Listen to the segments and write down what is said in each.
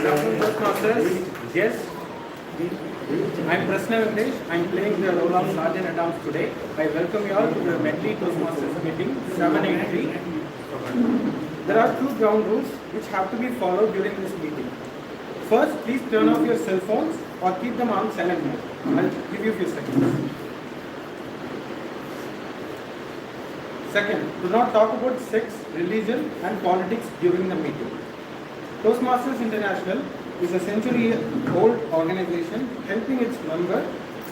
afternoon, Toastmasters. Yes, I'm Prasna Vendesh. I'm playing the role of Sergeant at Arms today. I welcome you all to the Medley Toastmasters meeting 783. There are two ground rules which have to be followed during this meeting. First, please turn off your cell phones or keep them on silent mode. I'll give you a few seconds. Second, do not talk about sex, religion and politics during the meeting. Toastmasters International is a century-old organization helping its members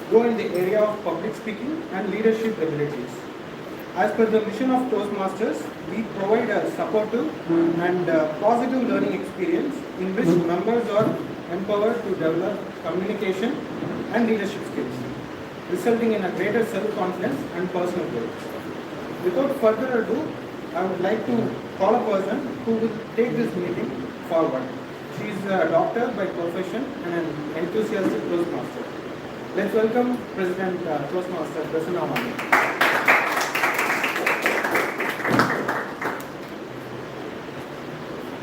grow in the area of public speaking and leadership abilities. As per the mission of Toastmasters, we provide a supportive and positive learning experience in which members are empowered to develop communication and leadership skills, resulting in a greater self-confidence and personal growth. Without further ado, I would like to call a person who will take this meeting forward. She is a doctor by profession and an enthusiastic Toastmaster. Let's welcome President Toastmaster Prasanna.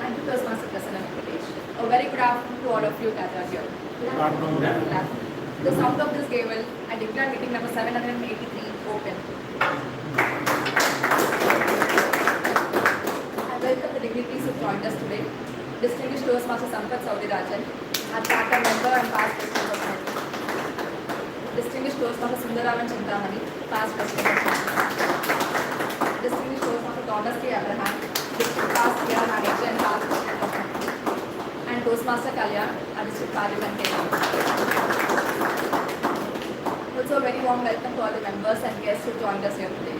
Thank you, Toastmaster Prasanna. A very good afternoon to all of you gathered here. Good afternoon. The sound of this gavel, I declare meeting number 783 open. I welcome the dignitaries who joined us today. Distinguished Toastmaster Sampath Saudirajan, our charter member and past president of Medley. Distinguished Toastmaster Sundaraman Chintamani, past president of Medley. Distinguished Toastmaster Thomas K. Abraham, past PR manager and past president of Medley. And Toastmaster Kalyan, our district parliamentarian. Also a very warm welcome to all the members and guests who joined us here today.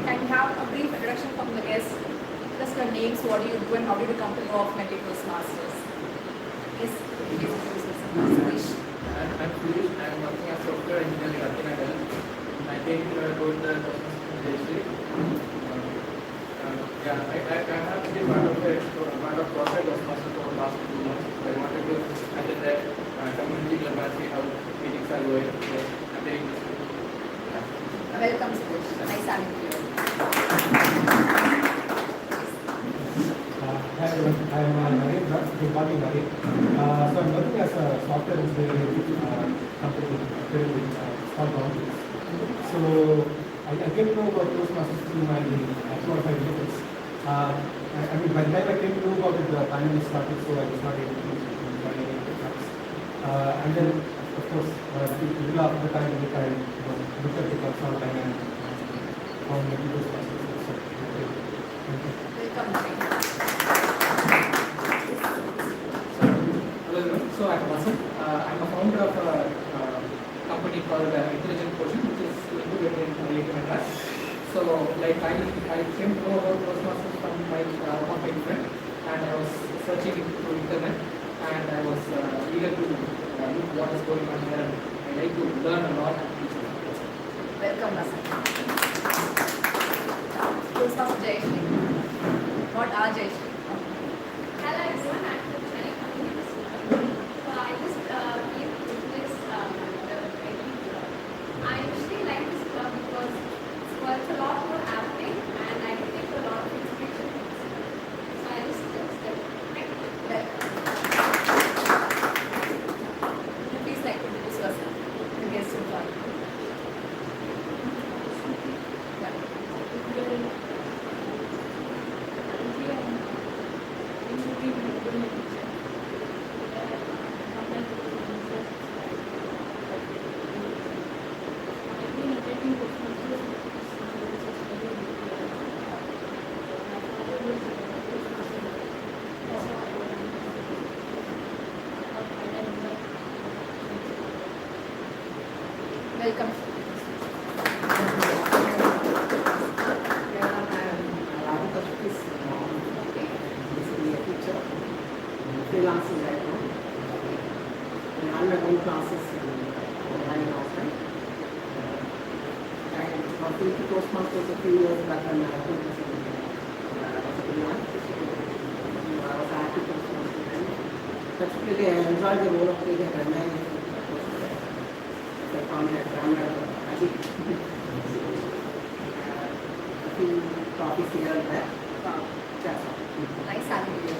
Can we have a brief introduction from the guests? Just your names, what do you do and how did you come to know of Medley Toastmasters? Yes, please introduce yourself. I'm Suresh. I'm working as software engineer in Athena. I came to the Toastmasters district. I have been part of corporate Toastmasters for the last 2 months. I wanted to attend the community club and see how meetings are going. I'm very interested. Welcome, Suresh. Nice having you. Hi everyone, I am Narendra, you call me Naren. So I'm working as a software engineer company called Boundaries. So I came to know about Toastmasters through my qualified relatives. I mean, by the time I came to know about it, the pandemic started, so I was not able to join any of the clubs. And then, of course, little after the pandemic, I looked at the clubs online and found Medley Toastmasters. So, thank you. Welcome, Naren. Hello everyone. So I'm Vasan. I'm a founder of a company called Intelligent Quotient, which is included in IIT Madras. So like I came to know about Toastmasters from my one of my friend, and I was searching it through internet, and I was eager to look what is going on here, and I like to learn a lot and teach a lot. Welcome, Vasan. Toastmaster Jayashree. What are Jayashree? Hello everyone, I'm from Chennai Community School. So I just came to this Medley club. I usually like this club because it's a lot more happening and I can take a lot of inspiration. So I just stepped. Thank you. Please like to introduce yourself. The guests who joined. Welcome. Freelancing right now. And I have my own classes online and offline. I was into Toastmasters a few years back when I was a happy Toastmaster. Particularly, I enjoyed the role of being a Brahman. I found that Brahman a few copies here and there. That's all. Nice having you.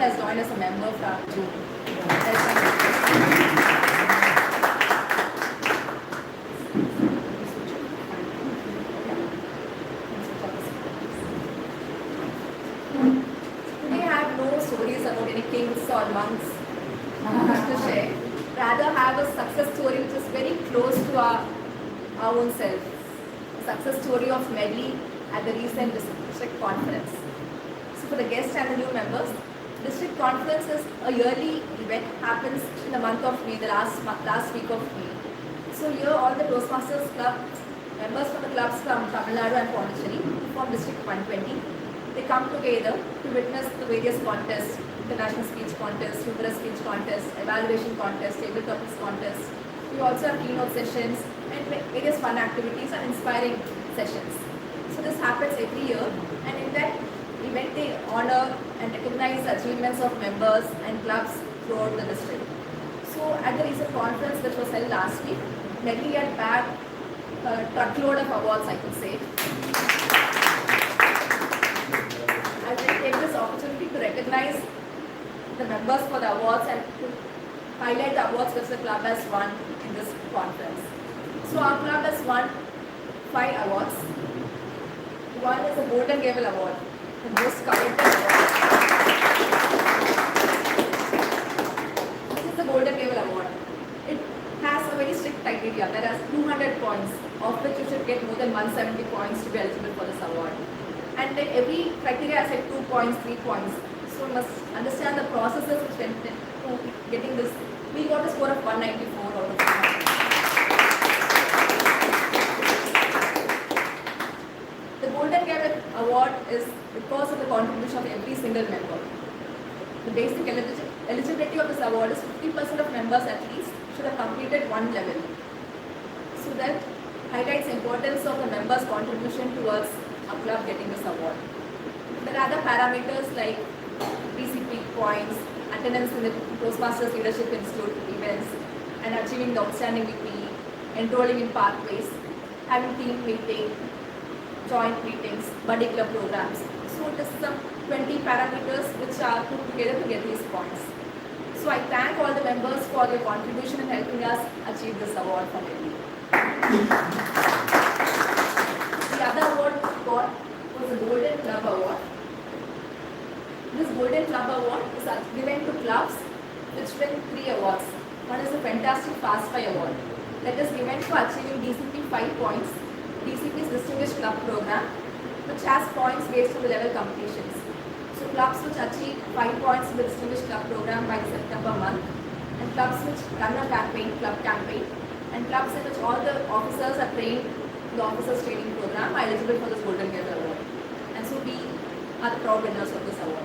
has joined as a member from June. Welcome. Today I have no stories about any kings or monks to share. Rather have a success story which is very close to our own self. A success story of Medley at the recent district conference. So for the guests and the new members, district conference is a yearly event, happens in the month of May, the last week of May. So here all the Toastmasters Club members from the clubs from Tamil Nadu and Pondicherry from District 120, they come together to witness the various contests, international speech contest, humorous speech contest, evaluation contest, table topics contest. We also have keynote sessions and various fun activities and inspiring sessions. So this happens every year, and in that event they honor and recognize the achievements of members and clubs throughout the district. So at the recent conference which was held last week, Medley had bagged a truckload of awards, I could say. I will take this opportunity to recognize the members for the awards and to highlight the awards which the club has won in this conference. So our club has won 5 awards. One is the Golden Gavel Award, the most coveted award. This is the Golden Gavel Award. It has a very strict criteria. There are 200 points, of which you should get more than 170 points to be eligible for this award. And then every criteria has like 2 points, 3 points. So you must understand the processes which went into getting this. We got a score of 194 out of 100. The Golden Gavel Award is because of the contribution of every single member. The basic eligibility of this award is 50% of members at least should have completed one level. So that highlights the importance of the members' contribution towards a club getting this award. There are other parameters like BCP points, attendance in the Toastmasters Leadership Institute events, and achieving the outstanding VP, enrolling in pathways, having team meeting, joint meetings, buddy club programs. So it is some 20 parameters which are put together to get these points. So I thank all the members for their contribution in helping us achieve this award from Medley. The other award we got was the Golden Club Award. This Golden Club Award is given to clubs which win 3 awards. One is the Fantastic Fast 5 Award that is given for achieving DCP 5 points, DCP's Distinguished Club Program, which has points based on the level competitions. So clubs which achieve 5 points in the Distinguished Club Program by the September month, and clubs which run a campaign, club campaign, and clubs in which all the officers are trained in the Officers Training Program are eligible for this Golden Gavel Award. And so we are the proud winners of this award.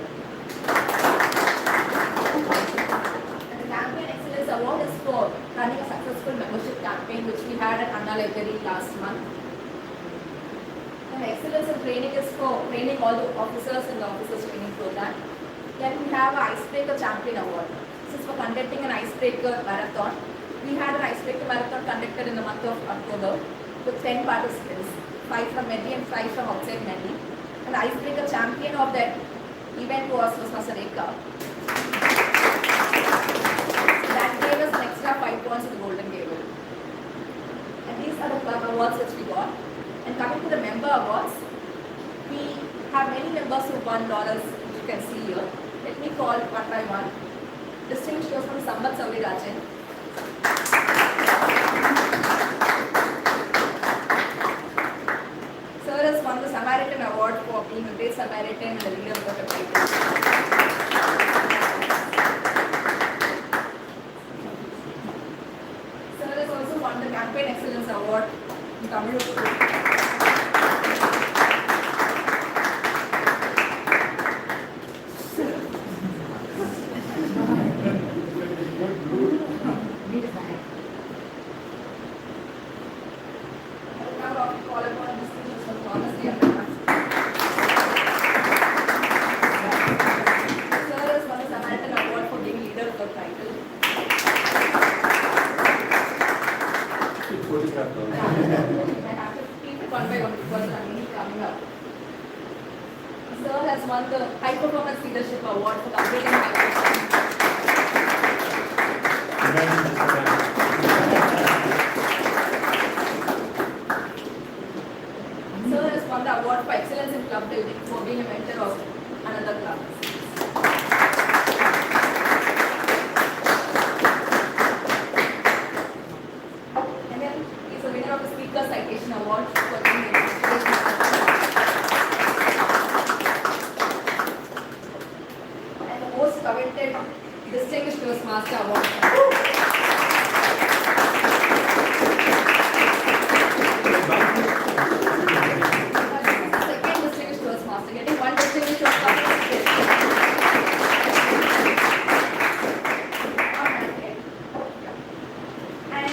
And the Campaign Excellence Award is for running a successful membership campaign which we had at Anna Library last month. And Excellence in Training is for training all the officers in the Officers Training Program. Then we have an Icebreaker Champion Award. This is for conducting an Icebreaker Marathon. We had an Icebreaker Marathon conducted in the month of October with 10 participants, 5 from Medley and 5 from outside Medley. And the Icebreaker Champion of that event was Mr. Reka. That gave us an extra 5 points in the Golden Gavel. And these are the club awards which we got. And coming to the member awards, we have many members who won laurels, which you can see here. Let me call one by one. Distinguished Toastmaster Sambat Saurirajan. Sir has won the Samaritan Award for being a great Samaritan and a leader of the people. Sir has also won the Campaign Excellence Award in Tamil Nadu. Sir has won the High Performance Leadership Award for completing high performance. Sir has won the award for excellence in club building for being a mentor of another club. And then he is a winner of the Speaker Citation Award for being an inspirational. And the most coveted Distinguished Toastmaster Award. Second Distinguished Toastmaster, getting one Distinguished Toastmaster. And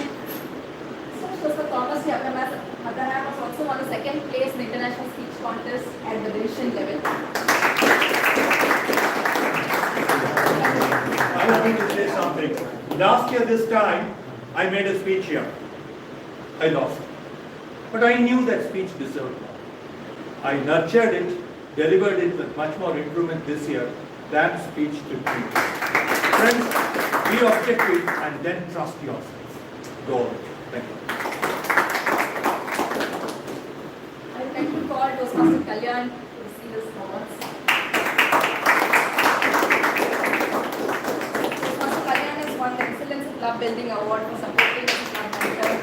Distinguished Toastmaster Thomas Abraham was also won the second place in the International Speech Contest at the division level. I wanted to say something. Last year this time, I made a speech here. I lost. But I knew that speech deserved more. I nurtured it, delivered it with much more improvement this year than speech took me. Friends, be objective and then trust yourselves. Go on. Thank you. I would like to call Toastmaster Kalyan to receive his awards. Toastmaster Kalyan has won the Excellence in Club Building Award for supporting his club mentor.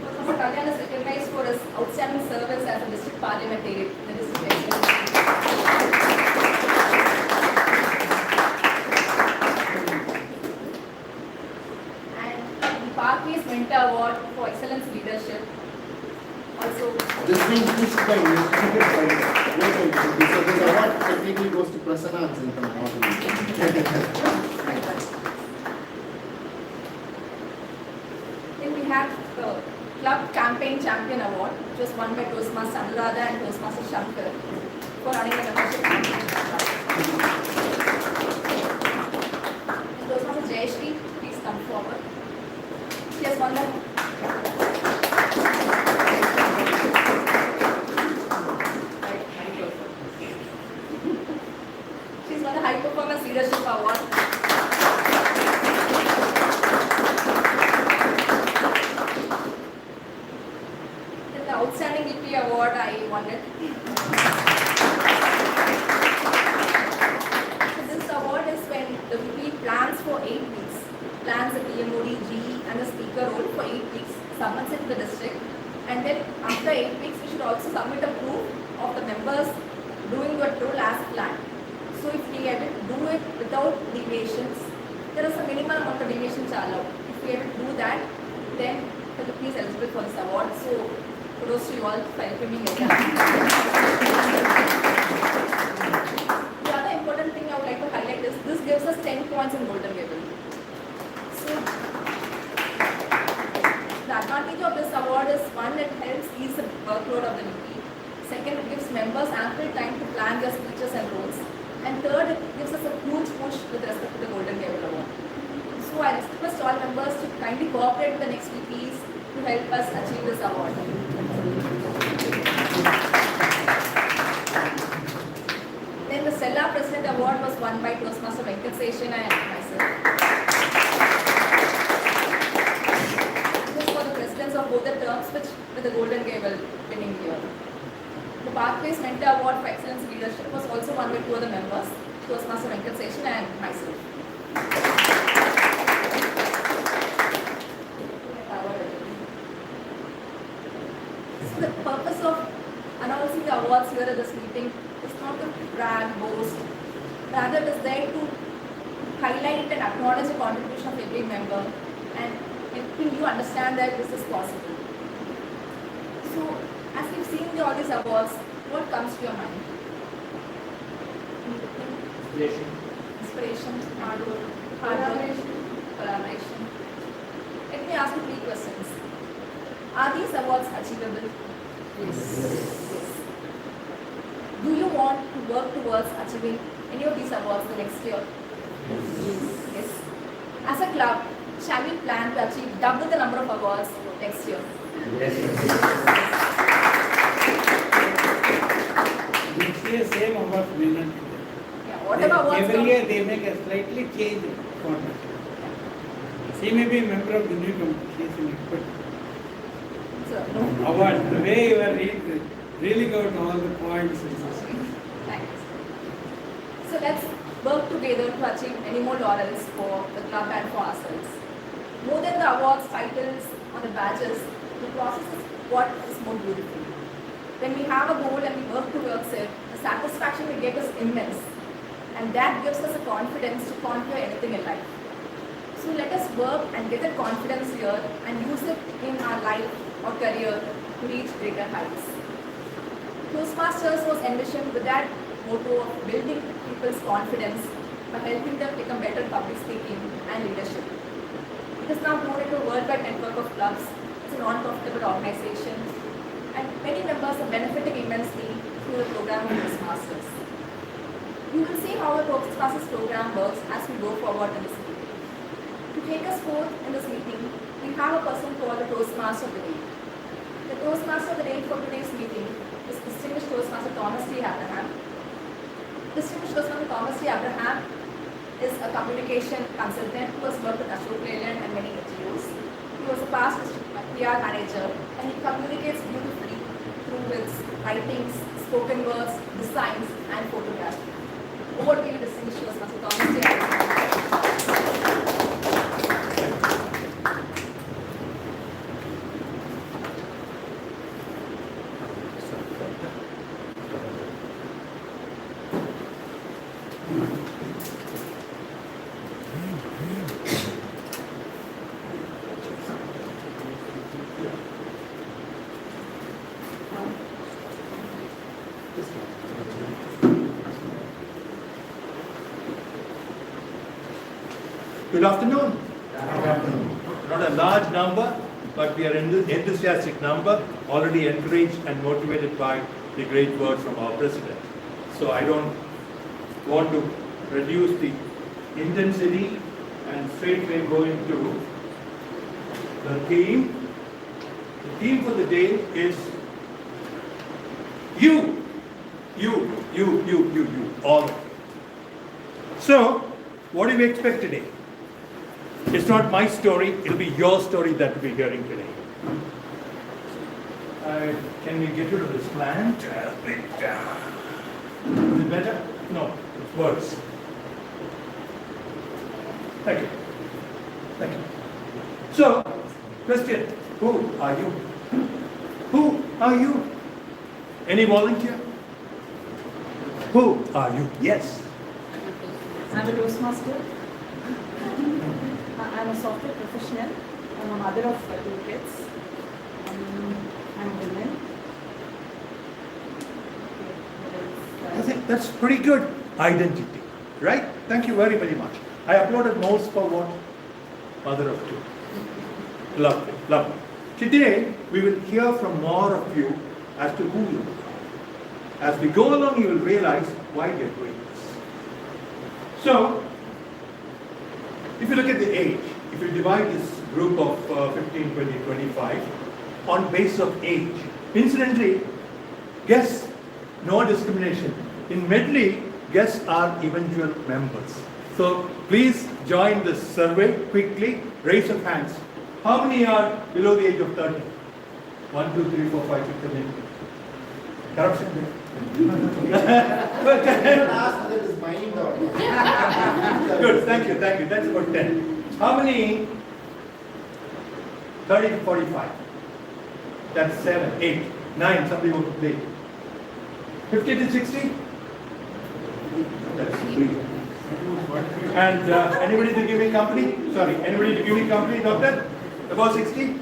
Toastmaster Kalyan is recognized for his outstanding service as a district parliamentarian in the district legislature. And the Parkways Mentor Award for Excellence Leadership. Also, This being pushed by instituted by local entities. So this award technically goes to Prasanna and Zintan. then we have the Club Campaign Champion Award, which was won by Toastmaster Anuradha and Toastmaster Shankar for running the membership campaign. And Toastmaster Jayashri, please come forward. She has won the She's won the High Performance Leadership Award. Then the Outstanding VP Award, I won it. So this award is when the VP plans for 8 weeks, plans the PMOD, GE and the speaker role for 8 weeks, submits it to the district, and then after 8 weeks, we should also submit a proof of the members doing that role as planned. So if we able to do it without deviations, there is a minimum amount of deviations allowed. If we able to do that, then the VP is eligible for this award. So kudos to you all for helping me get that. The other important thing I would like to highlight is this gives us 10 points in Golden Gable. So the advantage of this award is one, it helps ease the workload of the VP. Second, it gives members ample time to plan their speeches and roles. And third, it gives us a huge push with respect to the Golden Gable Award. So I request all members to kindly cooperate with the next VPs to help us achieve this award. Then the Stella President Award was won by Toastmaster Venkat Seshan and myself. This was for the presidents of both the terms which with the Golden Gable winning year. The Parkways Mentor Award for Excellence Leadership was also won by 2 other members, Toastmaster Venkat Seshan and myself. So the purpose of announcing the awards here at this meeting is not to brag, boast, rather it is there to highlight and acknowledge the contribution of every member and helping you understand that this is possible. So as you've seen all these awards, what comes to your mind? Inspiration, hard work, collaboration. Let me ask you 3 questions. Are these awards achievable? Yes. Do you want to work towards achieving any of these awards the next year? Yes. As a club, Shall we plan to achieve double the number of awards next year? Next year, same awards may not be there. Yeah, whatever awards Every come. year they make a slightly change format. She may be a member of the new competition, but So, no. award, the way you are really got all the points. Thanks. So let's work together to achieve many more laurels for the club and for ourselves. More than the awards, titles, or the badges, the process is what is more beautiful. When we have a goal and we work towards it, the satisfaction we get is immense. And that gives us a confidence to conquer anything in life. So let us work and get that confidence here and use it in our life or career to reach greater heights. Toastmasters was envisioned with that motto of building people's confidence by helping them become better public speaking and leadership. It is now grown into a worldwide network of clubs. It's a non-profitable organization, and many members are benefiting immensely through the program of Toastmasters. You will see how the Toastmasters program works as we go forward in this meeting. To take us forth in this meeting, we have a person called the Toastmaster of the Day. The Toastmaster of the Day for today's meeting is Distinguished Toastmaster Thomas T. Abraham. Distinguished Toastmaster Thomas T. Abraham is a communication consultant who has worked with Ashok Leyland and many NGOs. He was a past PR manager and he communicates beautifully through his writings, spoken words, designs and photography. Over to you, Distinguished Toastmaster Thomas T. Abraham. Good afternoon. Not a large number, but we are an enthusiastic number, already encouraged and motivated by the great word from our president. So I don't want to reduce the intensity and straightway go into the theme. The theme for the day is you, all. So, what do we expect today? It's not my story, it'll be your story that we'll be hearing today. Can we get rid of this plant? Is it better? No, it's worse. Thank you. Thank you. So, question, who are you? Who are you? Any volunteer? Who are you? Yes. I'm a Toastmaster. I'm a software professional. I'm a mother of 2 kids. I'm a woman. I think that's pretty good identity, right? Thank you very, very much. I applauded most for what? Mother of 2. Lovely, lovely. Today, we will hear from more of you as to who you are. As we go along, you will realize why we are doing this. So, if you look at the age, if you divide this group of 15, 20, 25 on base of age, incidentally, guests, no discrimination. In Medley, guests are eventual members. So please join this survey quickly. Raise your hands. How many are below the age of 30? 1, 2, 3, 4, 5, 6, 7, 8. Corruption. Ask whether it is mine or not. Good, thank you. That's about 10. How many? 30 to 45. That's 7, 8, 9. Somebody want to play. 50 to 60? That's 3. And anybody to give me company? Sorry, anybody to give me company, doctor? About 60?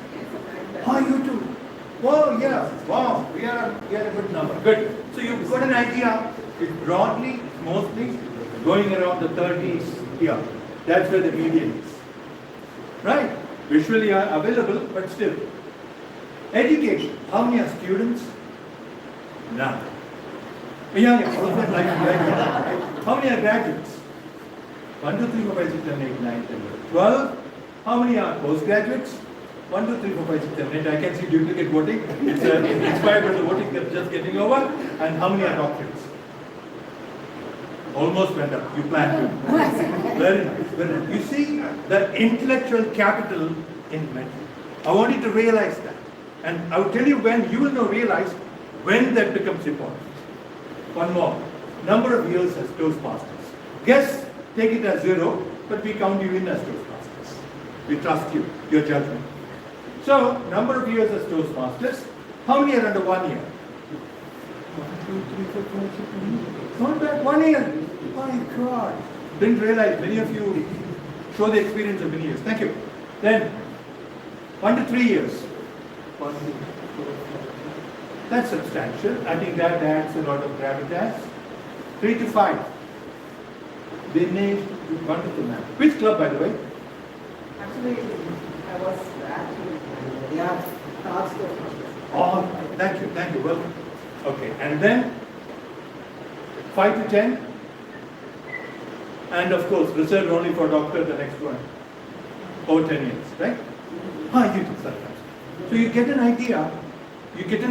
How are you two? Whoa, yeah. Wow, we are a good number. Good. So you've got an idea. It's broadly, mostly going around the 30s here. That's where the median is. Right? Visually are available, but still. Education. How many are students? None. Yeah. How many are graduates? 1, 2, 3, 4, 5, 6, 7, 8, 9, 10, 12. How many are postgraduates? 1, 2, 3, 4, 5, 6, 7, 8. I can see duplicate voting. It's inspired by the voting that's just getting over. And how many are doctorates? Almost went up. You planned to. Very nice. Very nice. You see the intellectual capital in men. I want you to realize that. And I will tell you when you will realize when that becomes important. One more. Number of years as Toastmasters. Guess, take it as 0, but we count you in as Toastmasters. We trust you, your judgment. So, number of years as Toastmasters. How many are under 1 year? 1, 2, 3, 4, 5, 6, 7, 8. Not bad, 1 year. My God. Didn't realize many of you show the experience of many years. Thank you. Then, 1 to 3 years. 1, 2, 3, 4, 5. That's substantial. I think that adds a lot of gravitas. 3 to 5. Dinesh, wonderful man. Which club, by the way? Actually, I was actually, yeah, tasked to. Oh, thank you, welcome. Okay, and then 5 to 10, and of course, reserved only for doctor, the next one, over 10 years, right? You do sometimes. So you get an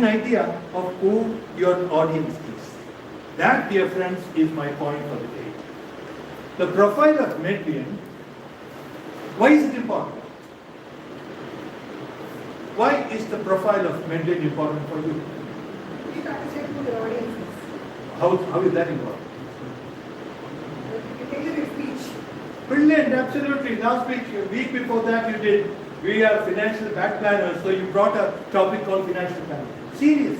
idea of who your audience is. That, dear friends, is my point for the day. The profile of Medleyan, why is it important? Why is the profile of Medleyan important for you? You communicate with your audiences. How is that important? You tailor your speech. Brilliant, absolutely. Last week, a week before that you did, we are financial back planners, so you brought a topic called financial planning. Serious.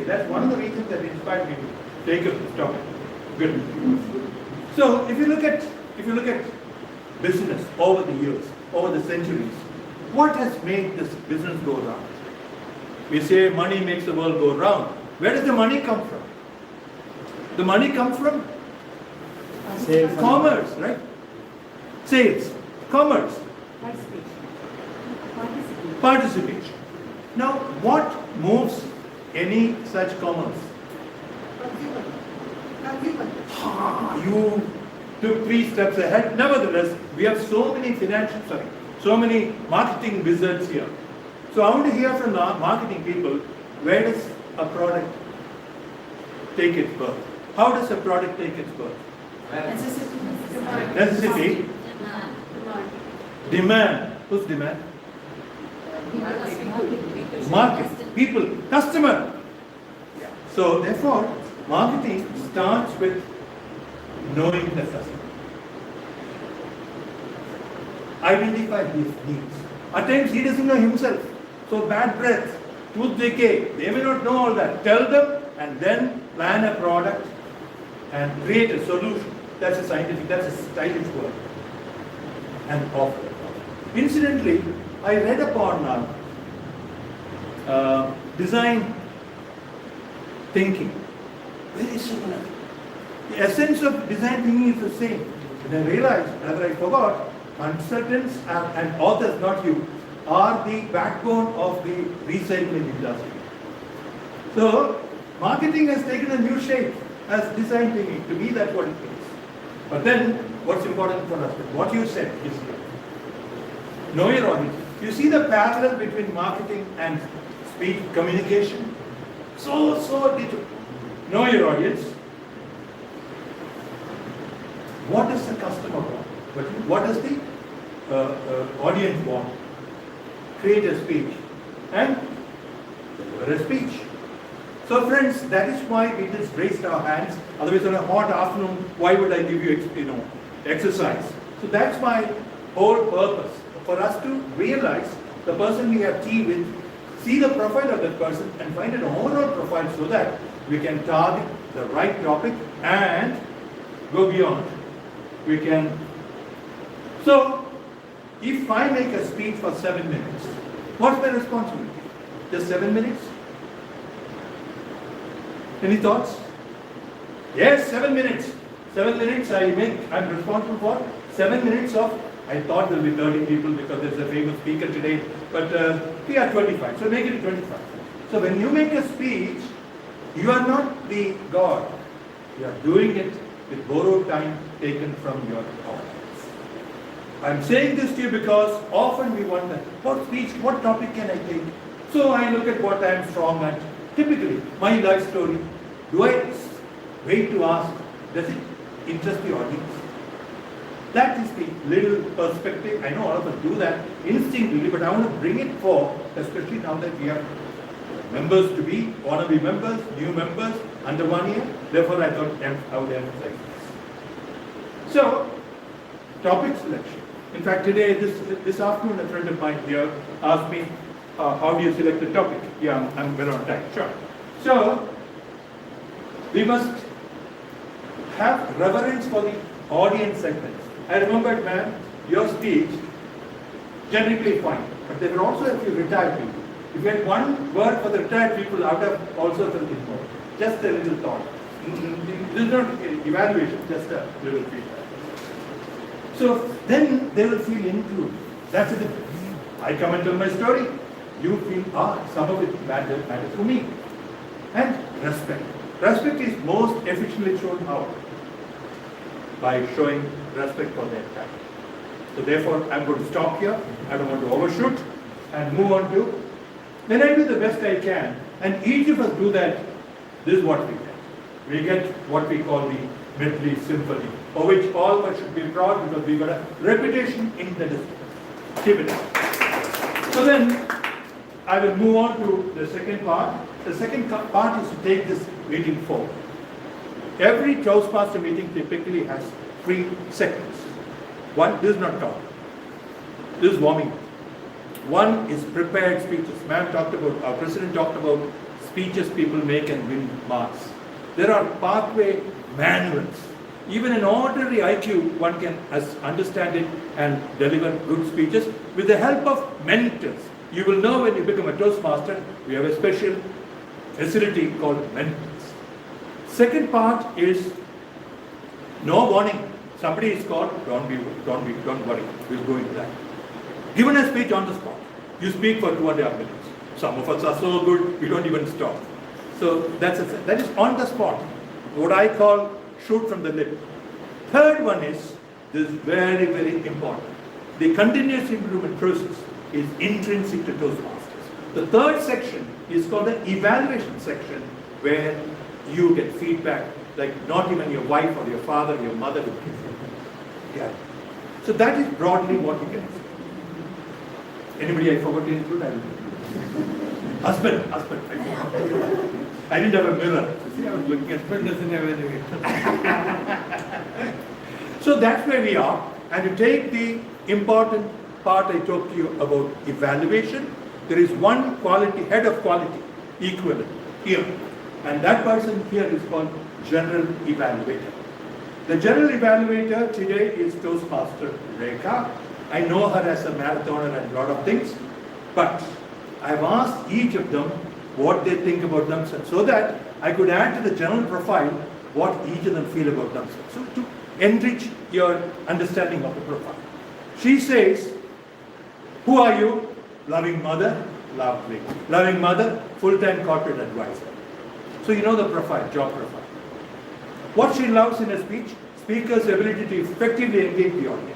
That's one of the reasons that inspired me to take up this topic. Good. So if you look at business over the years, over the centuries, what has made this business go round? We say money makes the world go round. Where does the money come from? The money comes from Sales. commerce, right? Sales, commerce, participation. Now, what moves any such commerce? Consumer. You took 3 steps ahead. Nevertheless, we have so many marketing wizards here. So I want to hear from the marketing people, where does a product take its birth? How does a product take its birth? Necessity. Demand. Who's demand? Market. People. Customer. So therefore, marketing starts with knowing the customer. Identify his needs. At times he doesn't know himself. So bad breath, tooth decay, they may not know all that. Tell them and then plan a product and create a solution. That's a stylish word. And offer. Incidentally, I read upon design thinking. Very similar. The essence of design thinking is the same. And I realized, rather I forgot, consultants and authors, not you, are the backbone of the recycling industry. So, marketing has taken a new shape as design thinking. To me, that's what it means. But then, what's important for us? What you said is here. Know your audience. You see the parallel between marketing and speech communication? So digital. Know your audience. What does the customer want? What does the audience want? Create a speech and deliver a speech. So friends, that is why we just raised our hands. Otherwise on a hot afternoon, why would I give you exercise? So that's my whole purpose. For us to realize the person we have tea with, see the profile of that person and find an overall profile so that we can target the right topic and go beyond. We can. So, if I make a speech for 7 minutes, what's my responsibility? Just 7 minutes? Any thoughts? Yes, 7 minutes. 7 minutes I'm responsible for 7 minutes of, I thought there will be 30 people because there's a famous speaker today, but we are 25, so make it 25. So when you make a speech, you are not the God. You are doing it with borrowed time taken from your audience. I'm saying this to you because often we wonder, what speech, what topic can I take? So I look at what I'm strong at. Typically, my life story, do I wait to ask, does it interest the audience? That is the little perspective. I know all of us do that instinctively, but I want to bring it forward, especially now that we are members to be, want to be members, new members, under 1 year. Therefore, I thought I would emphasize this. So, topic selection. In fact, today, this afternoon, a friend of mine here asked me, how do you select a topic? Yeah, I'm well on time. Sure. So, we must have reverence for the audience segments. I remembered, man, your speech, generally fine, but there were also a few retired people. If you had one word for the retired people, I would have also felt it more. Just a little thought. This is not evaluation, just a little feedback. So then they will feel included. That's the difference. I come and tell my story. You feel, some of it matters to me. And respect. Respect is most efficiently shown how? By showing respect for their time. So therefore, I'm going to stop here. I don't want to overshoot and move on to. When I do the best I can, and each of us do that, this is what we get. We get what we call the Medley Symphony, for which all of us should be proud because we got a reputation in the district. Keep it up. So then, I will move on to the second part. The second part is to take this meeting forward. Every Toastmaster meeting typically has 3 segments. One, this is not talk. This is warming up. One is prepared speeches. Our president talked about speeches people make and win marks. There are pathway manuals. Even an ordinary IQ, one can understand it and deliver good speeches with the help of mentors. You will know when you become a Toastmaster, we have a special facility called mentors. Second part is no warning. Somebody is called, don't worry, we'll go into that. Given a speech on the spot. You speak for 2.5 minutes. Some of us are so good, we don't even stop. So that is on the spot. What I call shoot from the lip. Third one is, this is very, very important. The continuous improvement process is intrinsic to Toastmasters. The third section is called the evaluation section, where you get feedback, like not even your wife or your father, your mother will give you. Yeah. So that is broadly what you can expect. Anybody I forgot to include? I will include. Husband. I didn't have a mirror. See, I was looking at husband doesn't have any. So that's where we are. And to take the important part I talked to you about evaluation, there is one head of quality equivalent here. And that person here is called General Evaluator. The General Evaluator today is Toastmaster Rekha. I know her as a marathoner and a lot of things, but I've asked each of them what they think about themselves so that I could add to the general profile what each of them feel about themselves. So to enrich your understanding of the profile. She says, who are you? Loving mother, lovely. Loving mother, full-time corporate advisor. So you know the profile, job profile. What she loves in a speech, speaker's ability to effectively engage the audience.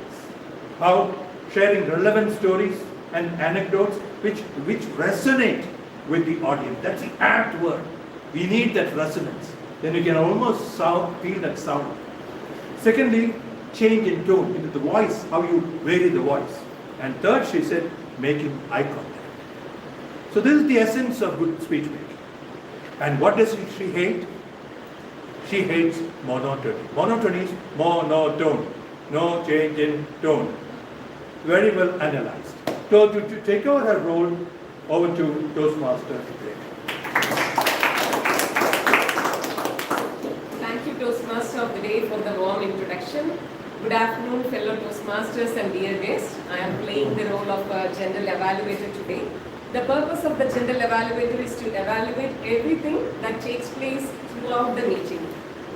How sharing relevant stories and anecdotes which resonate with the audience. That's the apt word. We need that resonance. Then you can almost feel that sound. Secondly, change in tone, into the voice, how you vary the voice. And third, she said, making eye contact. So this is the essence of good speech making. And what does she hate? She hates monotony. Monotony is monotone. No change in tone. Very well analyzed. So to take over her role, over to Toastmaster. Thank you, Toastmaster of the Day, for the warm introduction. Good afternoon, fellow Toastmasters and dear guests. I am playing the role of a General Evaluator today. The purpose of the General Evaluator is to evaluate everything that takes place throughout the meeting.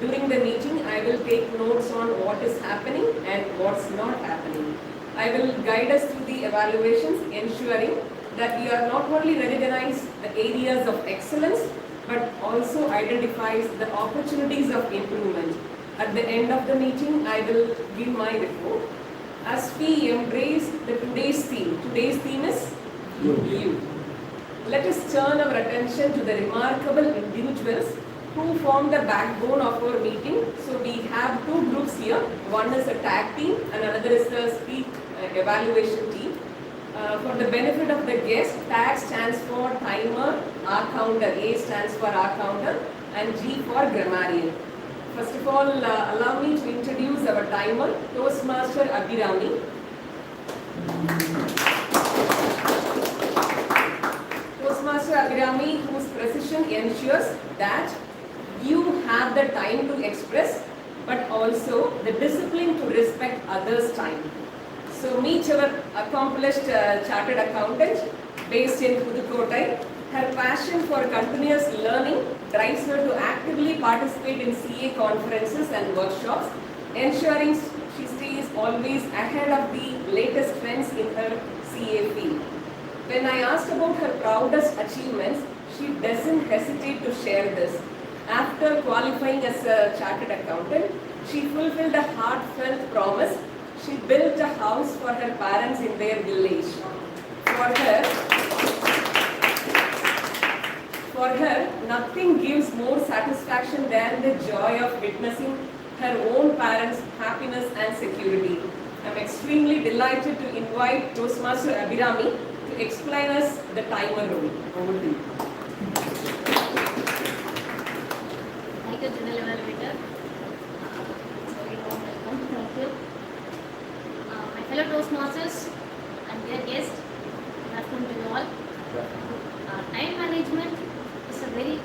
During the meeting, I will take notes on what is happening and what's not happening. I will guide us through the evaluations, ensuring that we are not only recognize the areas of excellence, but also identifies the opportunities of improvement. At the end of the meeting, I will give my report. as we embrace the today's theme. Today's theme is you. Let us turn our attention to the remarkable individuals who form the backbone of our meeting. So we have two groups here. One is a tag team and another is the speak evaluation team. For the benefit of the guest, tag stands for timer, R counter, A stands for R counter and G for grammarian. First of all, allow me to introduce our timer, Toastmaster Abhirami. Toastmaster Abhirami, whose precision ensures that you have the time to express, but also the discipline to respect others' time. So meet our accomplished chartered accountant based in Pudukottai. Her passion for continuous learning drives her to actively participate in CA conferences and workshops, ensuring she stays always ahead of the latest trends in her CA field. When I asked about her proudest achievements, she doesn't hesitate to share this. After qualifying as a chartered accountant, she fulfilled a heartfelt promise. She built a house for her parents in their village. For her, nothing gives more satisfaction than the joy of witnessing her own parents' happiness and security. I'm extremely delighted to invite Toastmaster Abhirami to explain us the timer rule. Over to you. Thank you, General Evaluator. Very warm welcome. Thank you. My fellow Toastmasters and their guests, good afternoon to you all. Time management is a very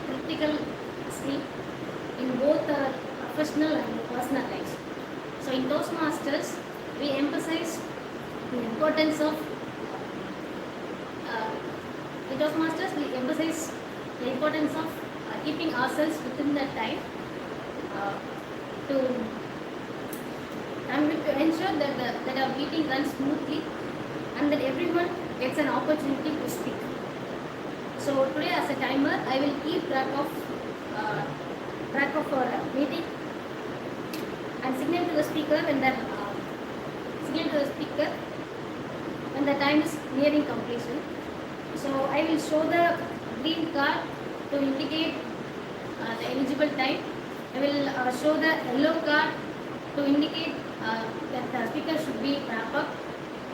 critical skill in both our professional and personal lives. So in Toastmasters, we emphasize the importance of keeping ourselves within that time to ensure that our meeting runs smoothly and that everyone gets an opportunity to speak. So today, as a timer, I will keep track of our meeting and signal to the speaker when the time is nearing completion. So I will show the green card to indicate the eligible time. I will show the yellow card to indicate that the speaker should be wrap up,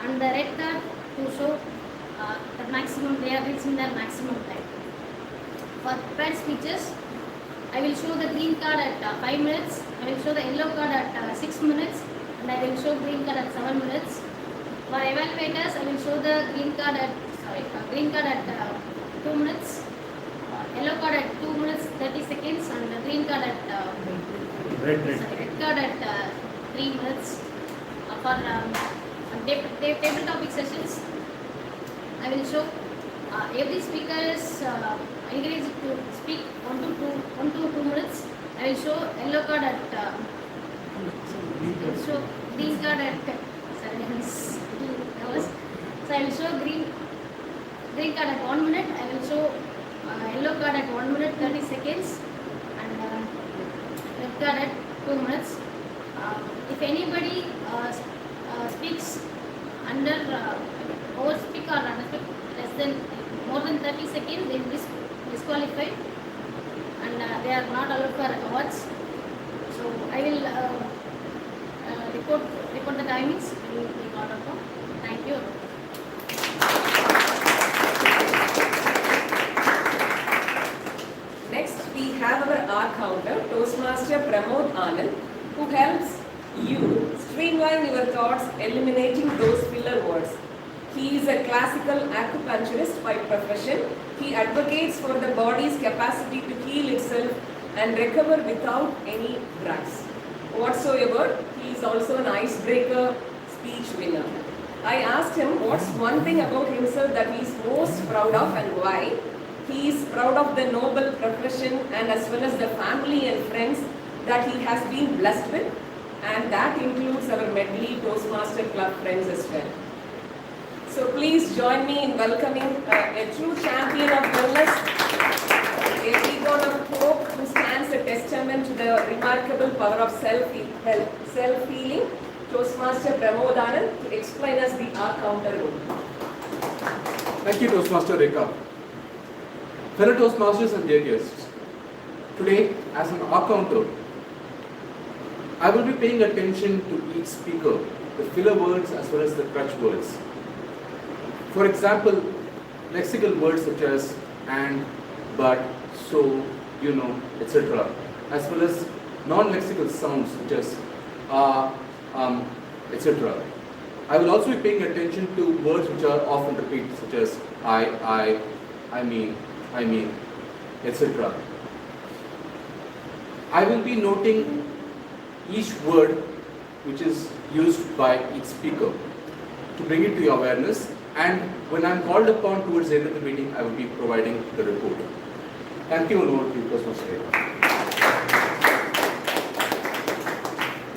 and the red card to show the maximum, they are reaching their maximum time. For prepared speeches, I will show the green card at 5 minutes, I will show the yellow card at 6 minutes, and I will show green card at 7 minutes. For evaluators, I will show the green card at 2 minutes, yellow card at 2 minutes 30 seconds, and the green card at red card at 3 minutes. For table topic sessions, I will show every speaker is encouraged to speak 1 to 2 minutes. I will show yellow card at green card at so I will show green card at 1 minute. I will show yellow card at 1 minute 30 seconds, and red card at 2 minutes. If anybody speaks under overspeak or underspeak less than more than 30 seconds, they will be disqualified and they are not allowed for awards. So I will report the timings and we will take order for. Thank you. Next, we have our R counter, Toastmaster Pramod Anand, who helps you streamline your thoughts, eliminating those filler words. He is a classical acupuncturist by profession. He advocates for the body's capacity to heal itself and recover without any drugs whatsoever. He is also an icebreaker speech winner. I asked him what's one thing about himself that he is most proud of and why. He is proud of the noble profession and as well as the family and friends that he has been blessed with, and that includes our Medley Toastmasters Club friends as well. So please join me in welcoming a true champion of wellness, a beacon of hope who stands a testament to the remarkable power of self-healing, Toastmaster Pramodanand to explain us the R counter rule. Thank you, Toastmaster Rekha. Fellow Toastmasters and dear guests, today, as an R counter, I will be paying attention to each speaker, the filler words as well as the crutch words. For example, lexical words such as and, but, so, you know, etc. as well as non-lexical sounds such as etc. I will also be paying attention to words which are often repeated such as I mean, etc. I will be noting each word which is used by each speaker to bring it to your awareness, and when I am called upon towards the end of the meeting, I will be providing the report. Thank you and over to you, Toastmaster.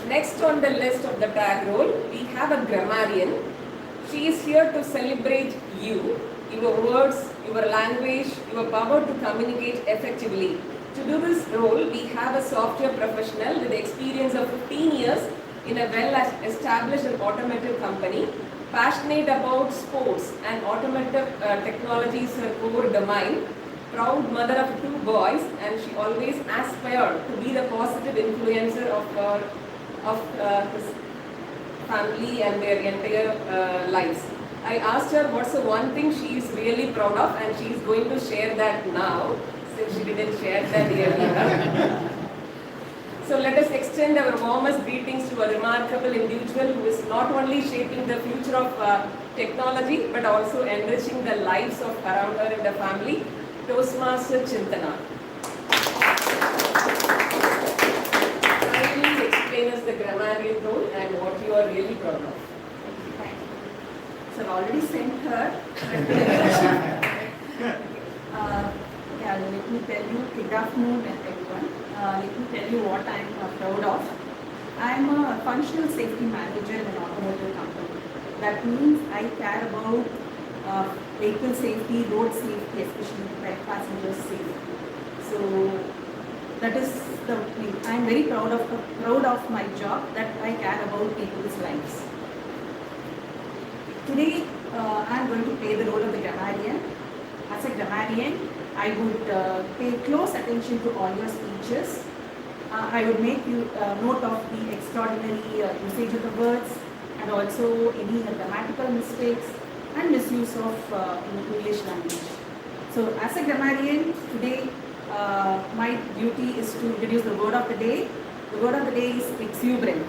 Next on the list of the tag role, we have a grammarian. She is here to celebrate you, your words, your language, your power to communicate effectively. To do this role, we have a software professional with experience of 15 years in a well-established automotive company, passionate about sports and automotive technologies her core domain, proud mother of 2 boys, and she always aspired to be the positive influencer of his family and their entire lives. I asked her what's the one thing she is really proud of, and she is going to share that now, since she didn't share that earlier. So let us extend our warmest greetings to a remarkable individual who is not only shaping the future of technology but also enriching the lives of around her and the family, Toastmaster Chintana. Kindly explain us the grammarian role and what you are really proud of. So I've already sent her. Yeah, let me tell you, good afternoon everyone. Let me tell you what I'm proud of. I'm a functional safety manager in an automotive company. That means I care about vehicle safety, road safety, especially passengers safety. So that is the thing. I'm very proud of my job, that I care about people's lives. Today, I'm going to play the role of the grammarian. As a grammarian, I would pay close attention to all your speeches. I would make you note of the extraordinary usage of the words and also any grammatical mistakes and misuse of English language. So as a grammarian, today my duty is to introduce the word of the day. The word of the day is exuberant.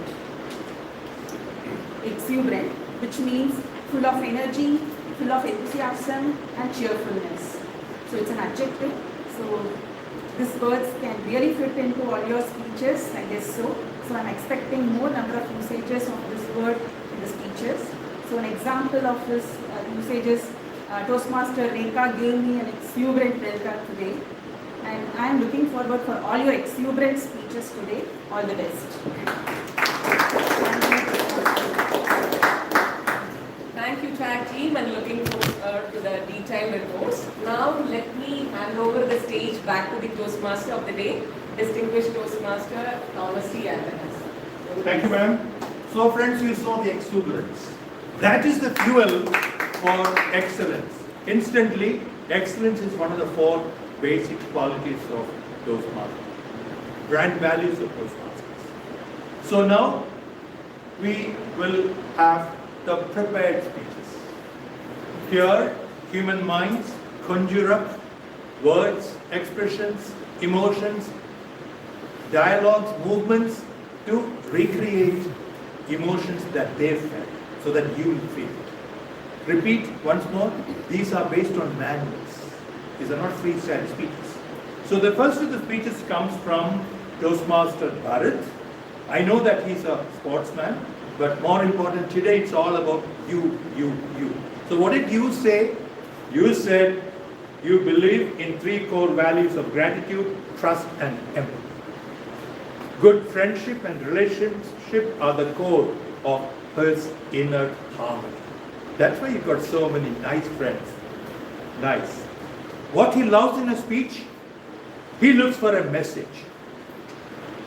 Exuberant, which means full of energy, full of enthusiasm and cheerfulness. So it's an adjective. So these words can really fit into all your speeches, I guess so. So I'm expecting more number of usages of this word in the speeches. So an example of this usages, Toastmaster Rekha gave me an exuberant welcome today. And I'm looking forward for all your exuberant speeches today. All the best. Thank you, tag team, and looking forward to the detailed reports. Now, let me hand over the stage back to the Toastmaster of the day, distinguished Toastmaster Thomas T. Anthony. Thank you, ma'am. So, friends, you saw the exuberance. That is the fuel for excellence. Instantly, excellence is one of the 4 basic qualities of Toastmasters, brand values of Toastmasters. So now, we will have the prepared speeches. Here, human minds conjure up words, expressions, emotions, dialogues, movements to recreate emotions that they felt so that you will feel it. Repeat once more, these are based on manuals. These are not freestyle speeches. So the first of the speeches comes from Toastmaster Bharat. I know that he's a sportsman, but more important, today it's all about you. So what did you say? You said you believe in 3 core values of gratitude, trust and empathy. Good friendship and relationship are the core of his inner harmony. That's why you've got so many nice friends. Nice. What he loves in a speech, he looks for a message.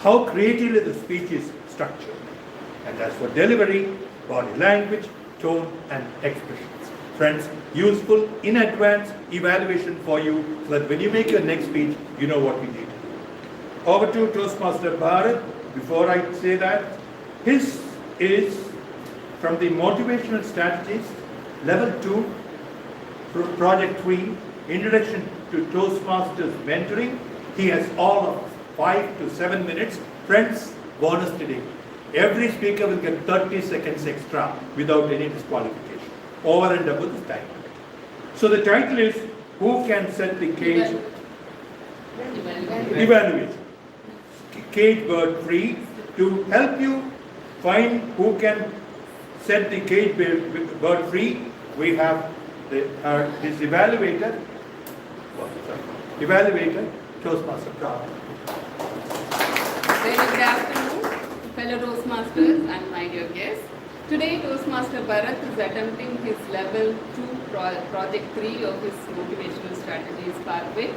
How creatively the speech is structured. And as for delivery, body language, tone and expressions. Friends, useful in advance evaluation for you so that when you make your next speech, you know what we need. Over to Toastmaster Bharat. Before I say that, his is from the motivational strategies, level 2, project 3, introduction to Toastmasters mentoring. He has all of 5 to 7 minutes. Friends, bonus today. Every speaker will get 30 seconds extra without any disqualification, over and above the time. So the title is, Who Can Set the Cage? Evaluation. Cage bird free. To help you find who can set the cage bird free, we have this evaluator, Toastmaster Club. Very good afternoon, fellow Toastmasters and my dear guests. Today, Toastmaster Bharat is attempting his level 2 project 3 of his motivational strategies pathway.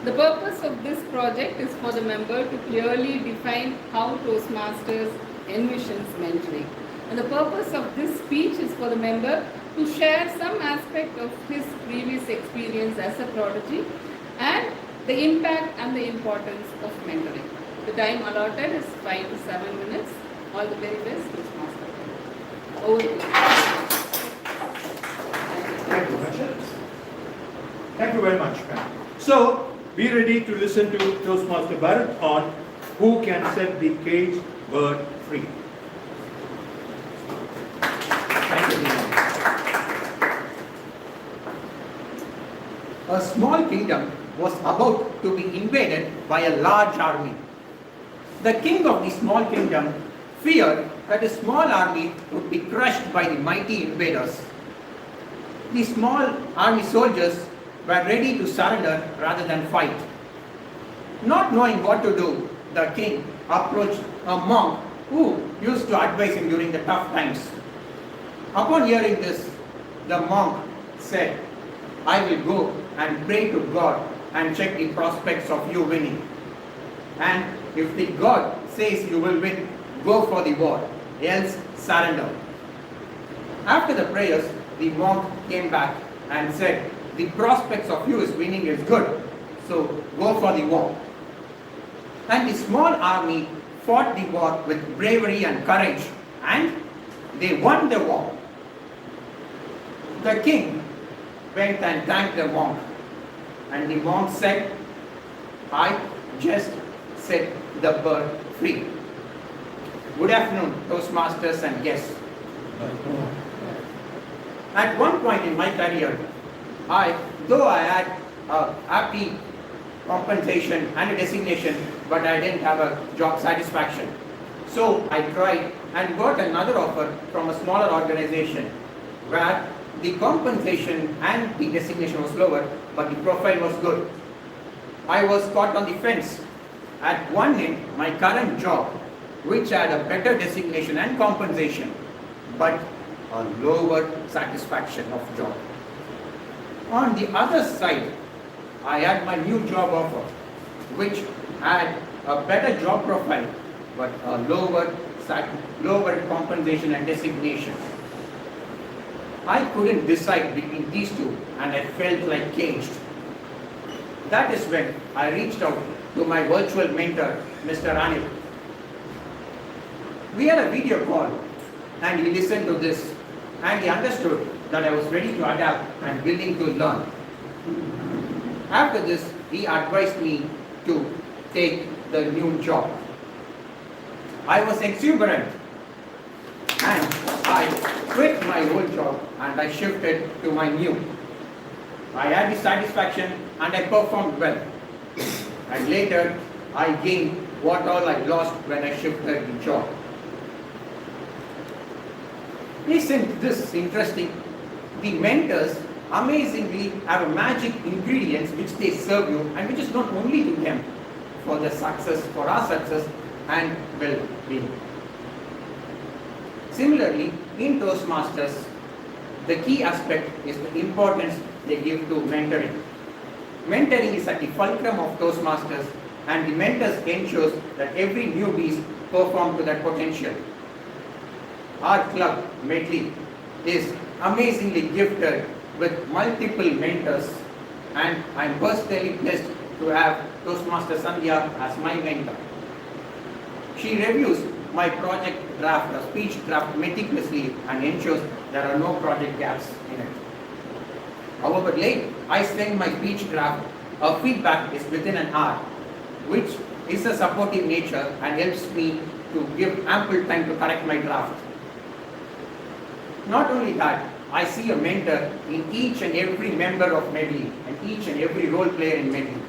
The purpose of this project is for the member to clearly define how Toastmasters envisions mentoring. And the purpose of this speech is for the member to share some aspect of his previous experience as a prodigy and the impact and the importance of mentoring. The time allotted is 5 to 7 minutes. All the very best, Toastmaster. Over to you. Thank you, Rachel. Thank you very much, ma'am. So, be ready to listen to Toastmaster Bharat on who can set the cage bird free. Thank you, Dean. A small kingdom was about to be invaded by a large army. The king of the small kingdom feared that a small army would be crushed by the mighty invaders. The small army soldiers were ready to surrender rather than fight. Not knowing what to do, the king approached a monk who used to advise him during the tough times. Upon hearing this, the monk said, I will go and pray to God and check the prospects of you winning. And if the God says you will win, go for the war, else surrender. After the prayers, the monk came back and said, the prospects of you winning is good, so go for the war. And the small army fought the war with bravery and courage, and they won the war. The king went and thanked the monk, and the monk said, I just set the bird free. Good afternoon, Toastmasters and guests. At one point in my career, though I had a happy compensation and a designation, but I didn't have a job satisfaction. So I tried and got another offer from a smaller organization where the compensation and the designation was lower, but the profile was good. I was caught on the fence. At one end, my current job, which had a better designation and compensation, but a lower satisfaction of job. On the other side, I had my new job offer, which had a better job profile, but a lower compensation and designation. I couldn't decide between these two, and I felt like caged. That is when I reached out to my virtual mentor, Mr. Anil. We had a video call, and he listened to this, and he understood that I was ready to adapt and willing to learn. After this, he advised me to take the new job. I was exuberant, and I quit my old job and I shifted to my new. I had the satisfaction and I performed well. And later, I gained what all I lost when I shifted the job. Isn't this interesting? The mentors amazingly have a magic ingredients which they serve you and which is not only to them for the success, for our success and well-being. Similarly, in Toastmasters, the key aspect is the importance they give to mentoring. Mentoring is at the fulcrum of Toastmasters, and the mentors ensures that every newbie performs to their potential. our club, Medley, is amazingly gifted with multiple mentors, and I'm personally blessed to have Toastmaster Sandhya as my mentor. She reviews my project draft or speech draft meticulously and ensures there are no project gaps in it. However late I send my speech draft, her feedback is within an hour, which is a supportive nature and helps me to give ample time to correct my draft. Not only that, I see a mentor in each and every member of Medley and each and every role player in Medley.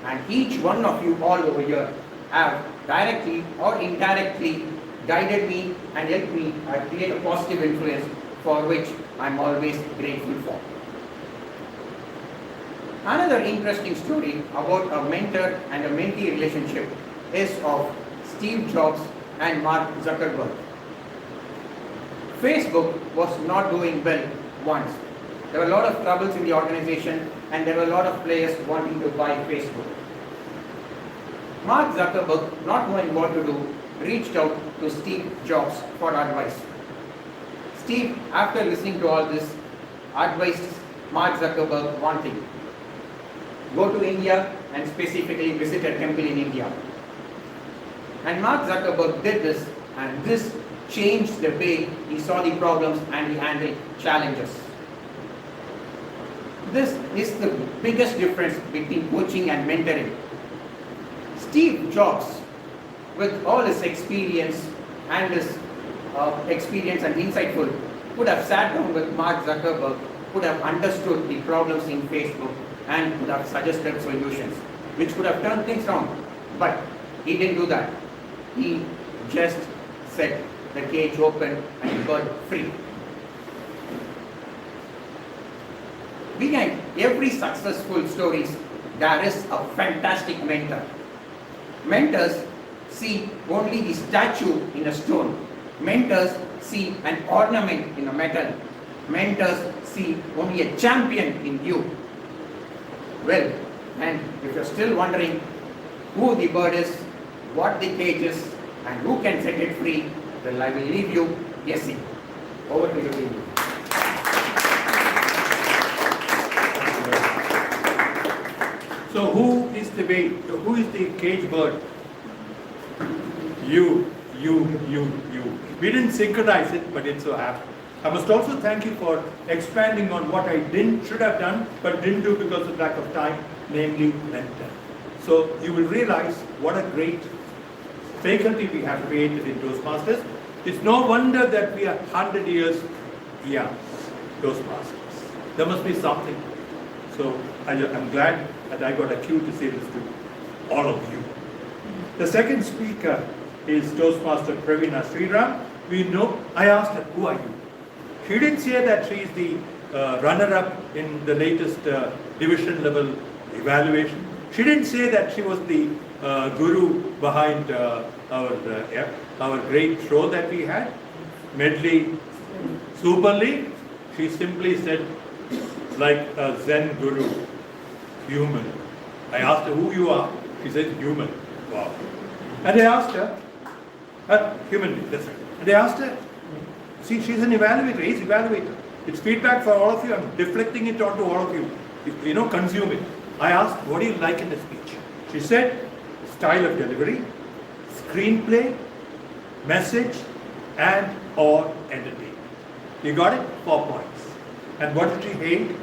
And each one of you all over here have directly or indirectly guided me and helped me create a positive influence for which I'm always grateful for. Another interesting story about a mentor and a mentee relationship is of Steve Jobs and Mark Zuckerberg. Facebook was not doing well once. There were a lot of troubles in the organization and there were a lot of players wanting to buy Facebook. Mark Zuckerberg, not knowing what to do, reached out to Steve Jobs for advice. Steve, after listening to all this, advised Mark Zuckerberg one thing: go to India and specifically visit a temple in India. And Mark Zuckerberg did this, and this changed the way he saw the problems and he handled challenges. This is the biggest difference between coaching and mentoring. Steve Jobs, with all his experience and insightful, could have sat down with Mark Zuckerberg, could have understood the problems in Facebook and could have suggested solutions, which could have turned things around. But he didn't do that. He just set the cage open and bird free. Behind every successful story, there is a fantastic mentor. Mentors see only the statue in a stone. Mentors see an ornament in a metal. Mentors see only a champion in you. Well, and if you're still wondering who the bird is, what the cage is, and who can set it free, well, I will leave you guessing. Over to you, Dean. So who is the cage bird? You. We didn't synchronize it, but it so happened. I must also thank you for expanding on what I should have done, but didn't do because of lack of time, namely mentor. So you will realize what a great faculty we have created in Toastmasters. It's no wonder that we are 100 years young Toastmasters. There must be something. So I'm glad that I got a cue to say this to all of you. The second speaker is Toastmaster Pravina Sriram. I asked her, who are you? She didn't say that she is the runner-up in the latest division level evaluation. She didn't say that she was the guru behind our great show that we had, Medley Super League. She simply said, like a Zen guru, human. I asked her who you are. She said, human. Wow. And I asked her, human being, that's right. And I asked her, see, she's an evaluator, he's evaluator. It's feedback for all of you. I'm deflecting it onto all of you. Consume it. I asked, what do you like in the speech? She said, style of delivery, screenplay, message, and or entertainment. You got it? 4 points. And what did she hate?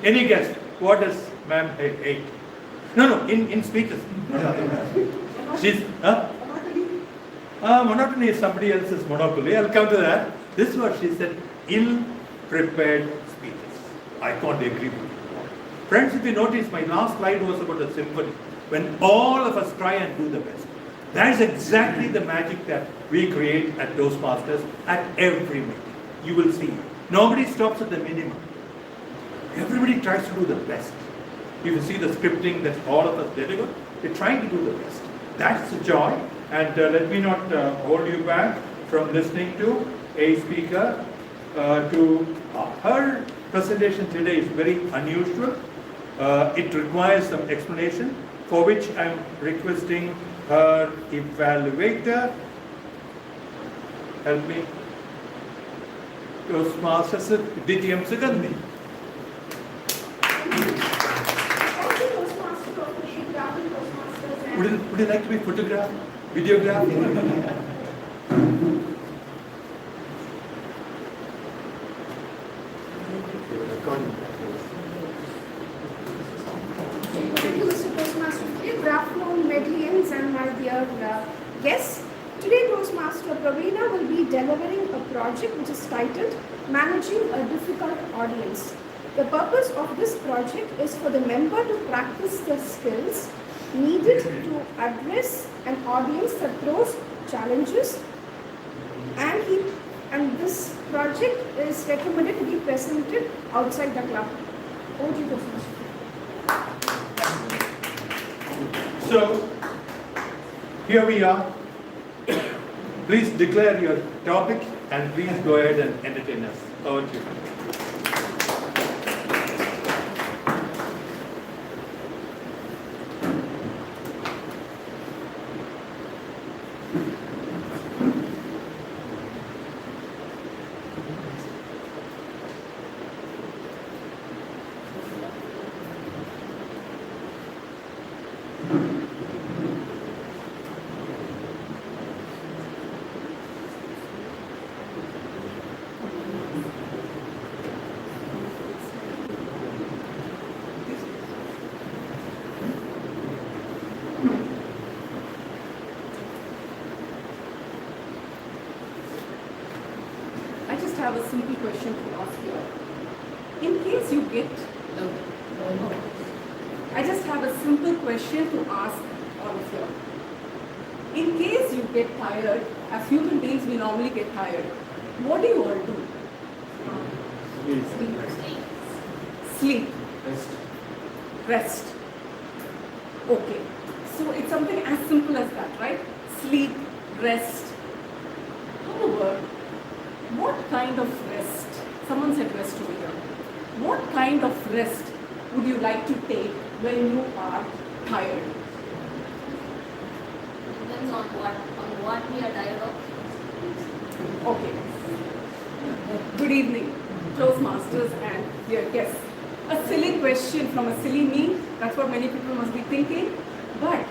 Any guess? What does ma'am hate? No, in speeches. She's, monotony is somebody else's monopoly. I'll come to that. This is what she said, ill-prepared speeches. I can't agree with you. Friends, if you notice, my last slide was about a symphony. When all of us try and do the best. That is exactly the magic that we create at Toastmasters at every meeting. You will see. Nobody stops at the minimum. Everybody tries to do the best. If you see the scripting that all of us deliver, we're trying to do the best. That's the joy. And let me not hold you back from listening to a speaker. Her presentation today is very unusual. It requires some explanation, for which I'm requesting her evaluator. help me. Toastmasters DTM Sugandhi. Would you like to be photographed, videographed? Thank you, Mr. Toastmaster. Good afternoon, Medleyians and my dear guests. Today, Toastmaster Praveena will be delivering a project which is titled Managing a Difficult Audience. The purpose of this project is for the member to practice the skills needed to address an audience that throws challenges, and this project is recommended to be presented outside the club. Over to you, Toastmaster. So, here we are. Please declare your topic and please go ahead and entertain us. Over to you. I just have a simple question to ask you. In case you get, I just have a simple question to ask all of you. In case you get tired, as human beings we normally get tired, what do you all do? Sleep. Rest. Okay. So it's something as simple as that, right? Sleep, rest. However, what kind of rest? Someone said rest over here. What kind of rest would you like to take when you are tired? Depends on what we are tired of. Okay. Good evening, Toastmasters and dear guests. A silly question from a silly me. That's what many people must be thinking. But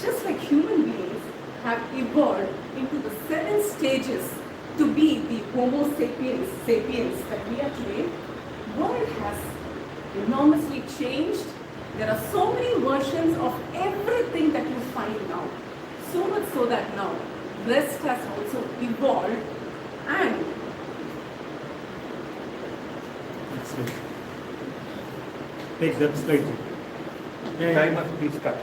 just like human beings have evolved into the 7 stages to be the Homo sapiens that we are today, world has enormously changed. There are so many versions of everything that you find now. So much so that now rest has also evolved and Take that slide. Timer, please cut.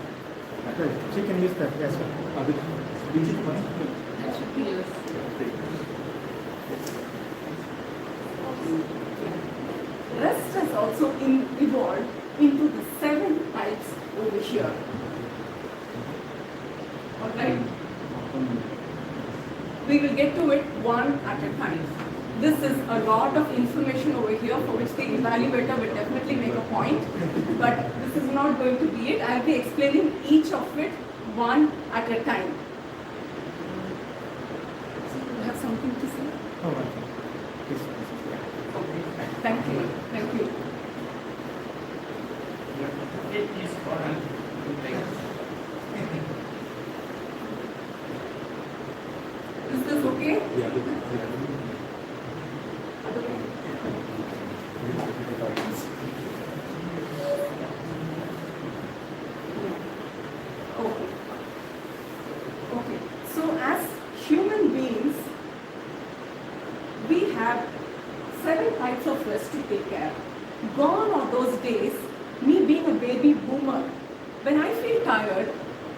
She can use that, yes, sir. That should be yours. rest has also evolved into the 7 types over here. Alright? We will get to it one at a time. This is a lot of information over here for which the evaluator will definitely make a point, but this is not going to be it. I will be explaining each of it one at a time. So you have something to say? Thank you. Thank you. Is this okay? Okay. Okay. So as human beings, we have 7 types of rest to take care. Gone are those days, me being a baby boomer, when I feel tired,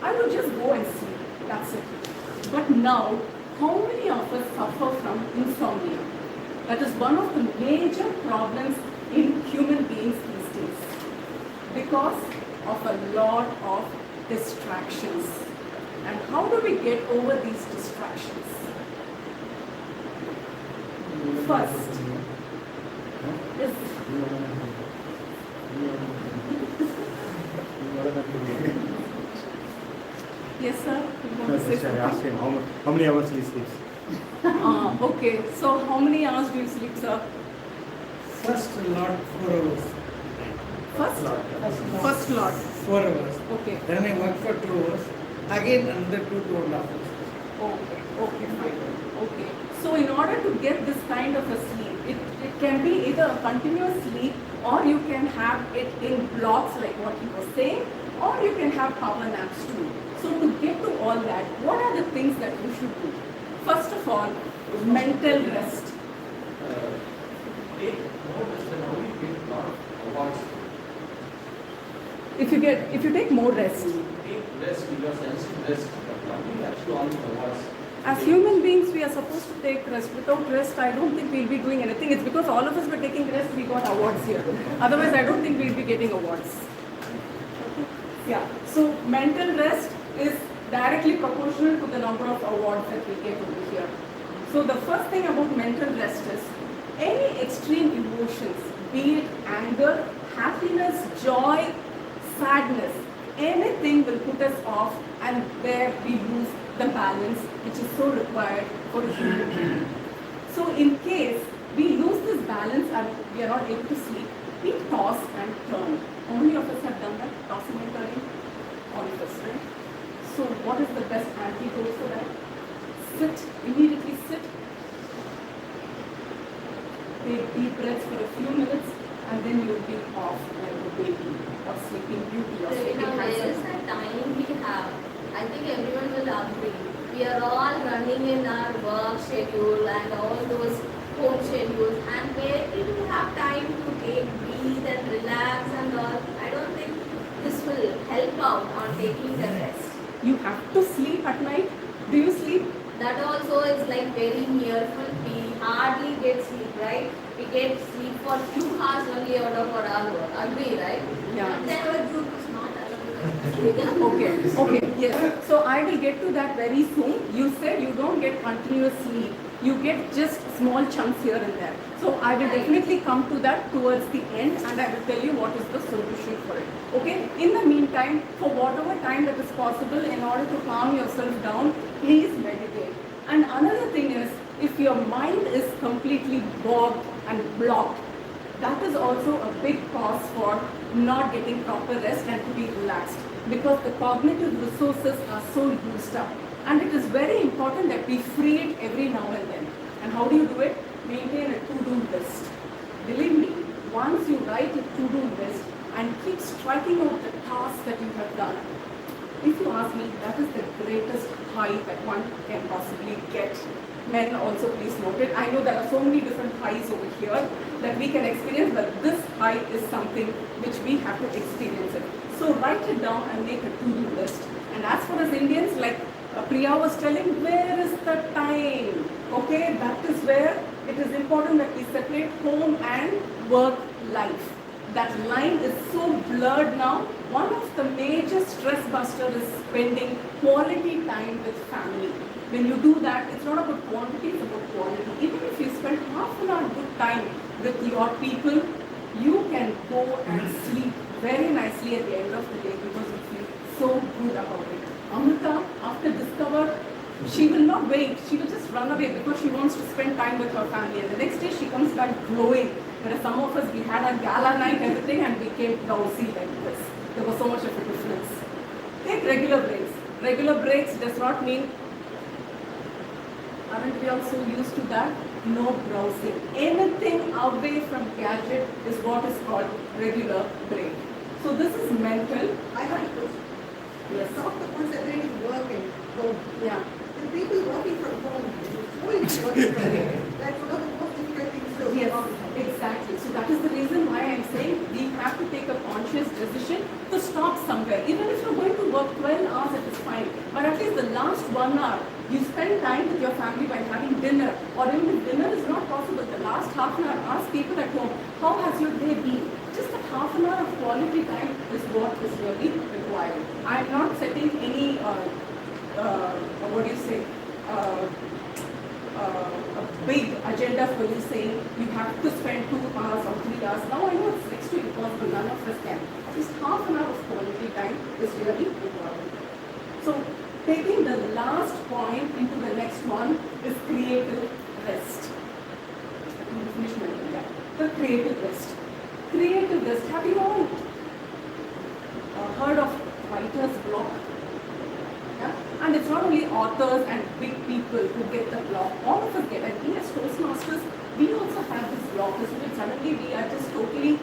I would just go and sleep. That's it. But now, how many of us suffer from insomnia? That is one of the major problems in human beings these days because of a lot of distractions. And how do we get over these distractions? First is yes, sir. You want to say something? How many hours he sleeps? Okay, so how many hours do you sleep, sir? First lot 4 hours. First lot. 4 hours. Okay. Then I work for 2 hours. Again another 2.5 hours. Okay, fine. Okay. So in order to get this kind of a sleep, it can be either a continuous sleep or you can have it in blocks like what he was saying, or you can have power naps too. So to get to all that, what are the things that you should do? First of all, mental rest. Take more rest and only get a lot of awards. If you take more rest. Take rest, your sense of rest, but only actually on the awards. As human beings, we are supposed to take rest. Without rest, I don't think we'll be doing anything. It's because all of us were taking rest, we got awards here. Otherwise, I don't think we'll be getting awards. Yeah, so mental rest is directly proportional to the number of awards that we get over here. So the first thing about mental rest is any extreme emotions, be it anger, happiness, joy, sadness, anything will put us off, and there we lose the balance which is so required for a human being. So in case we lose this balance and we are not able to sleep, we toss and turn. How many of us have done that? Tossing and turning? All of us, right? So what is the best antidote for that? Sit, immediately sit. Take deep breaths for a few minutes, and then you will be off like a baby or sleeping beauty or sleeping There is handsome. a time we have. I think everyone will agree. We are all running in our work schedule and all those home schedules, and where we do have time to take breathe and relax and all. I don't think this will help out on taking the rest. You have to sleep at night. Do you sleep? That also is like very nearful. We hardly get sleep, right? We get sleep for few hours only out of our hour. Agree, right? Yeah. And then our group is not Okay, yes. So I will get to that very soon. You said you don't get continuous sleep. You get just small chunks here and there. So I will definitely come to that towards the end, and I will tell you what is the solution for it. Okay? In the meantime, for whatever time that is possible, in order to calm yourself down, please meditate. And another thing is, if your mind is completely bogged and blocked, that is also a big cause for not getting proper rest and to be relaxed, because the cognitive resources are so used up, and it is very important that we free it every now and then. And how do you do it? Maintain a to-do list. Believe me, once you write a to-do list and keep striking out the tasks that you have done, if you ask me, that is the greatest high that one can possibly get. Men also, please note it. I know there are so many different highs over here that we can experience, but this high is something which we have to experience it. So write it down and make a to-do list. And as for us Indians, like Priya was telling, where is the time? Okay, that is where it is important that we separate home and work life. That line is so blurred now. One of the major stress busters is spending quality time with family. When you do that, it's not about quantity, it's about quality. Even if you spend half an hour good time with your people, you can go and sleep very nicely at the end of the day because you feel so good about it. Amrita, after Discover, she will not wait. She will just run away because she wants to spend time with her family. And the next day she comes back glowing. Whereas some of us, we had a gala night, everything, and we came drowsy like this. There was so much of a difference. Take regular breaks. Regular breaks does not mean, aren't we all so used to that? No browsing. Anything away from gadget is what is called regular break. So this is mental. I have a question. Yes. Some of the ones that really work in home. Yeah. The people working from home, who is working from home? That's one of the most difficult things to Yes, overcome. exactly. So that is the reason why I'm saying we have to take a conscious decision to stop somewhere. Even if you're going to work 12 hours, it is fine. But at least the last 1 hour, you spend time with your family by having dinner. Or even if dinner is not possible, the last half an hour, ask people at home, how has your day been? Just a half an hour of quality time is what is really required. I'm not setting any, what do you say, a big agenda for you saying you have to spend 2 hours or 3 hours. Now I know it's next to impossible, none of us can. Just half an hour of quality time is really important. So taking the last point into the next one is creating creative rest. Creative rest. Have you all heard of writer's block? Yeah? And it's not only authors and big people who get the block. All of us get it. We as Toastmasters, we also have this block. Isn't it? Suddenly we are just totally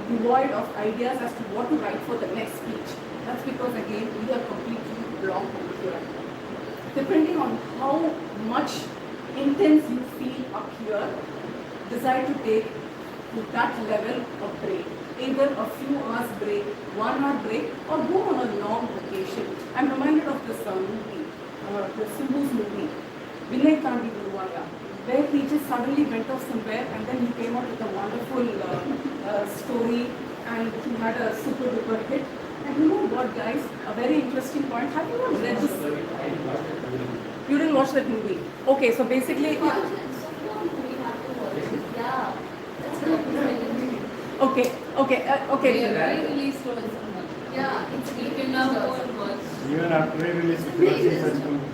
devoid of ideas as to what to write for the next speech. That's because again we are completely blocked over here. Depending on how much intense you feel up here, decide to take to that level of break. Either a few hours break, 1 hour break, or go on a long vacation. I'm reminded of this movie, the Simbu's movie, Vinay Kandi Guruvaya, where he just suddenly went off somewhere and then he came out with a wonderful story and he had a super duper hit. And you know what, guys, a very interesting point. Have you all read this? You didn't watch that movie? Okay, so basically... Yeah, that's what Okay. Re-release was Yeah, it's taken up Even after re-release, we don't see such movie.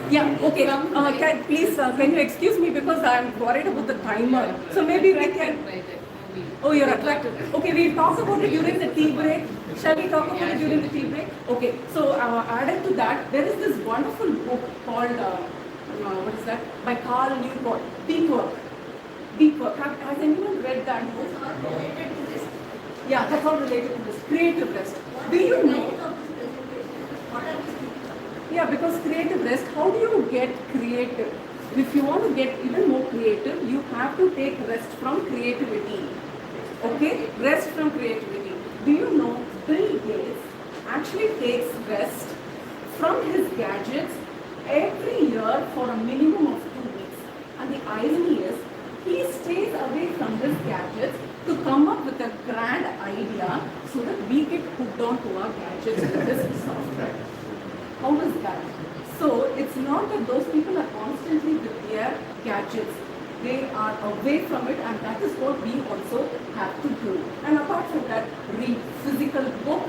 Yeah, okay. Please, can you excuse me because I'm worried about the timer. So maybe we can... Oh, you're attracted. Okay, we'll talk about it during the tea break. Shall we talk about it during the tea break? Okay, so added to that, there is this wonderful book called, what is that? By Carl Newport, Deep Work. Deep Work. Has anyone read that book? related to this. Yeah, that's all related to this. Creative rest. Do you know? What are we? Yeah, because creative rest, how do you get creative? If you want to get even more creative, you have to take rest from creativity. Okay? Rest from creativity. Do you know Bill Gates actually takes rest from his gadgets every year for a minimum of 2 weeks. And the irony is, he stays away from his gadgets to come up with a grand idea so that we get hooked on to our gadgets with this software. How is that? So it's not that those people are constantly with their gadgets. They are away from it, and that is what we also have to do. And apart from that, read physical book,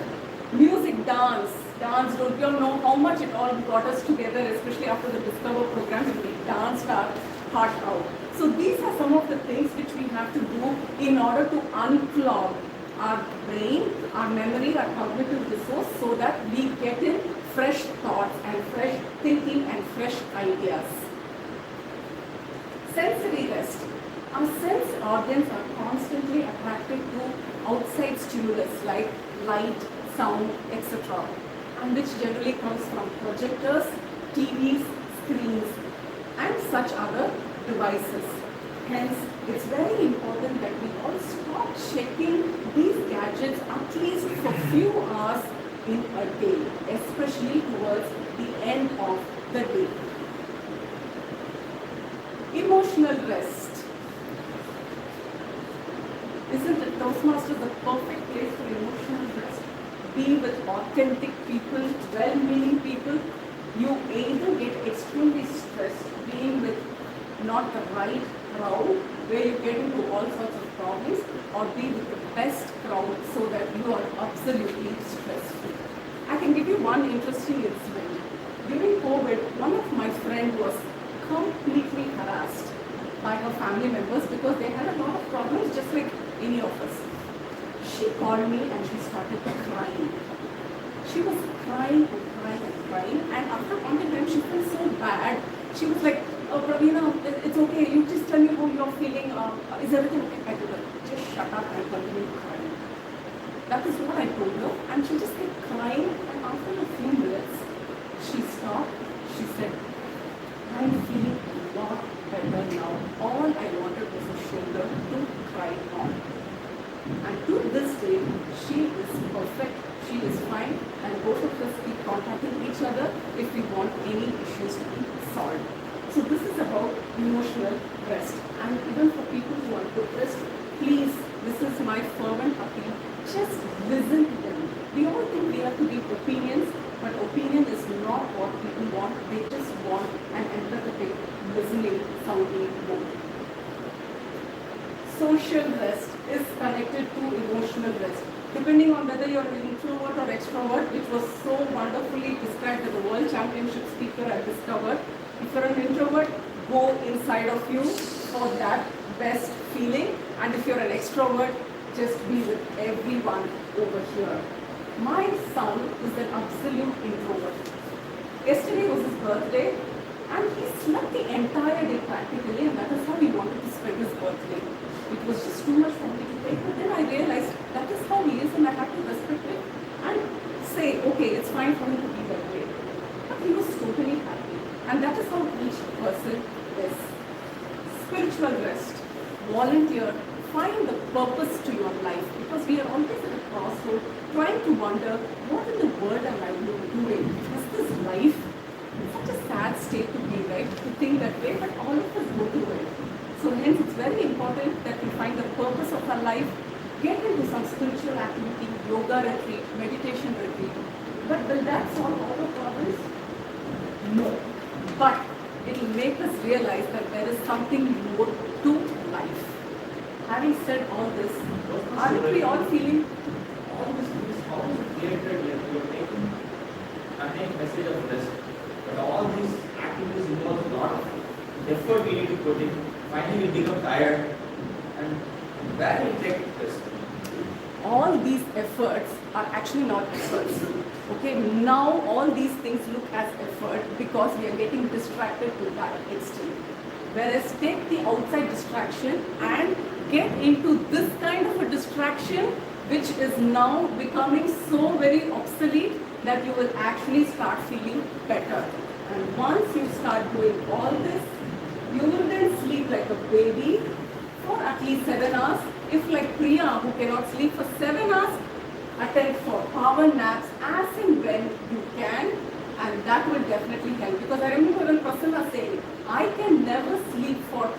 music, dance. Dance, don't you all know how much it all got us together, especially after the Discover program, when we danced our heart out. So these are some of the things which we have to do in order to unclog our brain, our memory, our cognitive resource, so that we get in fresh thoughts and fresh thinking and fresh ideas. Sensory rest. Our sense organs are constantly attracted to outside stimulus like light, sound, etc. and which generally comes from projectors, TVs, screens and such other devices. Hence, it's very important that we all stop checking these gadgets at least for a few hours in a day, especially towards the end of the day. Emotional rest. Isn't it Toastmasters the perfect place for emotional rest? Be with authentic people, well-meaning people. You either get extremely stressed being with not the right crowd where you get into all sorts of problems, or be with the best crowd so that you are absolutely stress-free. I can give you one interesting incident. During COVID, one of my friends was completely harassed by her family members because they had a lot of problems just like any of us. She called me and she started crying. She was crying and crying and crying, and after one time she felt so bad. She was like, "Oh, Pravina, it's okay. You just tell me how you're feeling. Is everything okay?" I told her, "Just shut up and continue crying." That is what I told her, and she just kept crying. And after a few minutes, she stopped. She said, "I'm feeling a lot better now. All I wanted was a shoulder to cry on." And to this day, she is perfect. She is fine, and both of us keep contacting each other if we want any issues to be solved. So this is about emotional rest. And even for people who are depressed, please, this is my fervent appeal. Just listen to them. We all think we have to give opinions, but opinion is not what people want. They just want an empathetic, listening, sounding book. Social rest is connected to emotional rest. Depending on whether you're an introvert or extrovert, which was so wonderfully described by the World Championship speaker I discovered. If you're an introvert, go inside of you for that best feeling. And if you're an extrovert, just be with everyone over here. My son is an absolute introvert. Yesterday was his birthday, and he slept the entire day practically, and that is how he wanted to spend his birthday. It was just too much for me to take, but then I realized that is how he is, and I have to respect it and say, okay, it's fine for him to be that way. But he was totally happy, and that is how each person is. Spiritual rest, volunteer, find the purpose to your life, because we are always at a crossroad trying to wonder, what in the world am I doing? Is this life? It's such a sad state to be, right? To think that way, but all of us go through it. So hence it's very important that we find the purpose of our life, get into some spiritual activity, yoga retreat, meditation retreat. But will that solve all the problems? No. But it will make us realize that there is something more to life. Having said all this, aren't we all feeling? All this is how created, like you are taking a message of rest. But all these activities involve a lot of effort we need to put in. Finally, we become tired, and where we take this. All these efforts are actually not efforts. Okay, now all these things look as effort because we are getting distracted to that extent. Whereas take the outside distraction and get into this kind of a distraction, which is now becoming so very obsolete that you will actually start feeling better. And once you start doing all this, you will then sleep like a baby for at least 7 hours. If like Priya, who cannot sleep for 7 hours, attend for power naps as and when you can, and that will definitely help. Because I remember when Prasanna saying, I can never sleep for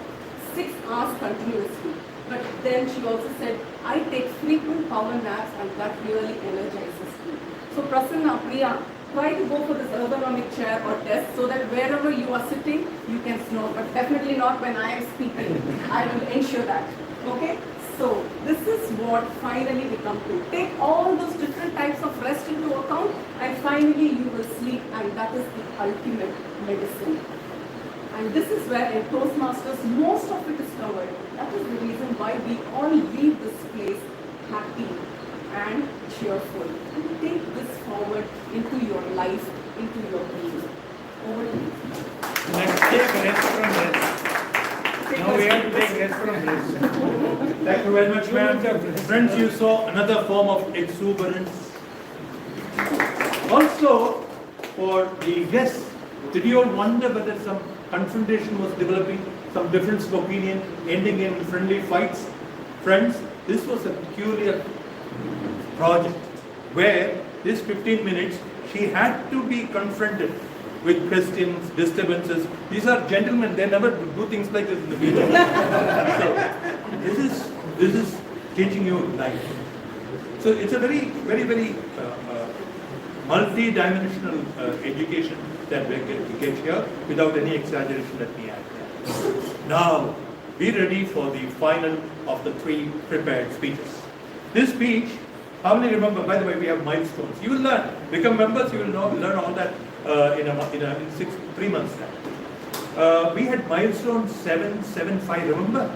6 hours continuously. But then she also said, I take frequent power naps and that really energizes me. So Prasanna, Priya, try to go for this ergonomic chair or desk so that wherever you are sitting, you can snore. But definitely not when I am speaking. I will ensure that. Okay? So this is what finally we come to. Take all those different types of rest into account, and finally you will sleep, and that is the ultimate medicine. And this is where in Toastmasters most of it is covered. That is the reason why we all leave this place happy and cheerful. And take this forward into your life, into your being. Over to you. Let's take rest from rest. Now we have to take rest from rest. Thank you very much, ma'am. Friends, you saw another form of exuberance. Also, for the guests, did you all wonder whether some confrontation was developing, some difference of opinion, ending in friendly fights? Friends, this was a peculiar project where this 15 minutes, she had to be confronted with questions, disturbances. These are gentlemen, they never do things like this in the future. So, this is teaching you life. So it's a very multi-dimensional education that we get here without any exaggeration at the end. Now, be ready for the final of the 3 prepared speeches. This speech, how many remember? By the way, we have milestones. You will learn. Become members, you will learn all that in 3 months' time. We had milestone 775, remember?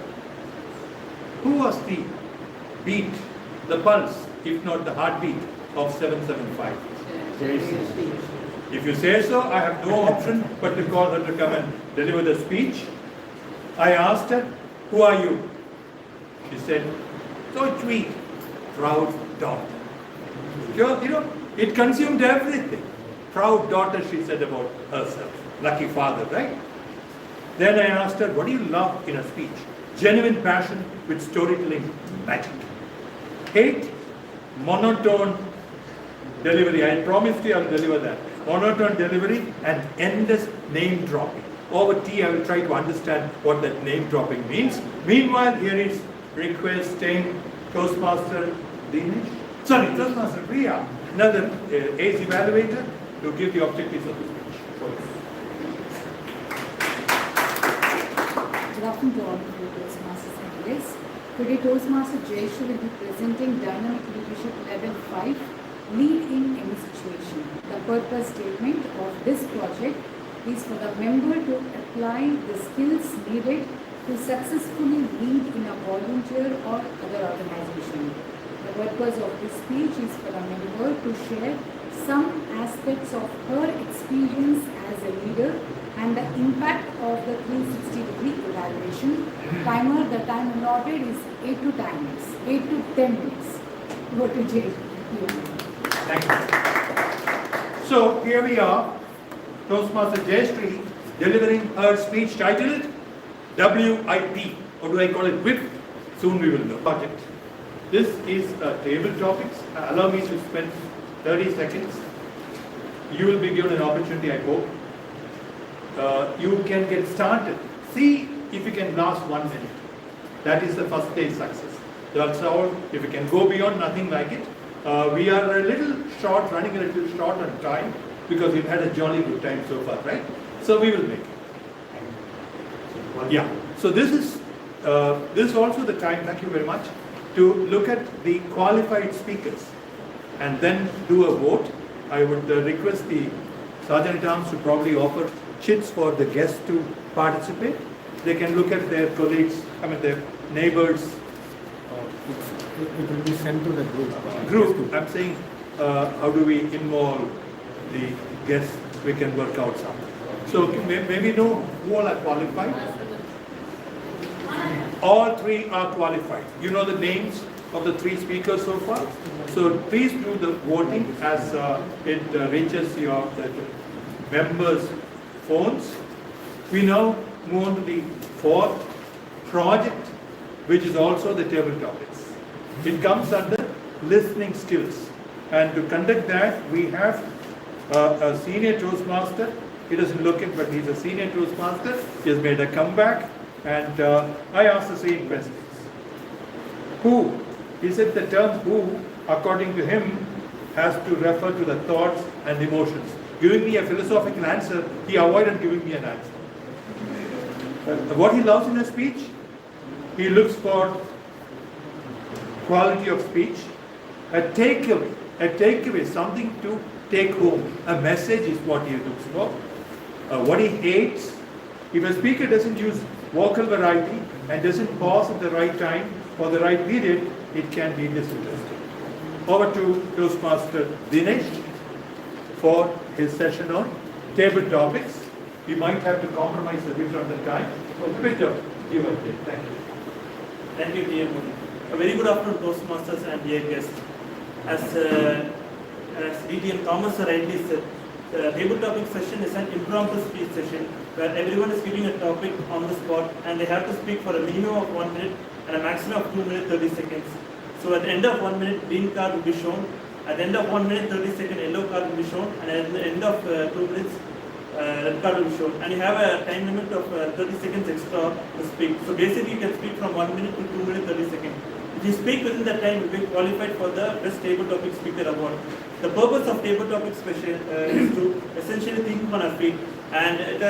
Who was the beat, the pulse, if not the heartbeat of 775? If you say so, I have no option but to call her to come and deliver the speech. I asked her, who are you? She said, so sweet, proud daughter. You know, it consumed everything. Proud daughter, she said about herself. Lucky father, right? Then I asked her, what do you love in a speech? Genuine passion with storytelling magic. Hate, monotone delivery. I promised you I will deliver that. Monotone delivery and endless name dropping. Over tea, I will try to understand what that name dropping means. Meanwhile, here is requesting Toastmaster Toastmaster Priya, another ACE evaluator, to give the objectives of the speech. Good afternoon to all of you Toastmasters and guests. Today Toastmaster Jayshree will be presenting Dynamic Leadership Level 5, Lead in Any Situation. The purpose statement of this project is for the member to apply the skills needed to successfully lead in a volunteer leader or other organization. The purpose of this speech is for a member to share some aspects of her experience as a leader and the impact of the 360-degree evaluation. Timer, the time allotted is 8 to 10 minutes. 8 to 10 minutes. Go to Jay. Thank you. So here we are, Toastmaster Jayashree delivering her speech titled WIP, or do I call it WIP? Soon we will know. Project. This is a table topics. Allow me to spend 30 seconds. You will be given an opportunity, I hope. You can get started. See if you can last 1 minute. That is the first day's success. That's all. If you can go beyond, nothing like it. We are a little short, running a little short on time because we've had a jolly good time so far, right? So we will make it. Yeah. So this is also the time. Thank you very much. To look at the qualified speakers and then do a vote. I would request the Sergeant-at-Arms to probably offer chits for the guests to participate. They can look at their colleagues, their neighbors. It will be sent to the group. I'm saying, how do we involve the guests? We can work out something. So maybe know who all are qualified. All three are qualified. You know the names of the three speakers so far. So please do the voting as it reaches your members' phones. We now move on to the fourth project, which is also the table topics. It comes under listening skills. And to conduct that, we have a senior Toastmaster. He doesn't look it, but he's a senior Toastmaster. He has made a comeback. And I asked the same questions. Who? He said the term who, according to him, has to refer to the thoughts and emotions. Giving me a philosophical answer, he avoided giving me an answer. What he loves in a speech, he looks for quality of speech, a takeaway, something to take home. A message is what he looks for. What he hates, if a speaker doesn't use vocal variety and doesn't pause at the right time for the right period, it can be disinteresting. Over to Toastmaster Dinesh for his session on table topics. We might have to compromise a bit on the time. So bit of give and take. Thank you. Thank you, dear Modi. A very good afternoon, Toastmasters and dear guests. As DTM Thomas rightly said, the table topic session is an impromptu speech session where everyone is giving a topic on the spot and they have to speak for a minimum of 1 minute and a maximum of 2 minutes 30 seconds. So at the end of 1 minute, green card will be shown. At the end of 1 minute 30 seconds, yellow card will be shown. And at the end of 2 minutes, red card will be shown. And you have a time limit of 30 seconds extra to speak. So basically, you can speak from 1 minute to 2 minutes 30 seconds. If you speak within that time, you will be qualified for the Best Table Topic Speaker Award. The purpose of Table Topic Special is to essentially think on our feet, and it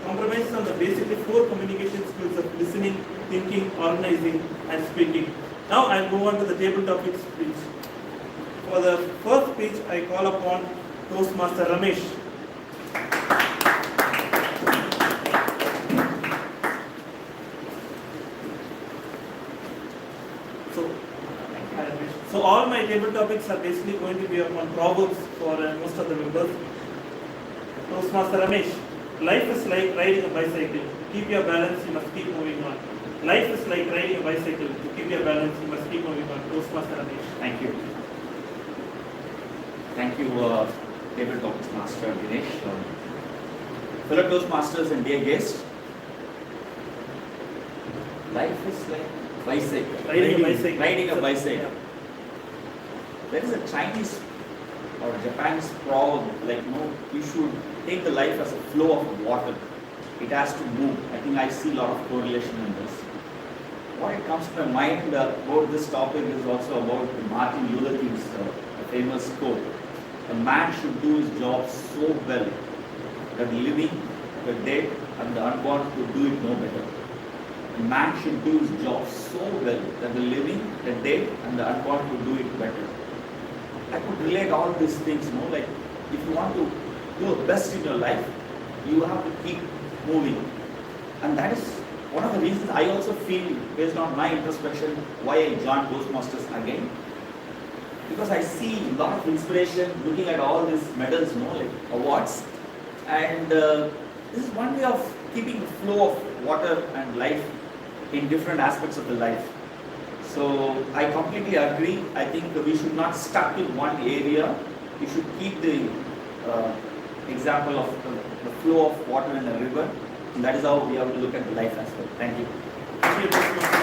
compromises on the basically 4 communication skills of listening, thinking, organizing, and speaking. Now I'll move on to the Table Topic speech. For the first speech, I call upon Toastmaster Ramesh. So all my table topics are basically going to be upon proverbs for most of the members. Toastmaster Ramesh, life is like riding a bicycle. Keep your balance, you must keep moving on. Life is like riding a bicycle. To keep your balance, you must keep moving on. Toastmaster Ramesh. Thank you. Thank you, Table Topics Master Dinesh. Fellow Toastmasters and dear guests, life is like bicycle. Riding a bicycle. There is a Chinese or Japanese proverb like, you should take the life as a flow of water. It has to move. I think I see a lot of correlation in this. What it comes to my mind about this topic is also about Martin Luther King's famous quote. A man should do his job so well that the living, the dead, and the unborn could do it no better. A man should do his job so well that the living, the dead, and the unborn could do it better. I could relate all these things, like if you want to do the best in your life, you have to keep moving. And that is one of the reasons I also feel, based on my introspection, why I joined Toastmasters again. Because I see a lot of inspiration looking at all these medals, like awards. And this is one way of keeping the flow of water and life in different aspects of the life. So I completely agree. I think we should not stuck in one area. We should keep the example of the flow of water in a river. And that is how we have to look at the life as well. Thank you. Thank you, Toastmaster.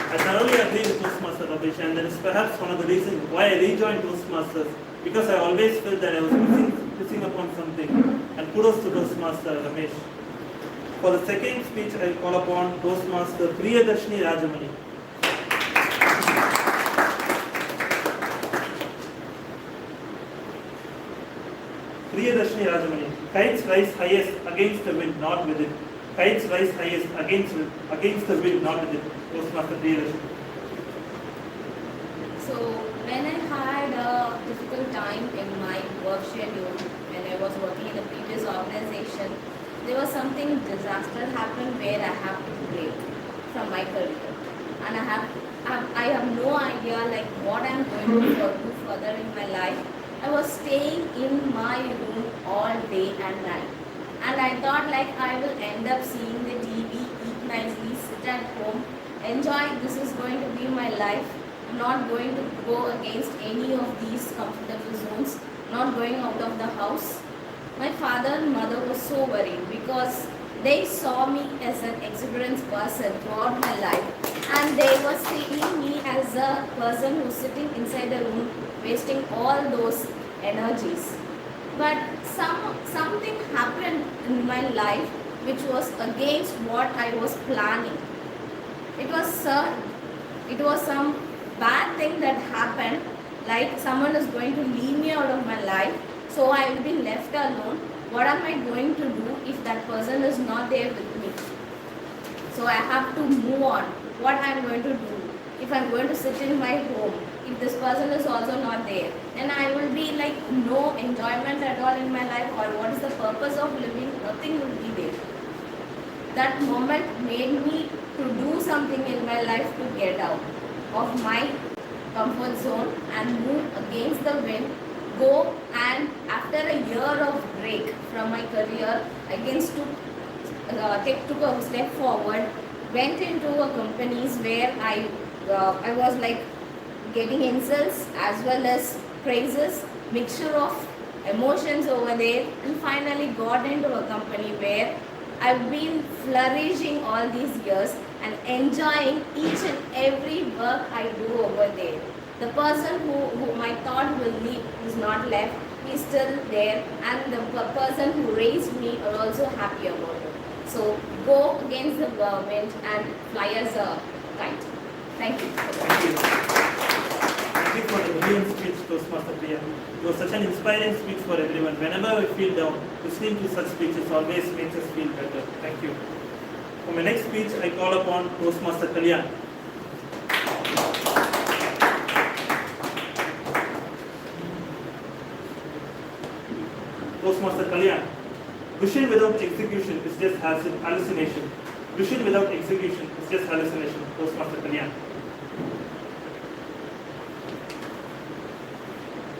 I thoroughly agree with Toastmaster Ramesh, and that is perhaps one of the reasons why I rejoined Toastmasters, because I always felt that I was missing upon something. And kudos to Toastmaster Ramesh. For the second speech, I call upon Toastmaster Priyadarshini Rajamani. Priyadarshini Rajamani. Kites rise highest against the wind, not with it. Kites rise highest against the wind, not with it. Toastmaster Priyadarshini. So when I had a difficult time in my work schedule, when I was working in a previous organization, there was something disaster happened where I have to break from my career, and I have no idea like what I'm going to do further in my life. I was staying in my room all day and night, and I thought like I will end up seeing the TV, eat nicely, sit at home, enjoy. This is going to be my life. I'm not going to go against any of these comfortable zones, not going out of the house. My father and mother were so worried because they saw me as an exuberant person throughout my life, and they were seeing me as a person who's sitting inside the room wasting all those energies. But something happened in my life which was against what I was planning. It was some bad thing that happened, like someone is going to leave me out of my life, so I will be left alone. What am I going to do if that person is not there with me? So I have to move on. What I am going to do? If I am going to sit in my home, if this person is also not there, then I will be like no enjoyment at all in my life, or what is the purpose of living? Nothing will be there. That moment made me to do something in my life to get out of my comfort zone and move against the wind, go, and after a year of break from my career, again took a step forward, went into a companies where I was like getting insults as well as praises, mixture of emotions over there, and finally got into a company where I've been flourishing all these years and enjoying each and every work I do over there. The person whom I thought will leave is not left, he's still there, and the person who raised me are also happy about it. So go against the wind and fly as a kite. Thank you. Thank you. Thank you for the brilliant speech, Toastmaster Priya. It was such an inspiring speech for everyone. Whenever we feel down, listening to such speeches always makes us feel better. Thank you. For my next speech, I call upon Toastmaster Kalyan. Toastmaster Kalyan. Vision without execution is just hallucination. Vision without execution is just hallucination. Toastmaster Kalyan.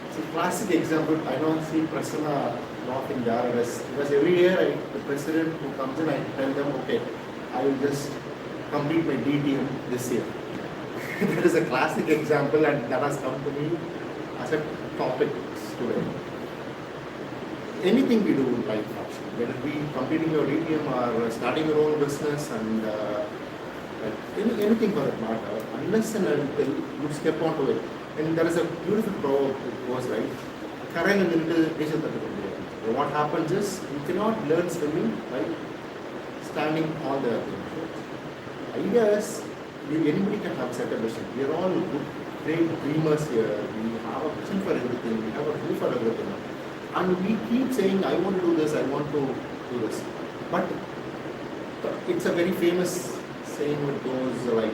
It's a classic example. I don't see Prasanna not in the RRS because every year the president who comes in, I tell them, okay, I will just complete my DTM this year. That is a classic example, and that has come to me as a topic today. Anything we do in life, actually, whether it be completing your DTM or starting your own business, and anything for that matter, unless and until you step onto it. And there is a beautiful proverb that goes right. What happens is you cannot learn swimming by standing on the idea is anybody can have set a vision. We are all good, great dreamers here. We have a vision for everything. We have a view for everything. And we keep saying, I want to do this, I want to do this. But it's a very famous saying that goes like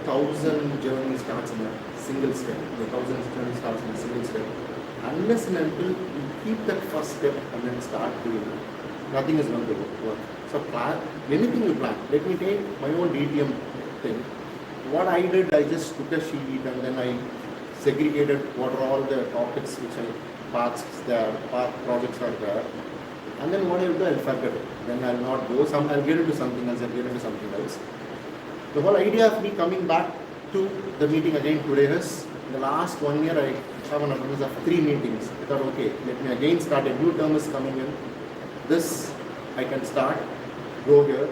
1,000 journeys starts in a single step. 1,000 journeys starts in a single step. Unless and until you keep that first step and then start doing it, nothing is going to work. So plan anything you plan. Let me take my own DTM thing. What I did, I just took a sheet and then I segregated what are all the topics which paths there, path projects are there. And then what I will do, I'll forget it. Then I'll not go. I'll get into something else. I'll get into something else. The whole idea of me coming back to the meeting again today is, in the last 1 year, I have an attendance of 3 meetings. I thought, okay, let me again start. A new term is coming in. This I can start, go here,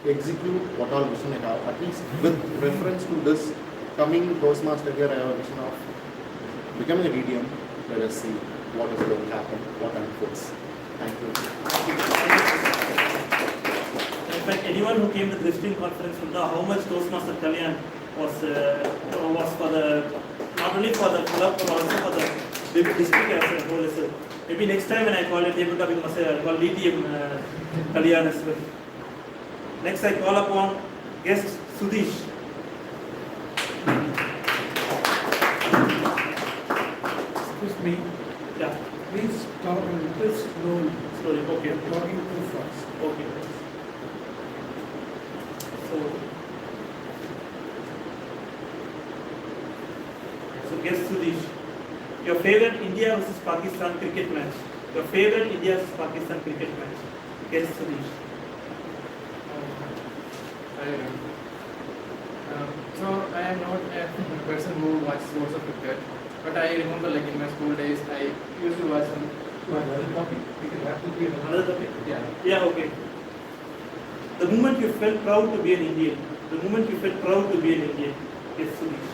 execute what all vision I have. At least with reference to this coming Toastmaster here, I have a vision of becoming a DTM. Let us see what is going to happen, what unfolds. Thank you. In fact, anyone who came to the district conference will know how much Toastmaster Kalyan was for the, not only for the club but also for the district as a whole. So maybe next time when I call it table topic, I'll call DTM Kalyan as well. Next I call upon guest Sudesh. Excuse me. Yeah. Please talk a little slowly. Slowly, okay. Talking too fast. Okay. So guess Sudesh, your favorite India versus Pakistan cricket match. Your favorite India versus Pakistan cricket match. Guess Sudesh. I am not a person who watches lots of cricket, but I remember like in my school days, I used to watch some. Another topic? Another topic? Yeah. Yeah, okay. The moment you felt proud to be an Indian. The moment you felt proud to be an Indian. Guess Sudesh.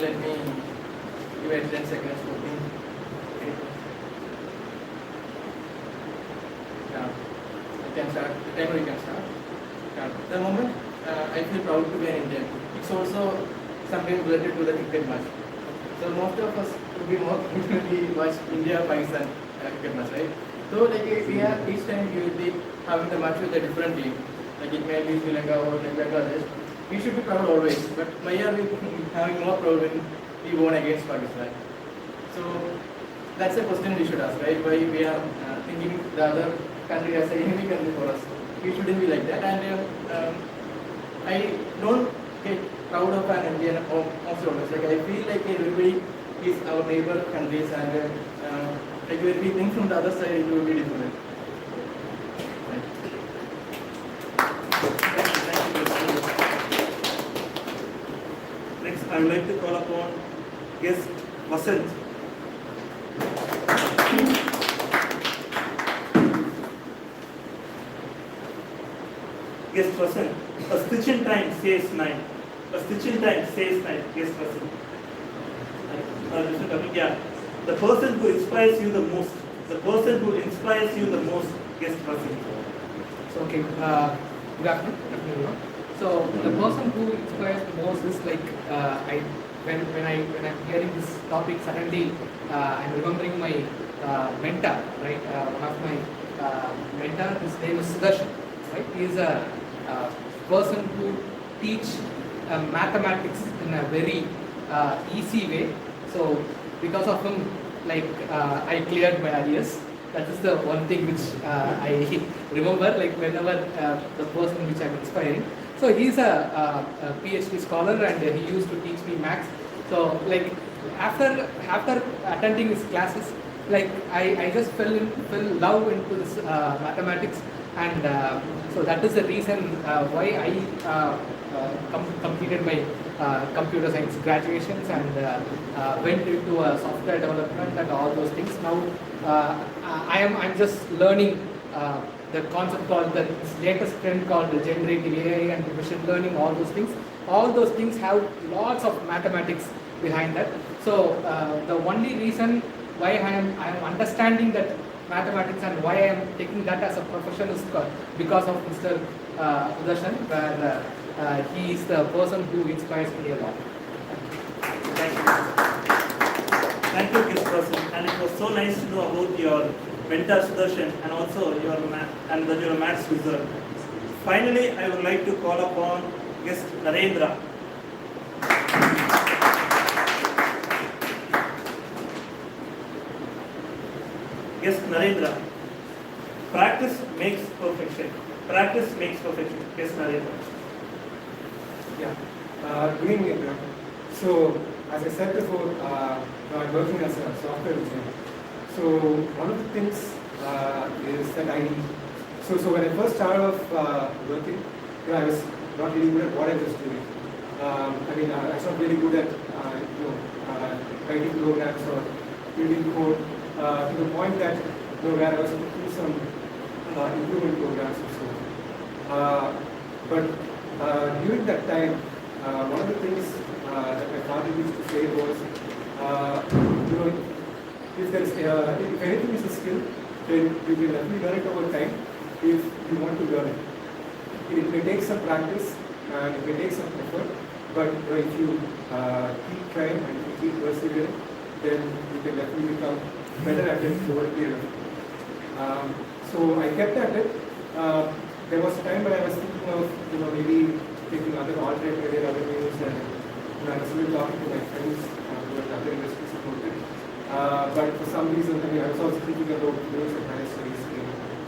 Let me give it 10 seconds for me. Okay. Yeah. You can start. The timer you can start. The moment I feel proud to be an Indian, it's also something related to the cricket match. So most of us would be more frequently watch India-Pakistan cricket match, right? So like we are each time we will be having the match with a different team. Like it may be Sri Lanka or like Bangladesh. We should be proud always, but why are we having more proud when we won against Pakistan? So that's a question we should ask, right? Why we are thinking the other country as an enemy country for us? We shouldn't be like that. And I don't get proud of an Indian also. Like I feel like everybody is our neighbor countries, and like when we think from the other side, it will be different. Next, I would like to call upon guest Vasant. Guest Vasant. A stitch in time says 9. A stitch in time says 9. Guest Vasant. Yeah. The person who inspires you the most. The person who inspires you the most. Guest Vasant. So okay. Good afternoon. So the person who inspires the most is like when I'm hearing this topic, suddenly I'm remembering my mentor, right? One of my mentor, his name is Sudarshan, right? He is a person who teach mathematics in a very easy way. So because of him, like I cleared my arrears. That is the one thing which I remember, like whenever the person which I'm inspiring. So he's a PhD scholar and he used to teach me maths. So like after attending his classes, like I just fell love into this mathematics, and so that is the reason why I completed my computer science graduations and went into software development and all those things. Now I'm just learning the concept called the latest trend called the generative AI and machine learning, all those things. All those things have lots of mathematics behind that. So the only reason why I am understanding that mathematics and why I am taking that as a profession is because of Mr. Sudarshan, where he is the person who inspires me a lot. Thank you. Thank you, guest person. And it was so nice to know about your mentor Sudarshan and also you're a maths wizard. Finally, I would like to call upon guest Narendra. Guest Narendra. Practice makes perfection. Practice makes perfection. Yes, Narendra. Yeah. Good evening, everyone. So, as I said before, I'm working as a software engineer. So, one of the things is that so when I first started off working, I was not really good at what I was doing. I was not really good at writing programs or building code to the point that where I was putting some improvement programs and so on. But during that time, one of the things that my father used to say was, if anything is a skill, then you will definitely learn it over time if you want to learn it. It may take some practice and it may take some effort, but if you keep trying and if you keep persevering, then you can definitely become better at it over a period of time. So I kept at it. There was a time when I was thinking of maybe taking other alternate career avenues, and I was still talking to my friends who were in other industries about it. But for some reason, I was also thinking about doing some higher studies in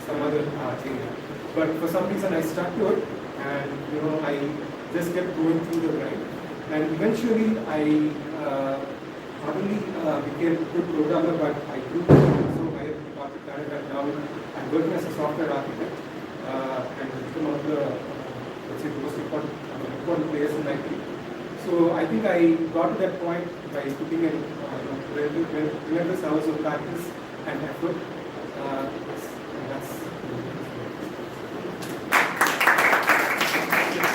some other area. But for some reason, I stuck to it, and I just kept going through the grind. And eventually, I not only became a good programmer, but I grew so higher in the corporate ladder that now I'm working as a software architect and become one of the most important players in IT. So I think I got to that point by putting in tremendous hours of practice and effort.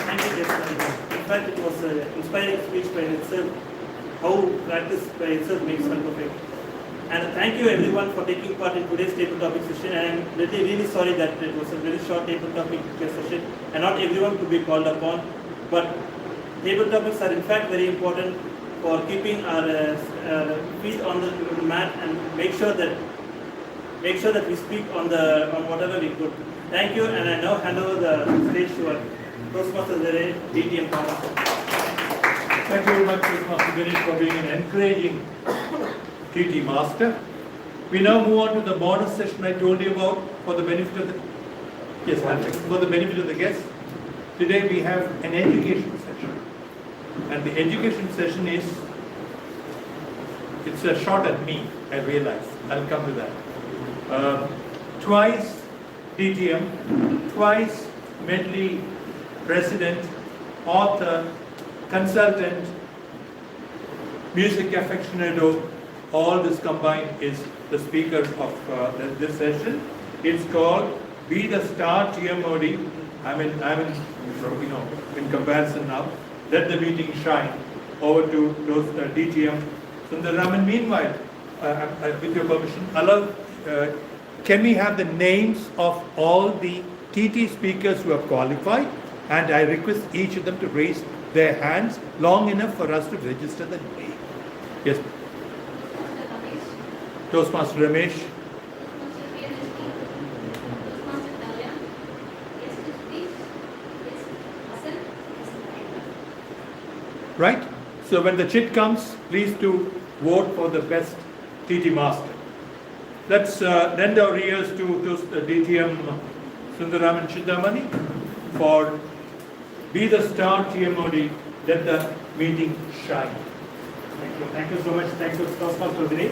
Thank you, Jeff. In fact, it was an inspiring speech by itself. How practice by itself makes one perfect. And thank you everyone for taking part in today's table topic session. And I'm really sorry that it was a very short table topic session and not everyone could be called upon. But table topics are in fact very important for keeping our feet on the mat and make sure that we speak on whatever we could. Thank you, and I now hand over the stage to our Toastmasters Day, DTM Thomas. Thank you very much, Master Ganesh, for being an encouraging TT Master. We now move on to the bonus session I told you about for the benefit of the guests. Today we have an education session, and the education session it's a shot at me. I realize I'll come to that. Twice DTM, twice Medley President, author, consultant, music aficionado, all this combined is the speaker of this session. It's called Be the Star TMOD. I'm in comparison now. Let the meeting shine. Over to those DTM Sundaraman. Meanwhile, with your permission, can we have the names of all the TT speakers who have qualified? And I request each of them to raise their hands long enough for us to register the name. Yes. Toastmaster Ramesh. Right? So when the chit comes, please do vote for the best TT Master. Let's lend our ears to DTM Sundaraman Chindamani for Be the Star TMOD, let the meeting shine. Thank you. Thank you so much. Thank you, Toastmasters Day.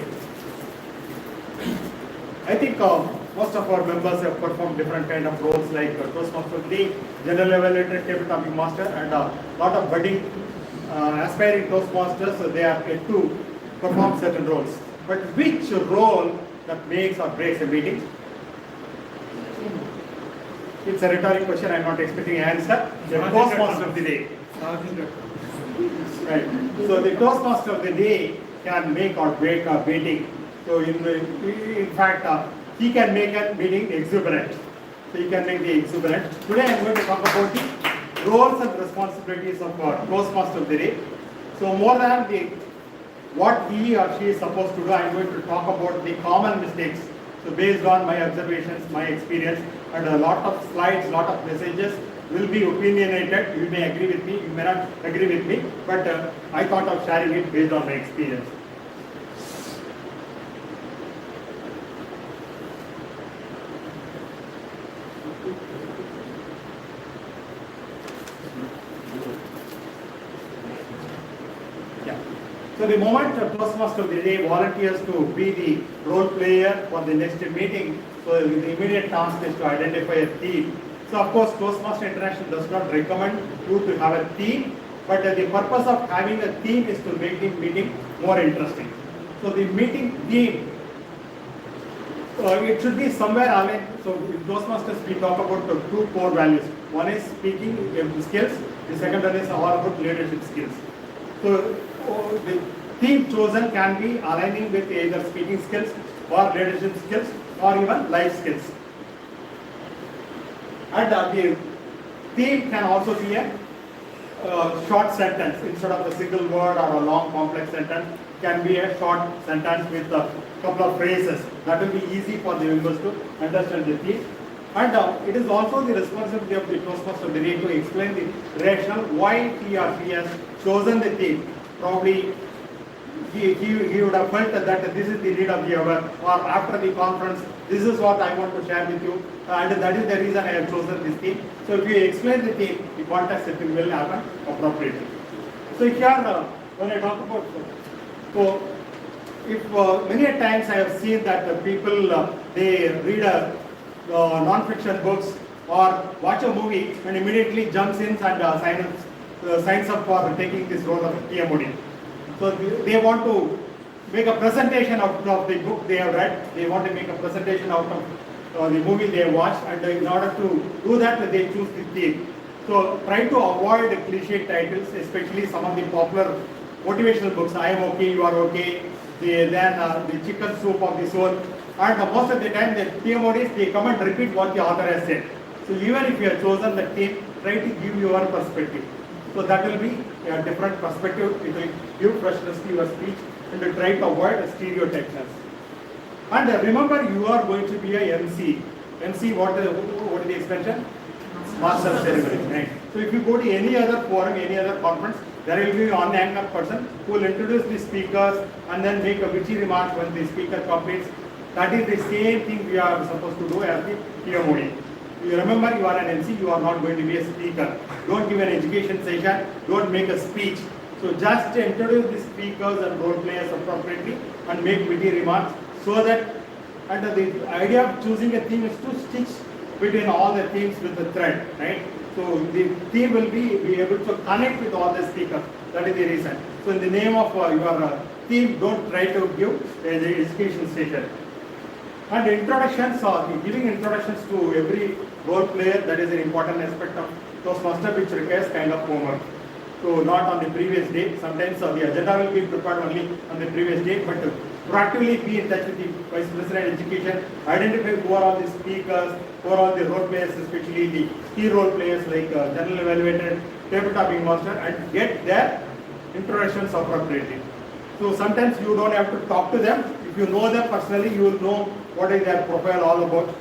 I think most of our members have performed different kind of roles like Toastmasters Day, General Evaluator, Table Topic Master, and a lot of budding aspiring Toastmasters. They are yet to perform certain roles. But which role that makes or breaks a meeting? It's a rhetoric question. I'm not expecting an answer. The Toastmaster of the day. Right. So the Toastmaster of the day can make or break a meeting. So in fact, he can make a meeting exuberant. So he can make the exuberant. Today I'm going to talk about the roles and responsibilities of Toastmaster of the day. So more than what he or she is supposed to do, I'm going to talk about the common mistakes. So based on my observations, my experience, and a lot of slides, lot of messages will be opinionated. You may agree with me, you may not agree with me, but I thought of sharing it based on my experience. So the moment a Toastmaster of the day volunteers to be the role player for the next meeting, so the immediate task is to identify a theme. So of course Toastmaster International does not recommend you to have a theme, but the purpose of having a theme is to make the meeting more interesting. So the meeting theme, it should be somewhere aligned. So in Toastmasters we talk about the two core values. One is speaking skills, the second one is all about leadership skills. So the theme chosen can be aligning with either speaking skills or leadership skills or even life skills. And the theme can also be a short sentence instead of a single word or a long complex sentence. Can be a short sentence with a couple of phrases. That will be easy for the members to understand the theme. And it is also the responsibility of the Toastmaster of the day to explain the rationale why he or she has chosen the theme. Probably he would have felt that this is the need of the hour, or after the conference, this is what I want to share with you, and that is the reason I have chosen this theme. So if you explain the theme, the context setting will happen appropriately. So here, when I talk about, so if many a times I have seen that people, they read non-fiction books or watch a movie and immediately jumps in and signs up for taking this role of TMOD. So they want to make a presentation of the book they have read. They want to make a presentation out of the movie they have watched, and in order to do that, they choose the theme. So try to avoid cliche titles, especially some of the popular motivational books. I am okay, you are okay. The chicken soup of the soul. And most of the time, the TMODs, they come and repeat what the author has said. So even if you have chosen the theme, try to give your perspective. So that will be a different perspective. It will give freshness to your speech and to try to avoid stereotypes. And remember, you are going to be a MC. MC, what is the expression? Master of ceremony. Right? So if you go to any other forum, any other conference, there will be an anchor person who will introduce the speakers and then make a witty remark when the speaker completes. That is the same thing we are supposed to do as the TMOD. You remember, you are an MC, you are not going to be a speaker. Don't give an education session, don't make a speech. So just introduce the speakers and role players appropriately and make witty remarks, so that, and the idea of choosing a theme is to stitch between all the themes with a thread, right? So the theme will be able to connect with all the speakers. That is the reason. So in the name of your theme, don't try to give an education session. And introductions, giving introductions to every role player, that is an important aspect of Toastmaster, which requires kind of homework. So not on the previous day. Sometimes the agenda will be prepared only on the previous day, but proactively be in touch with the Vice President Education, identify who are all the speakers, who are all the role players, especially the key role players like General Evaluator, Tabletop Master, and get their introductions appropriately. So sometimes you don't have to talk to them. If you know them personally, you will know what is their profile all about.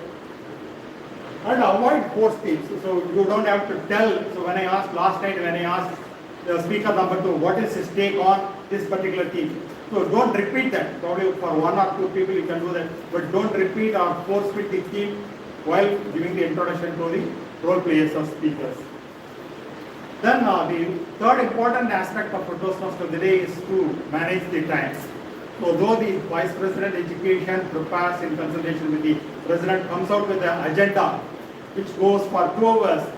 And avoid force themes. So you don't have to tell. So when I asked last night, when I asked the speaker number 2, what is his take on this particular theme? So don't repeat that. Probably for 1 or 2 people you can do that. But don't repeat or force fit the theme while giving the introduction to the role players or speakers. Then the third important aspect of a Toastmaster of the day is to manage the time. So though the Vice President Education prepares in consultation with the President, comes out with an agenda which goes for 2 hours,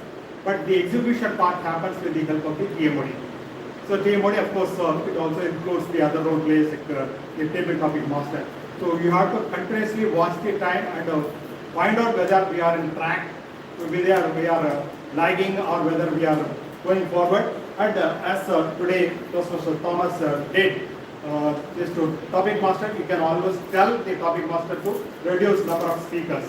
but the execution part happens with the help of the TMOD. So TMOD, of course, it also includes the other role players like the tabletop master. So you have to continuously watch the time and find out whether we are in track, whether we are lagging or whether we are going forward. And as today Toastmaster Thomas did, this to topic master, you can always tell the topic master to reduce number of speakers.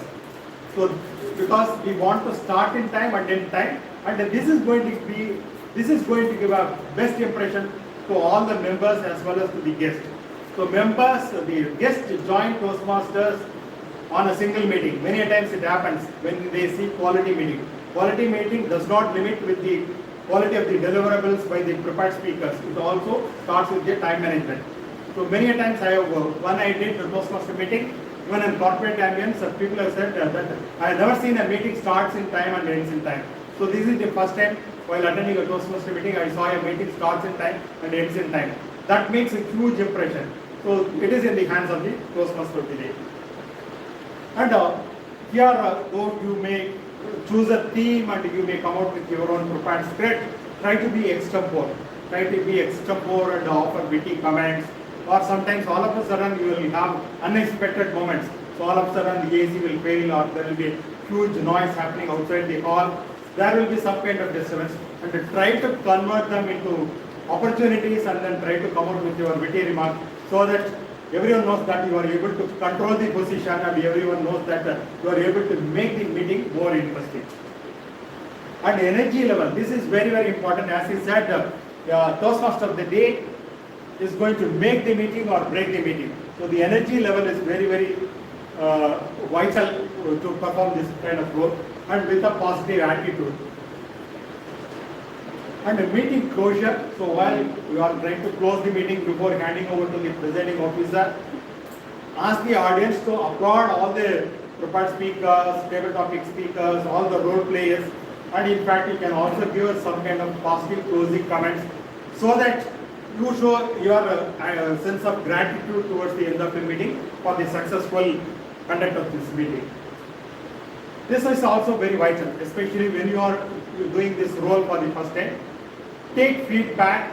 So because we want to start in time and end time, and this is going to give a best impression to all the members as well as to the guests. So members, the guests join Toastmasters on a single meeting. Many a times it happens when they see quality meeting. Quality meeting does not limit with the quality of the deliverables by the prepared speakers. It also starts with the time management. So many a times when I did the Toastmaster meeting, even in corporate ambience, people have said that I have never seen a meeting starts in time and ends in time. So this is the first time while attending a Toastmaster meeting, I saw a meeting starts in time and ends in time. that makes a huge impression. So it is in the hands of the Toastmaster today. And here, though you may choose a theme and you may come out with your own prepared script, try to be extempore. Try to be extempore and offer witty comments. Or sometimes all of a sudden you will have unexpected moments. So all of a sudden the AC will fail, or there will be huge noise happening outside the hall. There will be some kind of disturbance, and try to convert them into opportunities and then try to come out with your witty remark so that everyone knows that you are able to control the position and everyone knows that you are able to make the meeting more interesting. And energy level, this is very, very important. As he said, Toastmaster of the day is going to make the meeting or break the meeting. So the energy level is very, very vital to perform this kind of role, and with a positive attitude. And the meeting closure, so while you are trying to close the meeting before handing over to the presiding officer, ask the audience to applaud all the prepared speakers, table topic speakers, all the role players, and in fact you can also give some kind of positive closing comments so that you show your sense of gratitude towards the end of the meeting for the successful conduct of this meeting. This is also very vital, especially when you are doing this role for the first time. Take feedback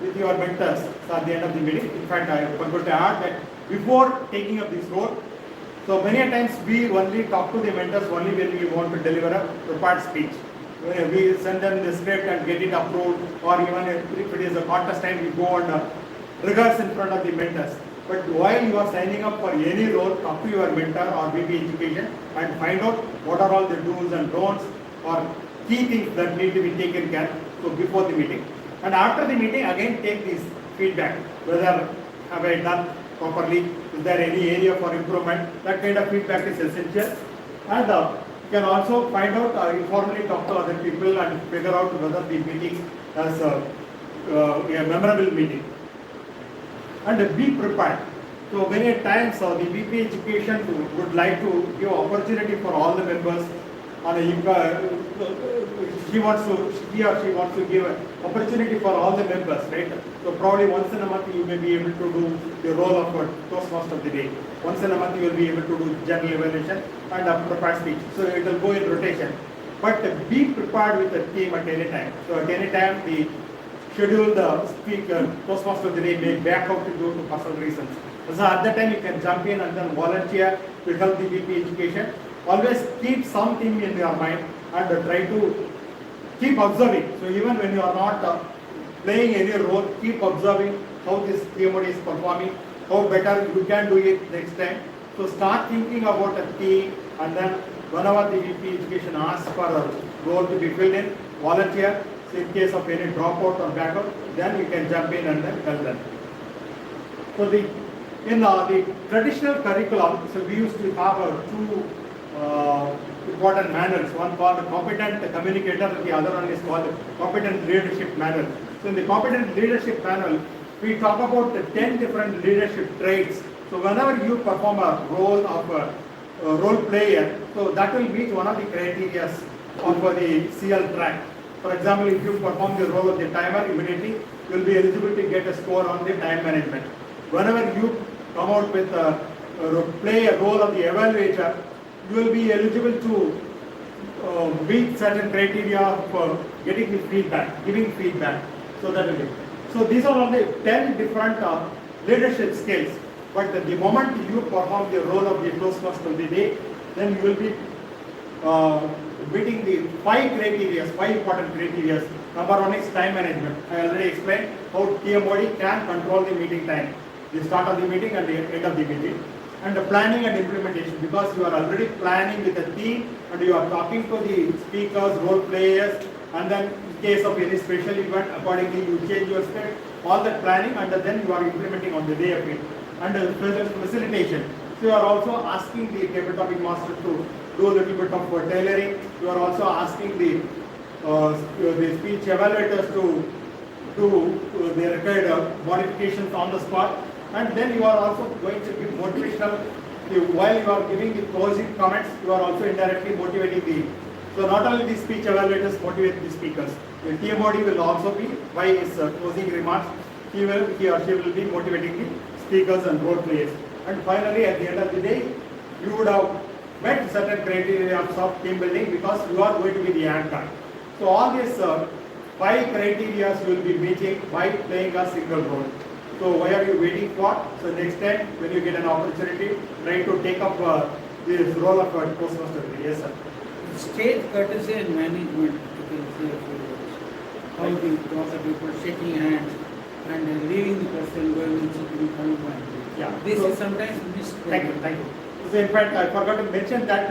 with your mentors at the end of the meeting. In fact, I forgot to add that before taking up this role, so many times we only talk to the mentors only when we want to deliver a prepared speech. We send them the script and get it approved, or even if it is a contest time, we go and rehearse in front of the mentors. But while you are signing up for any role, talk to your mentor or VP Education and find out what are all the do's and don'ts or key things that need to be taken care of. So before the meeting. And after the meeting, again take this feedback, whether have I done properly, is there any area for improvement, that kind of feedback is essential. And you can also find out, informally talk to other people and figure out whether the meeting is a memorable meeting. And be prepared. So many times the VP Education would like to give opportunity for all the members. He or she wants to give an opportunity for all the members, right? So probably once in a month you may be able to do the role of a Toastmaster of the day. Once in a month you will be able to do general evaluation and a prepared speech. So it will go in rotation. But be prepared with the team at any time. So at any time the schedule the speaker, Toastmaster of the day may back out to go to personal reasons. So at that time you can jump in and then volunteer to help the VP Education. Always keep something in your mind and try to keep observing. So even when you are not playing any role, keep observing how this TMOD is performing, how better you can do it next time. So start thinking about a theme, and then whenever the VP Education asks for a role to be filled in, volunteer. So in case of any dropout or backup, then you can jump in and then help them. So in the traditional curriculum, so we used to have two important manuals, one called the competent communicator and the other one is called the competent leadership manual. So in the competent leadership manual, we talk about the 10 different leadership traits. So whenever you perform a role of a role player, so that will meet one of the criteria for the CL track. For example, if you perform the role of the timer, immediately you will be eligible to get a score on the time management. Whenever you come out with play a role of the evaluator, you will be eligible to meet certain criteria for getting the feedback, giving feedback. So that will be. So these are all the 10 different leadership skills. But the moment you perform the role of the Toastmaster of the day, then you will be meeting the 5 important criteria. Number 1 is time management. I already explained how TMOD can control the meeting time, the start of the meeting and the end of the meeting. And the planning and implementation, because you are already planning with a team and you are talking to the speakers, role players, and then in case of any special event, accordingly you change your script, all that planning, and then you are implementing on the day of it. And facilitation. So you are also asking the table topic master to do a little bit of tailoring. You are also asking the speech evaluators to do the required modifications on the spot. And then you are also going to give motivational, while you are giving the closing comments, you are also indirectly motivating the, so not only the speech evaluators motivate the speakers, the TMOD will also be, by his closing remarks, he or she will be motivating the speakers and role players. And finally, at the end of the day, you would have met certain criteria of team building because you are going to be the anchor. So all these 5 criteria you will be meeting by playing a single role. So why are you waiting for? So next time when you get an opportunity, try to take up this role of a Toastmaster. Yes, sir. Stage courtesy and management, you can say a few words. How to talk to people, shaking hands, and leaving the person going and sitting coming back. Yeah. This So- is sometimes missed. Thank you, thank you. So in fact, I forgot to mention that,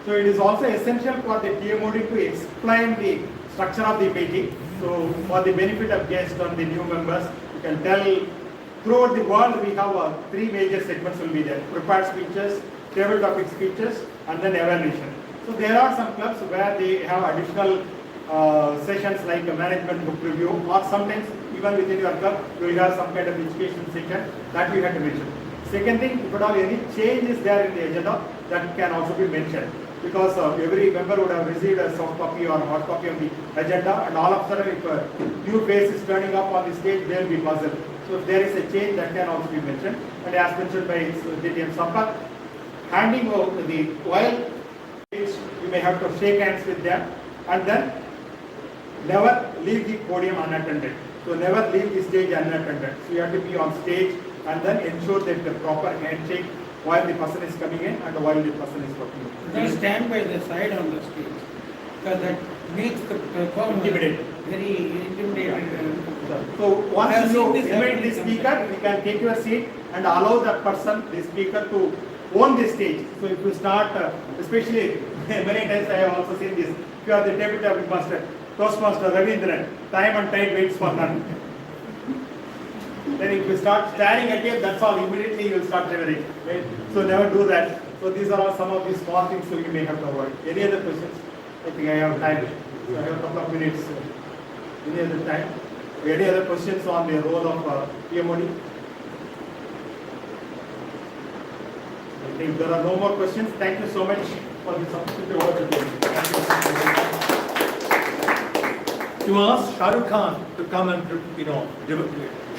so it is also essential for the TMOD to explain the structure of the meeting. So for the benefit of guests and the new members, you can tell throughout the world we have 3 major segments will be there. Prepared speeches, table topic speeches, and then evaluation. So there are some clubs where they have additional sessions like a management book review, or sometimes even within your club you will have some kind of education session that we had to mention. Second thing, if at all any change is there in the agenda, that can also be mentioned. Because every member would have received a soft copy or hard copy of the agenda, and all of a sudden if a new face is turning up on the stage, they will be puzzled. So if there is a change, that can also be mentioned. And as mentioned by DTM Sampak, handing over the while you may have to shake hands with them, and then never leave the podium unattended. So never leave the stage unattended. So you have to be on stage and then ensure that the proper handshake while the person is coming in and while the person is working. Don't stand by the side on the stage, because that makes the performer very intimidating. So once you invite the speaker, you can take your seat and allow that person, the speaker, to own the stage. So if you start, especially many times I have also seen this, if you are the table topic master, Toastmaster Ravindran, time and tide waits for none. Then if you start staring at him, that's all, immediately you will start shivering. Right? So never do that. So these are all some of these small things so you may have to avoid. Any other questions? I think I have time. So I have a couple of minutes. Any other time? Any other questions on the role of PMOD? I think there are no more questions. Thank you so much for this opportunity. To ask Shah Rukh Khan to come and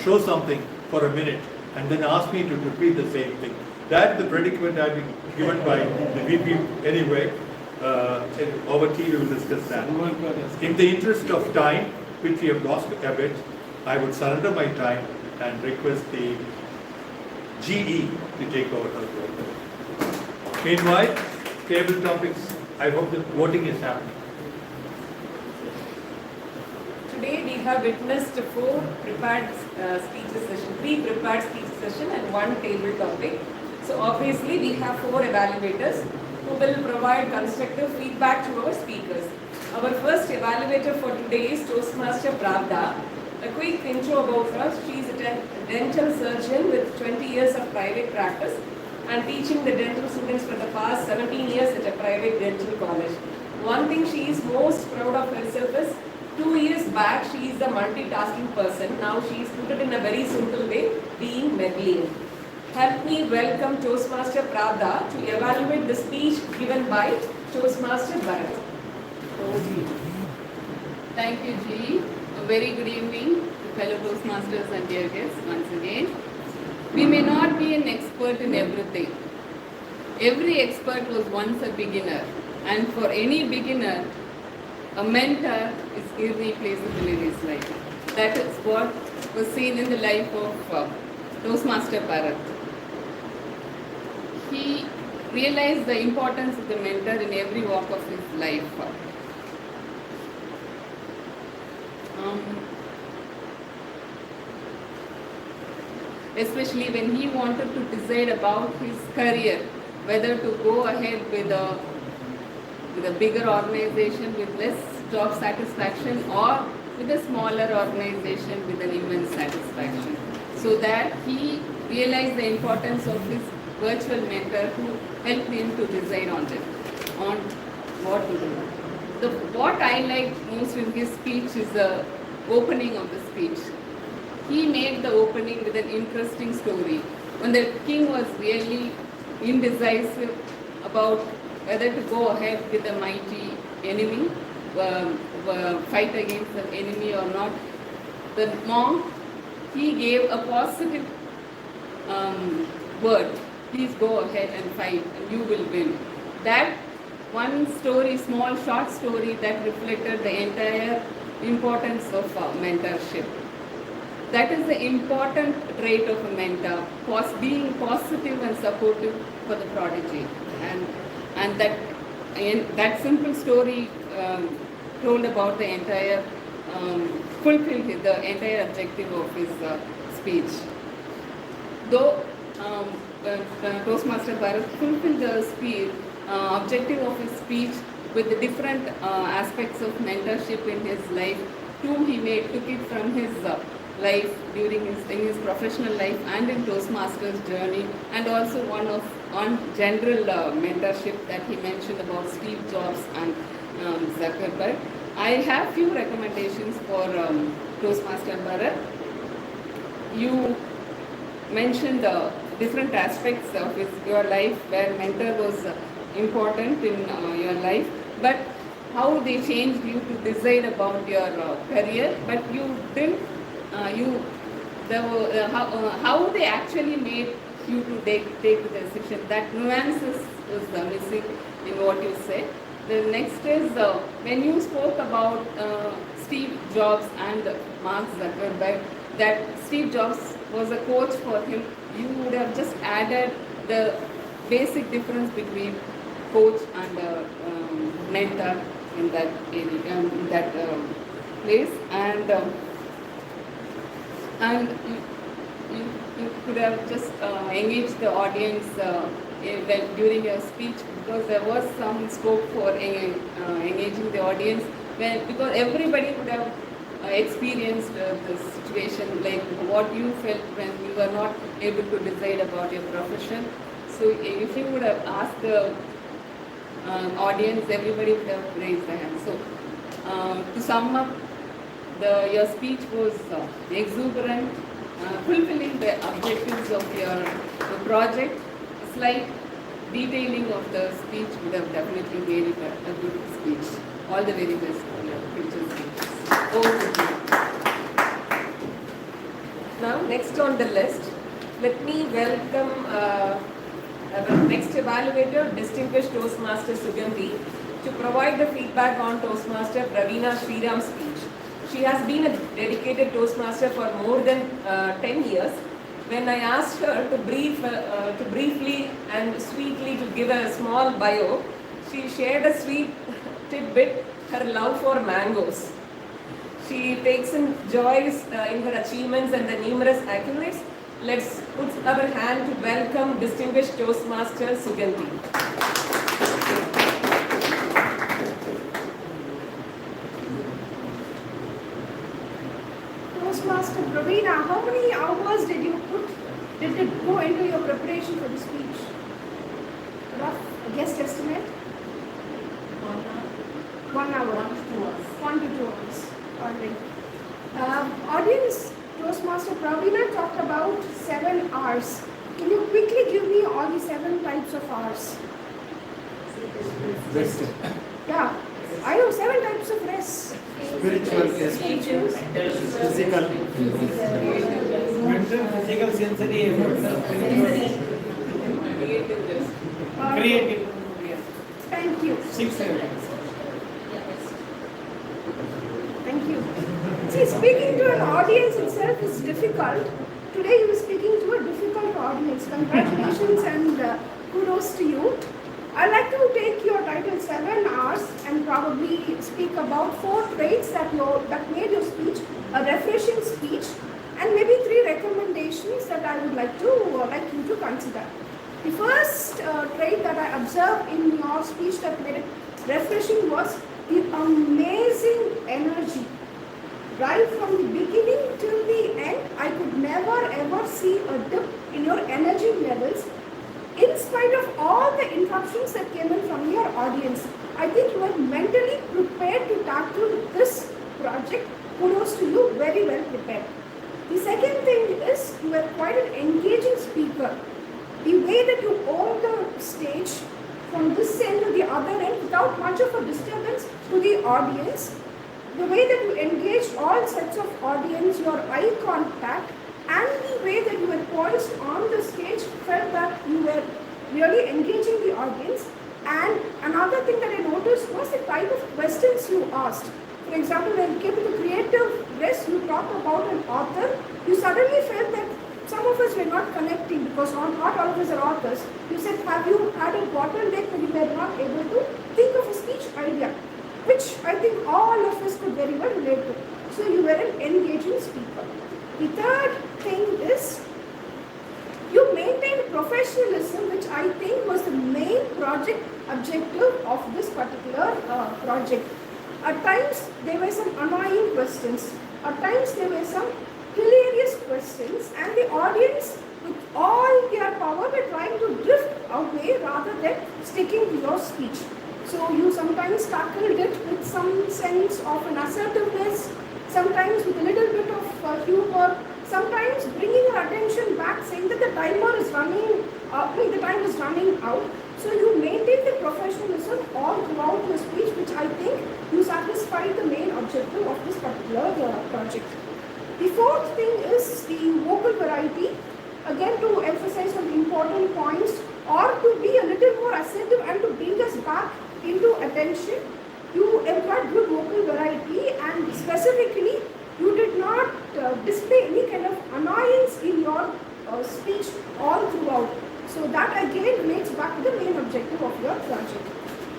show something for a minute and then ask me to repeat the same thing. That's the predicament I've been given by the VP anyway. Over tea we will discuss that. In the interest of time, which we have lost a bit, I would surrender my time and request the GE to take over her role. Meanwhile, table topics, I hope the voting is happening. Today we have witnessed 4 prepared speeches session, 3 prepared speech session and 1 table topic. So obviously we have 4 evaluators who will provide constructive feedback to our speakers. Our first evaluator for today is Toastmaster Pravda. A quick intro about her. She is a dental surgeon with 20 years of private practice and teaching the dental students for the past 17 years at a private dental college. One thing she is most proud of herself is 2 years back she is a multitasking person. Now she is put it in a very simple way, being Medley. Help me welcome Toastmaster Pravda to evaluate the speech given by Toastmaster Bharat. Thank you, G. A very good evening to fellow Toastmasters and dear guests once again. We may not be an expert in everything. Every expert was once a beginner, and for any beginner, a mentor is irreplaceable in his life. That is what was seen in the life of Toastmaster Bharat. He realized the importance of the mentor in every walk of his life. Especially when he wanted to decide about his career, whether to go ahead with a bigger organization with less job satisfaction or with a smaller organization with an immense satisfaction. So that he realized the importance of his virtual mentor who helped him to decide on what to do. What I liked most in his speech is the opening of the speech. He made the opening with an interesting story. When the king was really indecisive about whether to go ahead with a mighty enemy, fight against the enemy or not, the monk he gave a positive word. Please go ahead and fight and you will win. That one story, small short story that reflected the entire importance of mentorship. That is the important trait of a mentor, being positive and supportive for the prodigy. And that simple story told about the entire, fulfilled the entire objective of his speech. Though Toastmaster Bharat fulfilled the objective of his speech with the different aspects of mentorship in his life, took it from his life during his professional life and in Toastmasters journey, and also on general mentorship that he mentioned about Steve Jobs and Zuckerberg. I have few recommendations for Toastmaster Bharat. You mentioned different aspects of your life where mentor was important in your life, but how they changed you to decide about your career, but you didn't. How they actually made you to take the decision. That nuances was missing in what you said. The next is when you spoke about Steve Jobs and Mark Zuckerberg, that Steve Jobs was a coach for him. You would have just added the basic difference between coach and mentor in that area, in that place, and you could have just engaged the audience during your speech, because there was some scope for engaging the audience, because everybody would have experienced this situation, like what you felt when you were not able to decide about your profession. So if you would have asked the audience, everybody would have raised their hand. So to sum up, your speech was exuberant, fulfilling the objectives of your project. A slight detailing of the speech would have definitely made it a good speech. All the very best for your future speeches. Over to you. Now, next on the list, let me welcome our next evaluator, distinguished Toastmaster Sugandhi, to provide the feedback on Toastmaster Praveena Sriram's speech. She has been a dedicated Toastmaster for more than 10 years. When I asked her to briefly and sweetly to give a small bio, she shared a sweet tidbit, her love for mangoes. She takes in joys in her achievements and the numerous accolades. Let's put our hand to welcome distinguished Toastmaster Sugandhi. Toastmaster Praveena, how many hours did it go into your preparation for the speech? Rough guess estimate? 1 hour. 1 to 2 hours. All right. Audience, Toastmaster Praveena talked about 7 hours. Can you quickly give me all the 7 types of hours? Rest. Yeah, I know 7 types of rest. Spiritual, Spiritual, physical, mental, physical, sensory, emotional, creative. Thank you. 6 seconds. Thank you. See, speaking to an audience itself is difficult. Today you are speaking to a difficult audience. Congratulations and kudos to you. I'd like to take your title 7 hours and probably speak about 4 traits that made your speech a refreshing speech, and maybe 3 recommendations that I would like you to consider. The first trait that I observed in your speech that made it refreshing was the amazing energy. Right from the beginning till the end, I could never ever see a dip in your energy levels, in spite of all the interruptions that came in from your audience. I think you were mentally prepared to tackle this project. Kudos to you, very well prepared. The second thing is you were quite an engaging speaker. The way that you owned the stage from this end to the other end without much of a disturbance to the audience, the way that you engaged all sets of audience confidence, your eye contact, and the way that you were poised on the stage felt that you were really engaging the audience. And another thing that I noticed was the type of questions you asked. For example, when it came to the creative rest, you talked about an author, you suddenly felt that some of us were not connecting because not all of us are authors. You said, have you had a bottleneck that you were not able to think of a speech idea, which I think all of us could very well relate to. So you were an engaging speaker. The third thing is, you maintained professionalism, which I think was the main project objective of this particular project. At times, there were some annoying questions. At times, there were some hilarious questions, and the audience, with all their power, were trying to drift away rather than sticking to your speech. So you sometimes tackled it with some sense of an assertiveness, sometimes with a little bit of humor, sometimes bringing your attention back, saying that the timer is running, the time is running out. So you maintain the professionalism all throughout your speech, which I think you satisfied the main objective of this particular project. The fourth thing is the vocal variety. Again, to emphasize on the important points, or to be a little more assertive and to bring us back into attention, you employed good vocal variety, and specifically, you did not display any kind of annoyance in your speech all throughout. So that again relates back to the main objective of your project.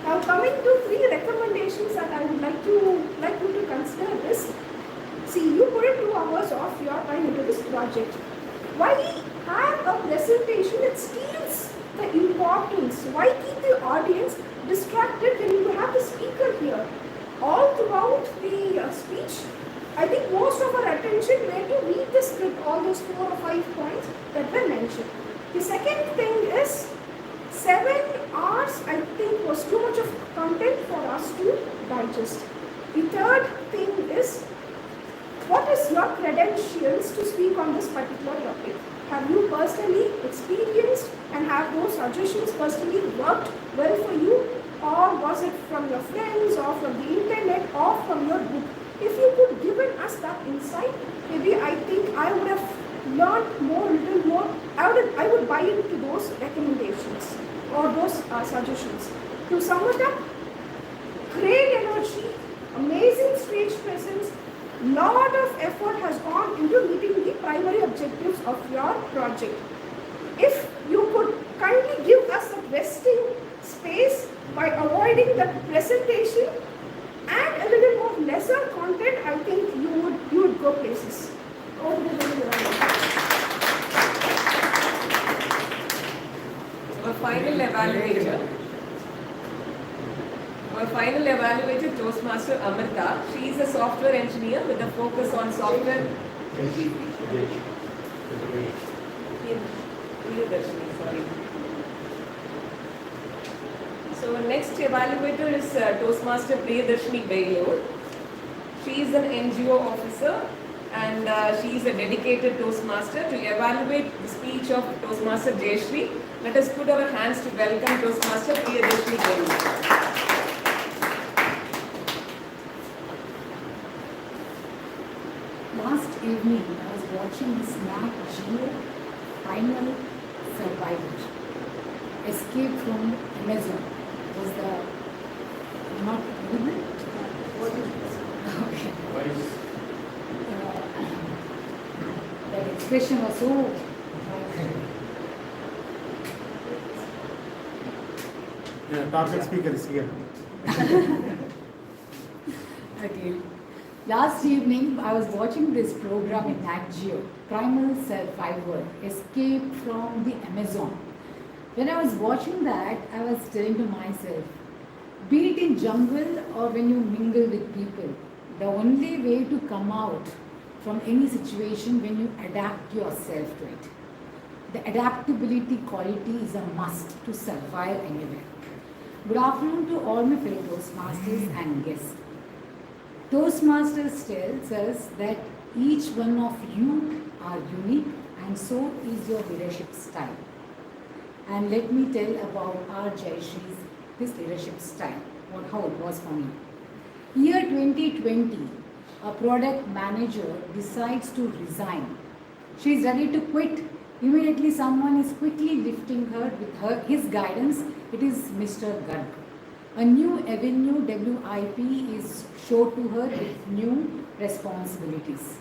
Now coming to 3 recommendations that I would like you to consider is, see, you put in 2 hours of your time into this project. Why have a presentation that steals the importance? Why keep the audience distracted when you have the speaker here? All throughout the speech, I think most of our attention were to read the script, all those 4 or 5 points that were mentioned. The second thing is, 7 hours I think was too much of content for us to digest. The third thing is, what is your credentials to speak on this particular topic? Have you personally experienced and have those suggestions personally worked well for you? Or was it from your friends or from the internet or from your book? If you could given us that insight, maybe I think I would have learned more, little more. I would buy into those recommendations or those suggestions. To sum it up, great energy, amazing stage presence, lot of effort has gone into meeting the primary objectives of your project. If you could kindly give us a resting space by avoiding the presentation and a little more lesser content, I think you would go places. Our final evaluator, Toastmaster Amrita. She is a software engineer with a focus on software. Sorry. So our next evaluator is Toastmaster Priyadarshini Bailur. She is an NGO officer and she is a dedicated Toastmaster. To evaluate the speech of Toastmaster Jayashree, let us put our hands to welcome Toastmaster Priyadarshini Bailur. Last evening, I was watching this Nat Geo Final Survivor, Escape from Amazon. Was the not audible? Okay. That expression was so. Yeah, target speaker is here. Okay. Last evening, I was watching this program in Nat Geo, Primal Survivor, Escape from the Amazon. When I was watching that, I was saying to myself, be it in jungle or when you mingle with people, the only way to come out from any situation when you adapt yourself to it. The adaptability quality is a must to survive anywhere. Good afternoon to all my fellow Toastmasters and guests. Toastmasters tells us that each one of you are unique and so is your leadership style. And let me tell about our Jayashree's this leadership style, how it was for me. Year 2020, a product manager decides to resign. She is ready to quit. Immediately someone is quickly lifting her with his guidance. It is Mr. Garg. A new avenue WIP is showed to her with new responsibilities.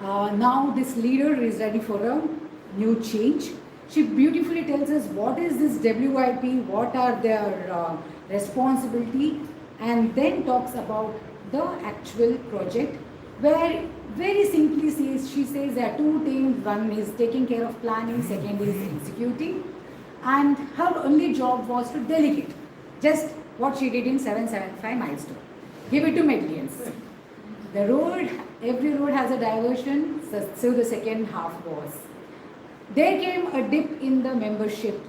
Now this leader is ready for a new change. She beautifully tells us what is this WIP, what are their responsibility, and then talks about the actual project, where very simply she says there are two things. One is taking care of planning, second is executing, and her only job was to delegate. Just what she did in 775 milestone. Give it to Medleyians. The road, every road has a diversion, so the second half was. There came a dip in the membership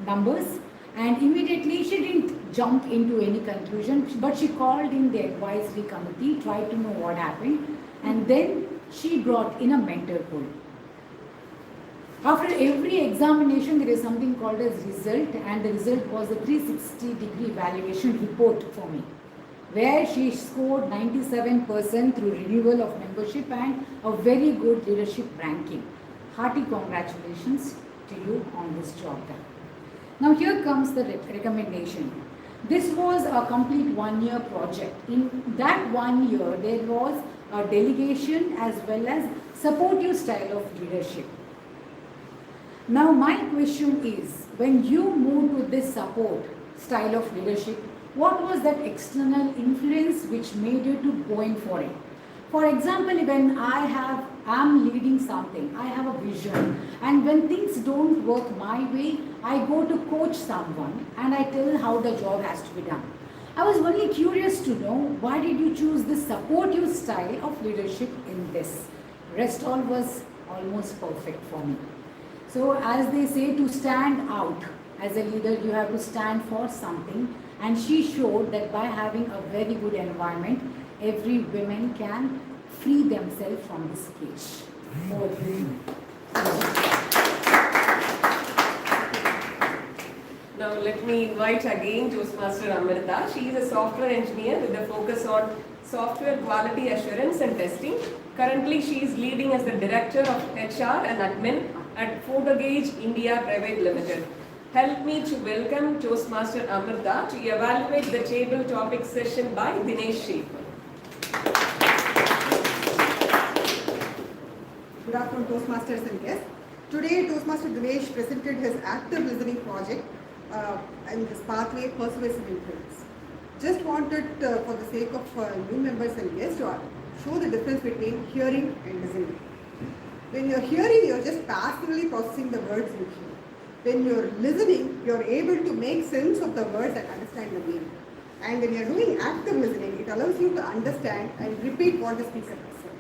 numbers, and immediately she didn't jump into any conclusion, but she called in the advisory committee, tried to know what happened, and then she brought in a mentor pool. After every examination, there is something called as result, and the result was a 360-degree evaluation report for me, where she scored 97% through renewal of membership and a very good leadership ranking. Hearty congratulations to you on this job done. Now here comes the recommendation. This was a complete 1-year project. In that 1 year, there was a delegation as well as supportive style of leadership. Now my question is, when you moved to this support style of leadership, what was that external influence which made you to go in for it? For example, when I am leading something, I have a vision, and when things don't work my way, I go to coach someone and I tell how the job has to be done. I was only curious to know, why did you choose this supportive style of leadership in this? Rest all was almost perfect for me. So as they say, to stand out as a leader, you have to stand for something, and she showed that by having a very good environment, every woman can free themselves from this cage. Now let me invite again Toastmaster Amrita. She is a software engineer with a focus on software quality assurance and testing. Currently she is leading as the Director of HR and Admin at Photogage India Private Limited. Help me to welcome Toastmaster Amrita to evaluate the table topic session by Dinesh Shekhar. Good afternoon, Toastmasters and guests. Today, Toastmaster Dinesh presented his active listening project and his pathway persuasive influence. Just wanted, for the sake of new members and guests, to show the difference between hearing and listening. When you're hearing, you're just passively processing the words you hear. When you're listening, you're able to make sense of the words and understand the meaning. And when you're doing active listening, it allows you to understand and repeat what the speaker has said.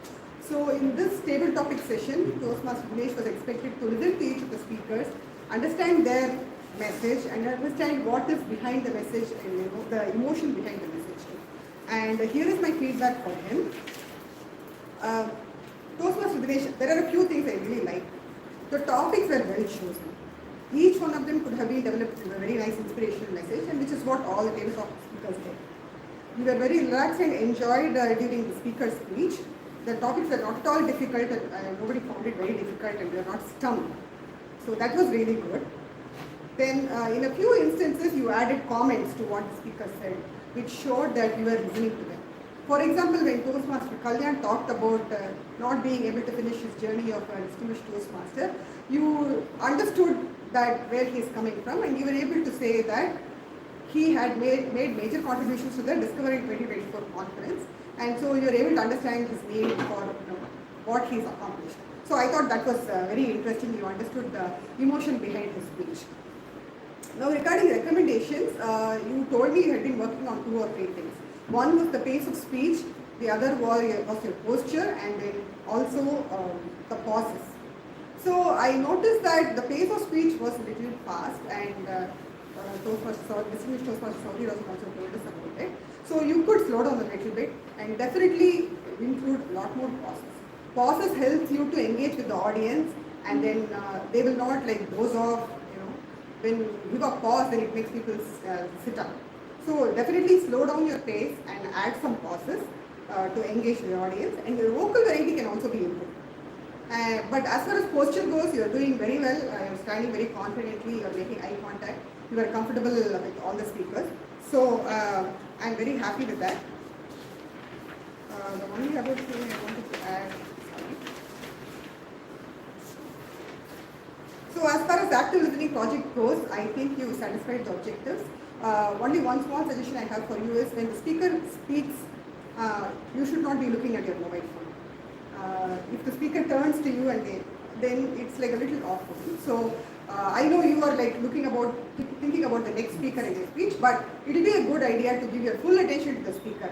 So in this table topic session, Toastmaster Dinesh was expected to listen to each of the speakers, understand their message and understand what is behind the message and the emotion behind the message. And here is my feedback for him. Toastmaster Dinesh, there are a few things I really like. The topics were well chosen. Each one of them could have been developed in a very nice inspirational message, and which is what all the table topic speakers did. We were very relaxed and enjoyed during the speaker's speech. The topics were not at all difficult, and nobody found it very difficult, and we were not stumped. So that was really good. Then in a few instances, you added comments to what the speaker said, which showed that you were listening to them. For example, when Toastmaster Kalyan talked about not being able to finish his journey of a distinguished Toastmaster, you understood that where he is coming from, and you were able to say that he had made major contributions to the Discovery 2024 conference, and so you are able to understand his need for what he's accomplished. So I thought that was very interesting. You understood the emotion behind his speech. Now regarding recommendations, you told me you had been working on 2 or 3 things. One was the pace of speech, the other was your posture, and then also the pauses. So I noticed that the pace of speech was a little fast, and distinguished Toastmaster Saudi also told us about it. So you could slow down a little bit and definitely include a lot more pauses. Pauses helps you to engage with the audience, and then they will not like doze off. When you give a pause, then it makes people sit up. So definitely slow down your pace and add some pauses. to engage the audience, and your vocal variety can also be improved. But as far as posture goes, you are doing very well. You're standing very confidently, you're making eye contact, you are comfortable with all the speakers. So I'm very happy with that. The only other thing I wanted to add, so as far as active listening project goes, I think you satisfied the objectives. Only one small suggestion I have for you is when the speaker speaks, you should not be looking at your mobile phone. If the speaker turns to you and then it's like a little awkward. So I know you are like thinking about the next speaker in your speech, but it will be a good idea to give your full attention to the speaker.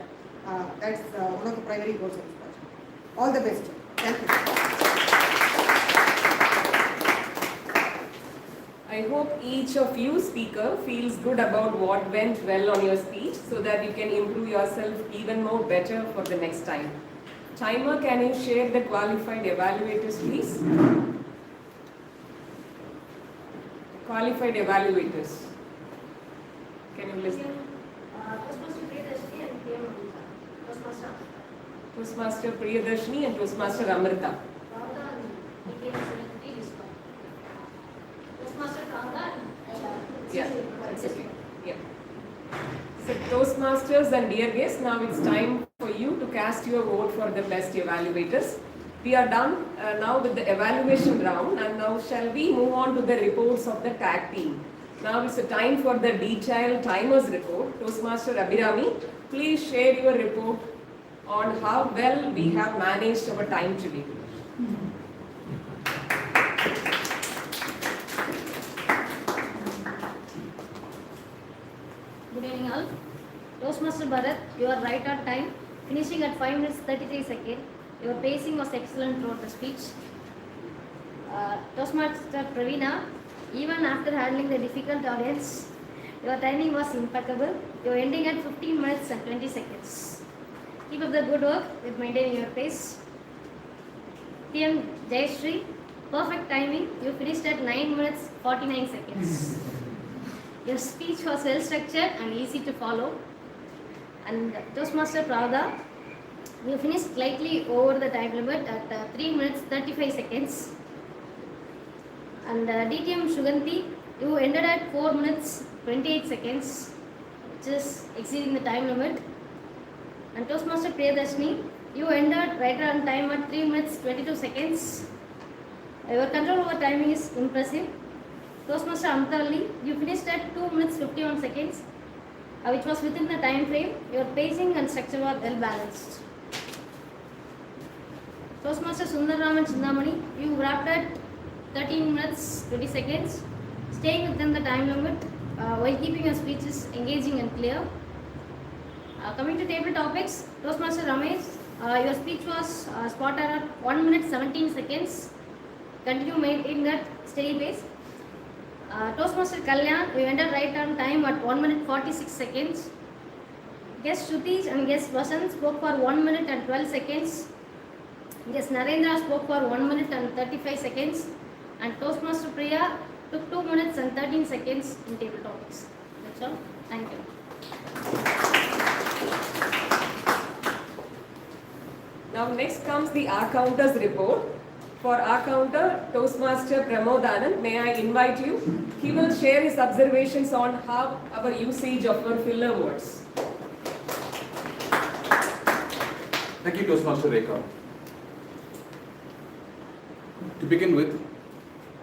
That's one of the primary goals of this project. All the best. Thank you. I hope each of you speaker feels good about what went well on your speech so that you can improve yourself even more better for the next time. Timer, can you share the qualified evaluators, please? Qualified evaluators. Can you listen? Toastmaster Priyadarshini and Toastmaster Amrita. Yeah, that's okay. Yeah. So Toastmasters and dear guests, now it's time for you to cast your vote for the best evaluators. We are done now with the evaluation round, and now shall we move on to the reports of the tag team. Now it's a time for the detailed timers report. Toastmaster Abhirami, please share your report on how well we have managed our time today. Good evening all. Toastmaster Bharat, you are right on time, finishing at 5 minutes 33 seconds. Your pacing was excellent throughout the speech. Toastmaster Praveena, even after handling the difficult audience, your timing was impeccable. You are ending at 15 minutes and 20 seconds. Keep up the good work with maintaining your pace. TM Jayashree, perfect timing. You finished at 9 minutes 49 seconds. Your speech was well structured and easy to follow. And Toastmaster Pravda, you finished slightly over the time limit at 3 minutes 35 seconds. And DTM Shuganti, you ended at 4 minutes 28 seconds, which is exceeding the time limit. And Toastmaster Priyadarshini, you ended right on time at 3 minutes 22 seconds. Your control over timing is impressive. Toastmaster Amtali, you finished at 2 minutes 51 seconds, which was within the time frame. Your pacing and structure were well balanced. Toastmaster Sundararaman Chindamani, you wrapped at 13 minutes 20 seconds, staying within the time limit while keeping your speeches engaging and clear. Coming to table topics, Toastmaster Ramesh, your speech was spot at 1 minute 17 seconds. Continue maintaining that steady pace. Toastmaster Kalyan, you ended right on time at 1 minute 46 seconds. Guest Shruti and guest Vasan spoke for 1 minute and 12 seconds. Guest Narendra spoke for 1 minute and 35 seconds. And Toastmaster Priya took 2 minutes and 13 seconds in table topics. That's all. Thank you. Now next comes the R Counters report. For R Counter, Toastmaster Pramod Anand, may I invite you? He will share his observations on how our usage of our filler words. Thank you, Toastmaster Rekha. To begin with,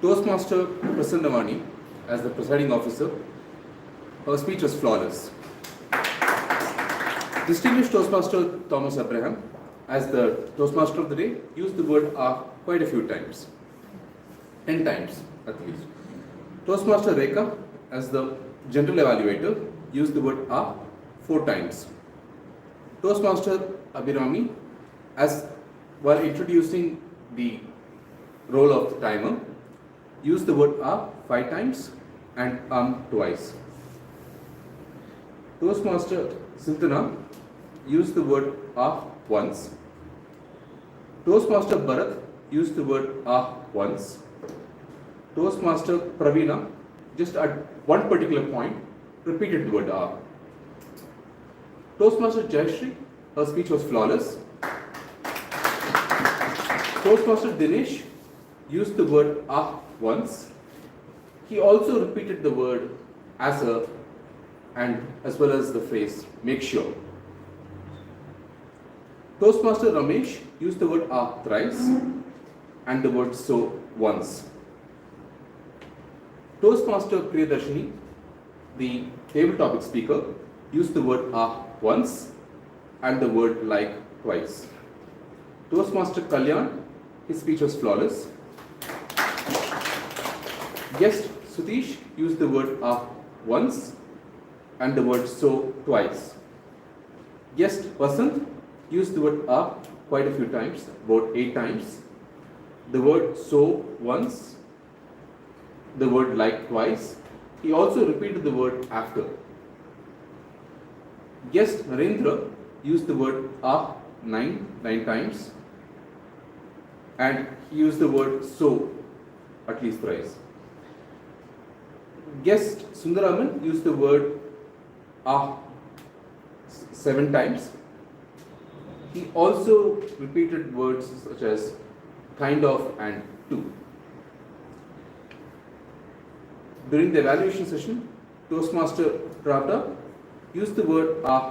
Toastmaster Prasannavani, as the presiding officer, her speech was flawless. Distinguished Toastmaster Thomas Abraham, as the Toastmaster of the day, used the word quite a few times, 10 times at least. Toastmaster Rekha, as the general evaluator, used the word 4 times. Toastmaster Abhirami, as while introducing the role of the timer, used the word 5 times and twice. Toastmaster Sintana used the word once. Toastmaster Bharat used the word once. Toastmaster Praveena, just at one particular point, repeated the word Toastmaster Jayashree, her speech was flawless. Toastmaster Dinesh used the word ah once. He also repeated the word as a and as well as the phrase make sure. Toastmaster Ramesh used the word ah thrice and the word so once. Toastmaster Priyadarshini, the table topic speaker, used the word ah once and the word like twice. Toastmaster Kalyan, his speech was flawless. Guest Sutish used the word ah once and the word so twice. Guest Vasant used the word ah quite a few times, about 8 times. The word so once, the word like twice. He also repeated the word after. Guest Narendra used the word ah nine times, and he used the word so at least thrice. Guest Sundaraman used the word ah 7 times. He also repeated words such as kind of and to. During the evaluation session, Toastmaster Pravda used the word ah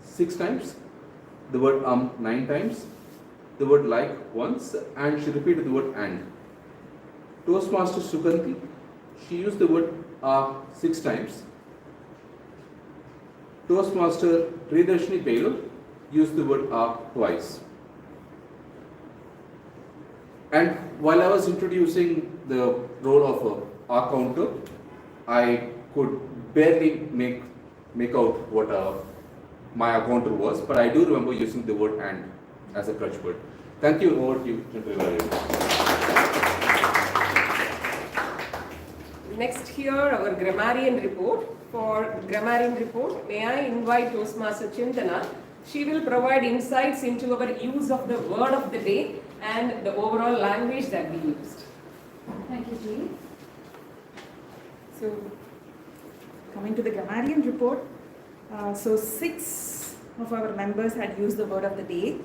6 times, the word 9 times, the word like once, and she repeated the word and. Toastmaster Suganti, she used the word 6 times. Toastmaster Priyadarshini Bailur used the word twice. And while I was introducing the role of a counter, I could barely make out what my counter was, but I do remember using the word and as a crutch word. Thank you. Over to you, General Evaluator. Next here, our grammarian report. For grammarian report, may I invite Toastmaster Chintana. She will provide insights into our use of the word of the day and the overall language that we used. Thank you, Jee. So, coming to the grammarian report, so 6 of our members had used the word of the day.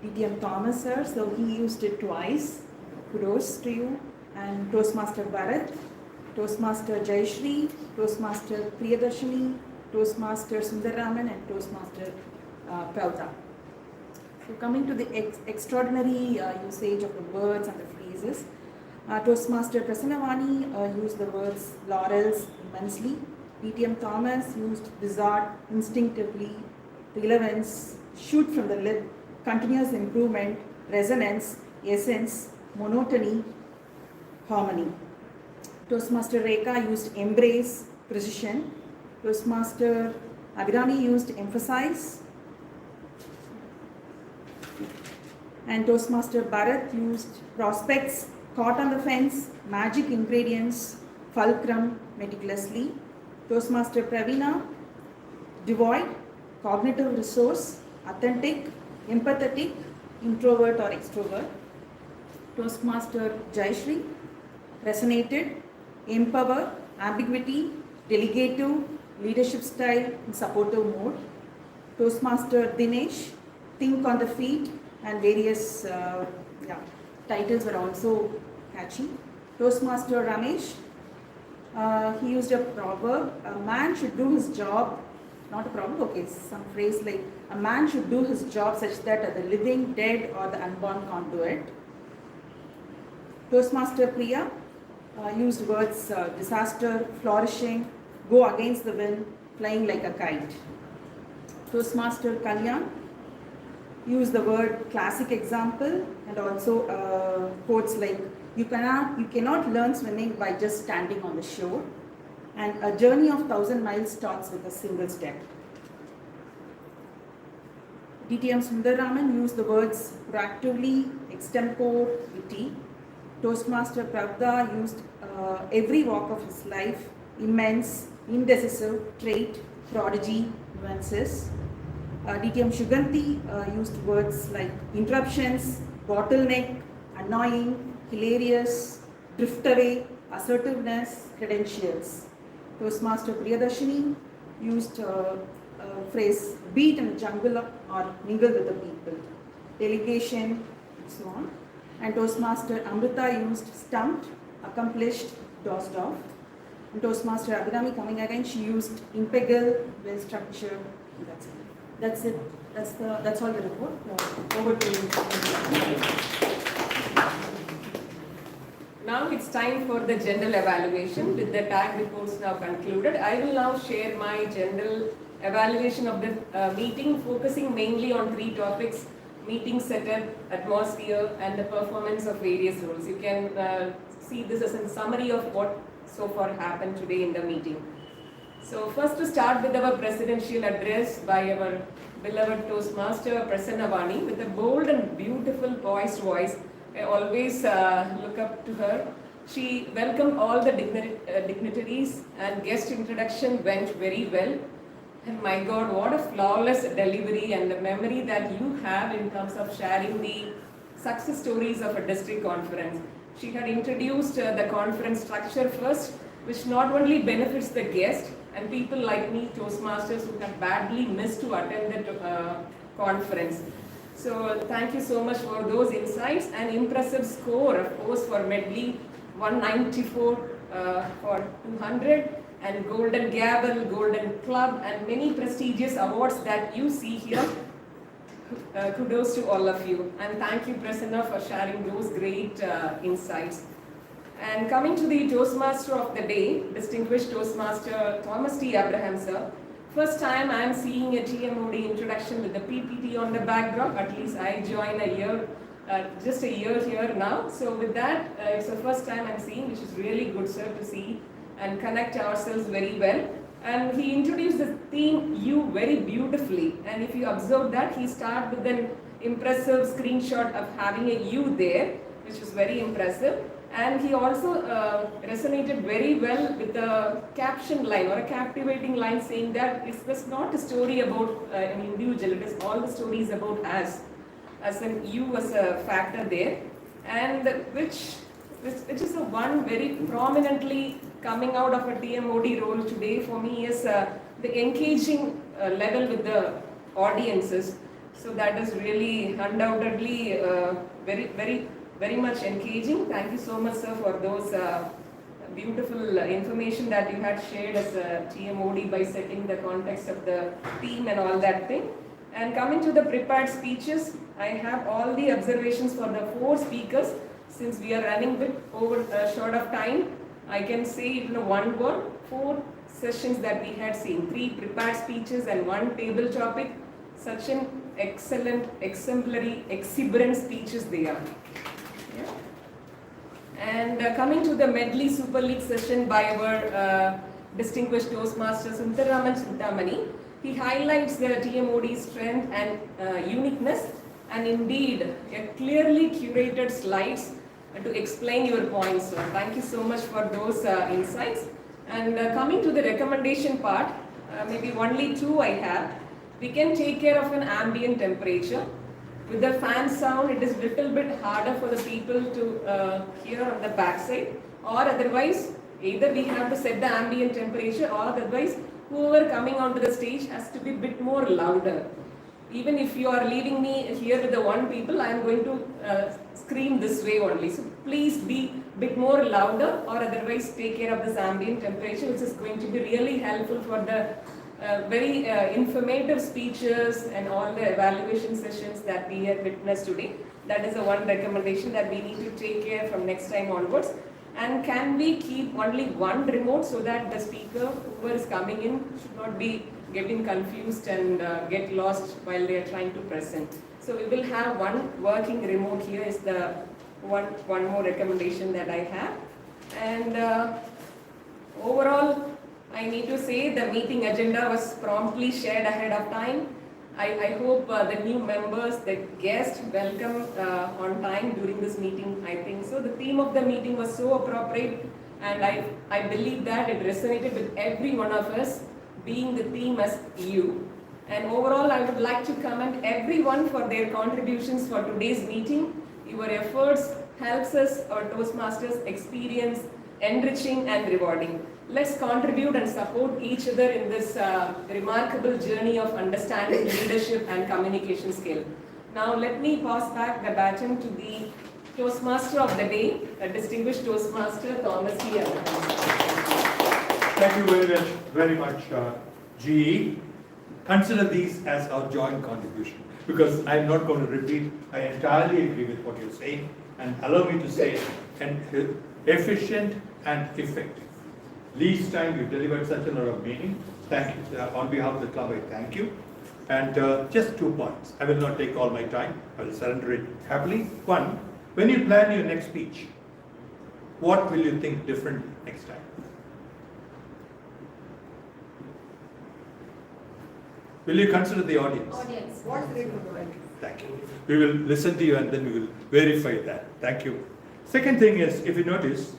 DTM Thomas sir, so he used it twice. Kudos to you. And Toastmaster Bharat, Toastmaster Jayashri, Toastmaster Priyadarshini, Toastmaster Sundaraman, and Toastmaster Pravda. So coming to the extraordinary usage of the words and the phrases, Toastmaster Prasannavani used the words laurels immensely. DTM Thomas used bizarre, instinctively, relevance, shoot from the lip, continuous improvement, resonance, essence, monotony, harmony. Toastmaster Rekha used embrace, precision. Toastmaster Abhirami used emphasize. And Toastmaster Bharat used prospects, caught on the fence, magic ingredients, fulcrum, meticulously. Toastmaster Pravina, devoid, cognitive resource, authentic, empathetic, introvert or extrovert. Toastmaster Jayashri, resonated, empower, ambiguity, delegative, leadership style, and supportive mode. Toastmaster Dinesh, think on the feet, and various titles were also catchy. Toastmaster Ramesh, he used a proverb, a man should do his job, not a proverb, okay, some phrase like, a man should do his job such that the living, dead, or the unborn can't do it. Toastmaster Priya used words disaster, flourishing, go against the wind, flying like a kite. Toastmaster Kalyan used the word classic example and also quotes like, you cannot learn swimming by just standing on the shore, and a journey of 1,000 miles starts with a single step. DTM Sundaraman used the words proactively, extempore, witty. Toastmaster Pravda used every walk of his life, immense, indecisive, trait, prodigy, nuances. DTM Shuganti used words like interruptions, bottleneck, annoying, hilarious, drift away, assertiveness, credentials. Toastmaster Priyadarshini used phrase beat in the jungle or mingle with the people. Delegation, and so on. And Toastmaster Amrita used stumped, accomplished, dozed off. And Toastmaster Abhinami coming again, she used impegal, well structured. That's it. That's all the report. Over to you. Now it's time for the general evaluation. With the tag reports now concluded, I will now share my general evaluation of the meeting, focusing mainly on 3 topics: meeting setup, atmosphere, and the performance of various roles. You can see this as a summary of what so far happened today in the meeting. So first, to start with our presidential address by our beloved Toastmaster Prasanna Vani, with a bold and beautiful poised voice. I always look up to her. She welcomed all the dignitaries, and guest introduction went very well. And my God, what a flawless delivery and the memory that you have in terms of sharing the success stories of a district conference. She had introduced the conference structure first, which not only benefits the guest and people like me, Toastmasters, who have badly missed to attend the conference. So thank you so much for those insights, and impressive score, of course, for Medley, 194 for 200, and Golden Gavel, Golden Club, and many prestigious awards that you see here. Kudos to all of you, and thank you, Prasanna, for sharing those great insights. And coming to the Toastmaster of the day, distinguished Toastmaster Thomas T. Abraham, sir. First time I am seeing a TMOD introduction with the PPT on the backdrop. At least I joined just a year here now. So with that, it's the first time I'm seeing, which is really good, sir, to see and connect ourselves very well. And he introduced the theme "You" very beautifully. And if you observe that, he started with an impressive screenshot of having a "you" there, which was very impressive. And he also resonated very well with the caption line, or a captivating line, saying that it was not a story about an individual, it is all the stories about us, as in you was a factor there. And which is the one very prominently coming out of a TMOD role today for me is the engaging level with the audiences. So that is really undoubtedly very much engaging. Thank you so much, sir, for those beautiful information that you had shared as a TMOD by setting the context of the theme and all that thing. And coming to the prepared speeches, I have all the observations for the 4 speakers. Since we are running bit over short of time, I can say it in one word: 4 sessions that we had seen, 3 prepared speeches and 1 table topic. Such an excellent, exemplary, exuberant speeches they are. Yeah. And coming to the Medley Super League session by our distinguished Toastmaster Sundararaman Chintamani, he highlights the TMOD strength and uniqueness, and indeed a clearly curated slides to explain your points. So thank you so much for those insights. And coming to the recommendation part, maybe only 2 I have. We can take care of an ambient temperature. With the fan sound, it is little bit harder for the people to hear on the backside, or otherwise, either we have to set the ambient temperature, or otherwise, whoever coming onto the stage has to be a bit more louder. Even if you are leaving me here with the 1 people, I am going to scream this way only. So please be a bit more louder, or otherwise take care of this ambient temperature, which is going to be really helpful for the very informative speeches and all the evaluation sessions that we have witnessed today. That is the one recommendation that we need to take care from next time onwards. And can we keep only 1 remote so that the speaker, whoever is coming in, should not be getting confused and get lost while they are trying to present. So we will have 1 working remote here is the one more recommendation that I have. And overall, I need to say the meeting agenda was promptly shared ahead of time. I hope the new members, the guests, welcome on time during this meeting, I think. So the theme of the meeting was so appropriate, and I believe that it resonated with every one of us, being the theme as you. And overall, I would like to commend everyone for their contributions for today's meeting. Your efforts helps us, our Toastmasters, experience enriching and rewarding. Let's contribute and support each other in this remarkable journey of understanding leadership and communication skill. Now let me pass back the baton to the Toastmaster of the day, a distinguished Toastmaster, Thomas T. Thank you very much, GE. Consider these as our joint contribution, because I'm not going to repeat. I entirely agree with what you're saying, and allow me to say, efficient and effective. Least time you delivered such a lot of meaning. Thank you. On behalf of the club, I thank you. And just 2 points. I will not take all my time. I will surrender it happily. One, when you plan your next speech, what will you think differently next time? Will you consider the audience? Audience. What's the rate? Thank you. We will listen to you and then we will verify that. Thank you. Second thing is, if you notice,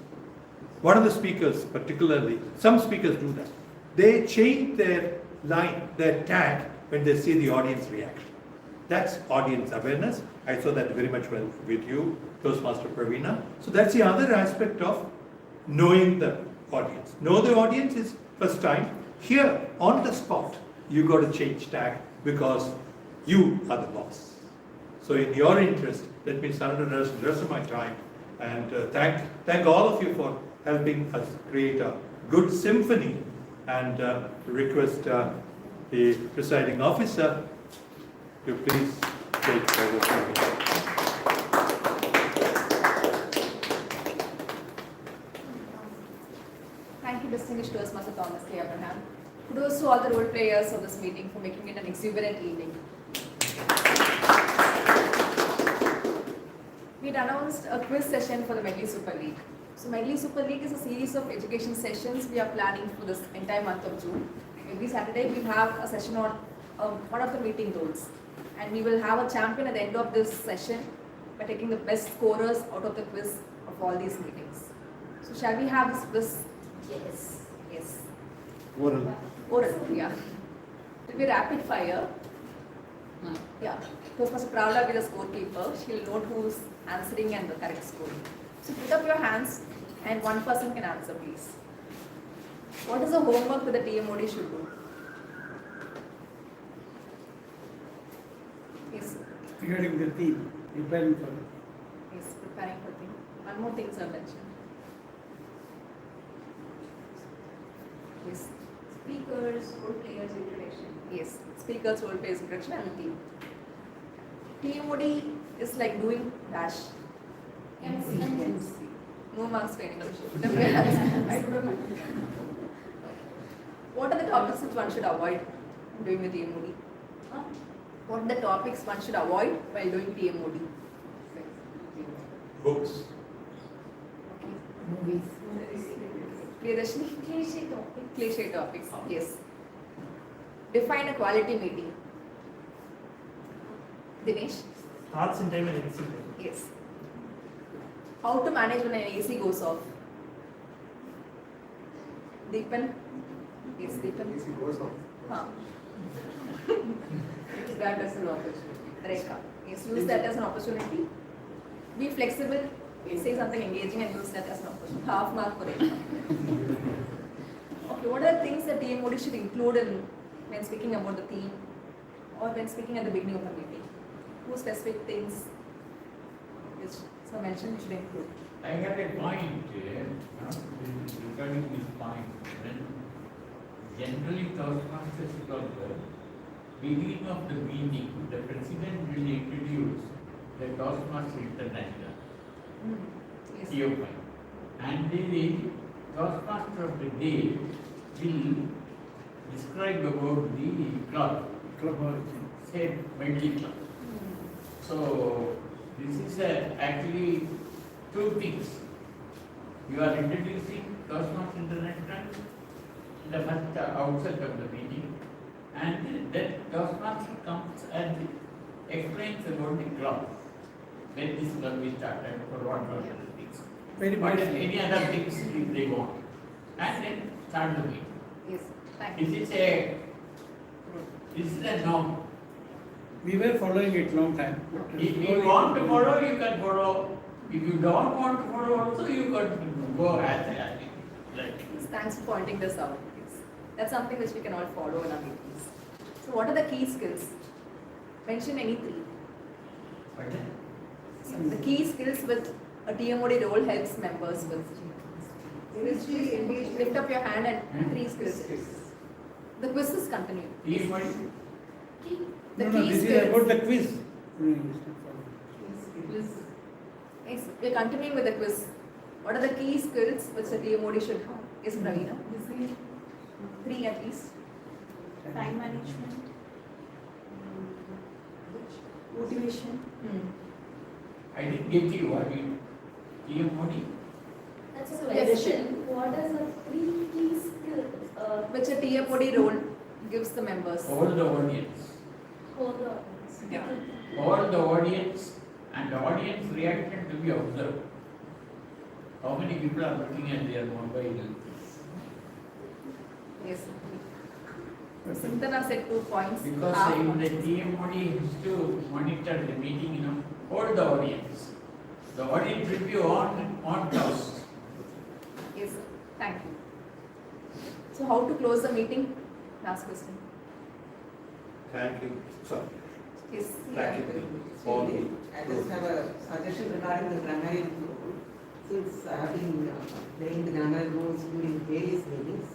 one of the speakers particularly, some speakers do that. They change their line, their tag, when they see the audience reaction. That's audience awareness. I saw that very much well with you, Toastmaster Pravina. So that's the other aspect of knowing the audience. Know the audience is first time. Here, on the spot, you got to change tag because you are the boss. So in your interest, let me surrender the rest of my time and thank all of you for helping us create a good symphony, and request the presiding officer to please take over from me. Thank you, distinguished Toastmaster Thomas K. Abraham. Kudos to all the role players of this meeting for making it an exuberant evening. We had announced a quiz session for the Medley Super League. So Medley Super League is a series of education sessions we are planning for this entire month of June. Every Saturday we have a session on one of the meeting goals. And we will have a champion at the end of this session by taking the best scorers out of the quiz of all these meetings. So shall we have this quiz? Yes. Yes. Oral, yeah. It will be rapid fire. Yeah. Toastmaster Pravda will be the scorekeeper. She'll note who's answering and the correct score. So put up your hands and one person can answer, please. What is the homework that the TMOD should do? Yes. Regarding the theme, preparing for it. Yes, preparing for theme. One more thing, sir, mentioned. Yes. Speakers, role players, introduction. Yes. Speakers, role players, introduction and theme. TMOD is like doing dash. MC. No marks for English. What are the topics which one should avoid doing the TMOD? What are the topics one should avoid while doing TMOD? Books. Movies. Priyadashini? Cliche topics. Yes. Define a quality meeting. Dinesh? Starts in time and ends in time. Yes. How to manage when an AC goes off? Deepan? Yes, Deepan. AC goes off. Huh. Use that as an opportunity. Rekha. Yes, use that as an opportunity. Be flexible. Say something engaging and use that as an opportunity. Half mark for Rekha. Okay, what are the things that TMOD should include in when speaking about the theme or when speaking at the beginning of the meeting? Two specific things which some mention should include. I have a point regarding this point. Generally, Toastmasters Club, beginning of the meeting, the president will introduce the Toastmasters International, TO5, and the Toastmaster of the day will describe about the club origin, say Medley Club. So this is actually two things. You are introducing Toastmasters International in the first outset of the meeting, and then Toastmaster comes and explains about the club. When this club is started, for what other things. Any other things if they want. And then start the meeting. Yes, thank you. This is a norm. We were following it long time. If you want to follow, you can follow. If you don't want to follow also, you can go as like. Thanks for pointing this out. That's something which we can all follow in our meetings. So what are the key skills? Mention any three. So the key skills with a TMOD role helps members with. Lift up your hand and three skills. The quizzes continue. TMOD? The No, key this skills. is about the quiz. Yes, we're continuing with the quiz. What are the key skills which the TMOD should have? Is Pravina? Three at least. Time management, motivation. I didn't get you. What you TMOD? That's a Yes. question. What are the three key skills? Which a TMOD role gives the members. Over the audience. For the Yeah. Over the audience, and the audience reaction to be observed. How many people are looking at their mobile? Yes. Sintana said 2 points. Because Half in points. the TMOD has to monitor the meeting, over the audience. The audience will be on task. Yes, sir. Thank you. So how to close the meeting? Last question. Thank you. Sorry. Yes. Thank you. I just have a suggestion regarding the grammarian role. Since I have been playing the grammarian roles during various meetings,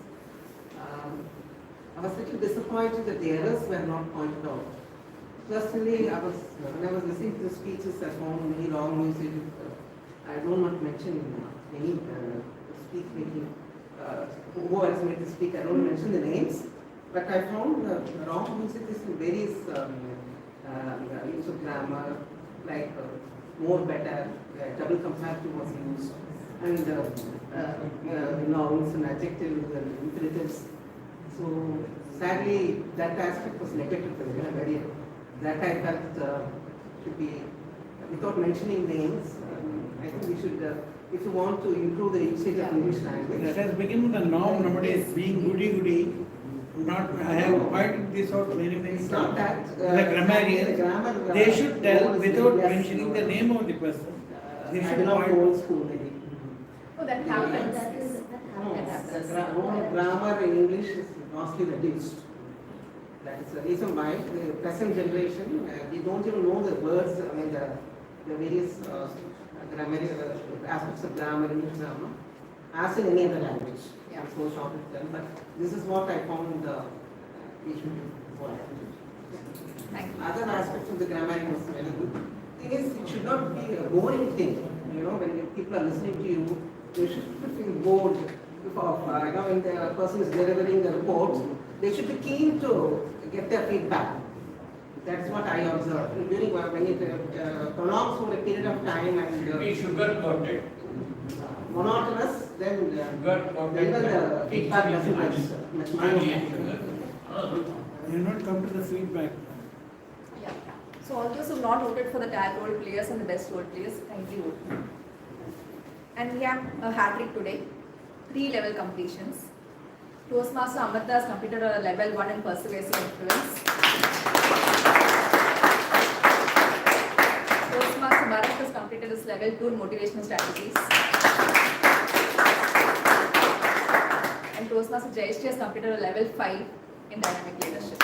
I was a little disappointed that the errors were not pointed out. Personally, when I was listening to the speeches, I found many long usage. I don't want to mention any speech making, who has made the speak, I don't mention the names, but I found wrong usages in various use of grammar, like more, better, double comparative was used, and nouns and adjectives and imperatives. So sadly, that aspect was neglected by the grammarian. That I felt should be, without mentioning names, I think we should, if you want to improve the usage of English language. That has become the norm nowadays, being goody-goody. Not, I have pointed this out very many times. It's not that. The grammarian, they should tell without mentioning the name of the person. They should point. Old school maybe. Oh, that happens. The role of grammar in English is vastly reduced. That is the reason why the present generation, we don't even know the words, the various grammar aspects of grammar, English grammar, as in any other language. Yeah. So short of them, but this is what I found we should do. Thank you. Other aspects of the grammar was very good. Thing is, it should not be a boring thing. When people are listening to you, they should feel bored. When the person is delivering the report, they should be keen to get their feedback. That's what I observed. During when it prolongs for a period of time and Be sugar-coated. monotonous, then Sugar-coated. even the feedback doesn't much You not come to the feedback. Yeah. So all those who not voted for the tag role players and the best role players, kindly vote. And we have a hat trick today. 3 level completions. Toastmaster Amrita has completed a level 1 in persuasive influence. Toastmaster Bharat has completed his level 2 in motivational strategies. And Toastmaster Jayashree has completed a level 5 in dynamic leadership.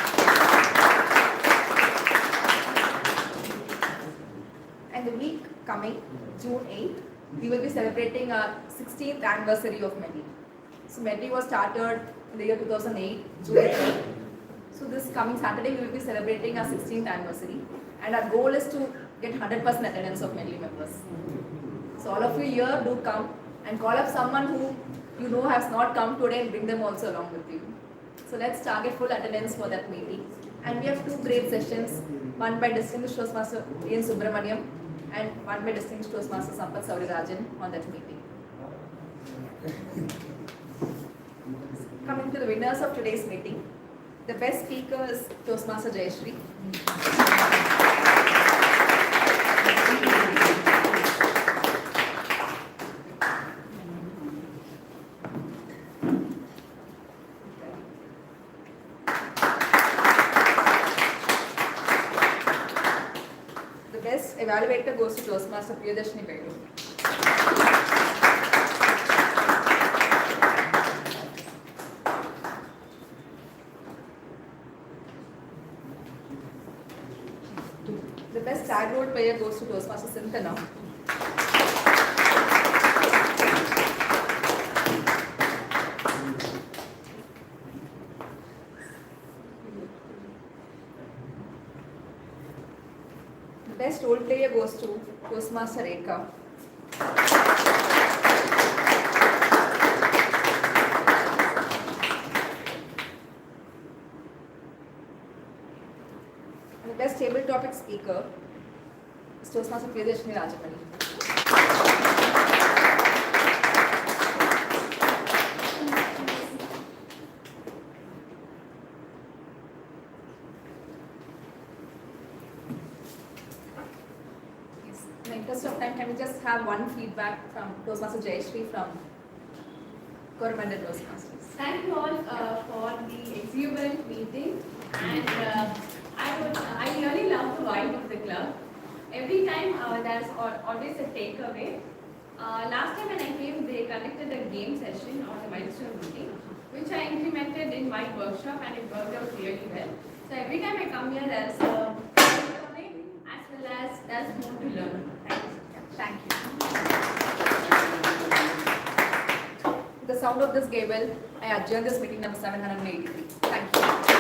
And the week coming, June 8th, we will be celebrating our 16th anniversary of Medley. So Medley was started in the year 2008, June 8th. So this coming Saturday, we will be celebrating our 16th anniversary. And our goal is to get 100% attendance of Medley members. So all of you here do come and call up someone who you know has not come today and bring them also along with you. So let's target full attendance for that meeting. And we have 2 great sessions, one by Distinguished Toastmaster Ian Subramaniam and one by Distinguished Toastmaster Sampath Saurirajan on that meeting. Coming to the winners of today's meeting, the best speaker is Toastmaster Jayashree. evaluator goes to Toastmaster Priyadashni Belu. The best tag role player goes to Toastmaster Sintana. The best role player goes to Toastmaster Rekha. And the best table topic speaker is Toastmaster Priyadashni Rajamani. In the interest of time, can we just have one feedback from Toastmaster Jayashree from Coromandel Toastmasters? Thank you all for the exuberant meeting, and I really love the vibe of the club. Every time there's always a takeaway. Last time when I came, they conducted a game session or the milestone meeting, which I implemented in my workshop, and it worked out really well. So every time I come here, there's a takeaway as well as there's more to learn. Thank you. With the sound of this gable, I adjourn this meeting number 783. Thank you.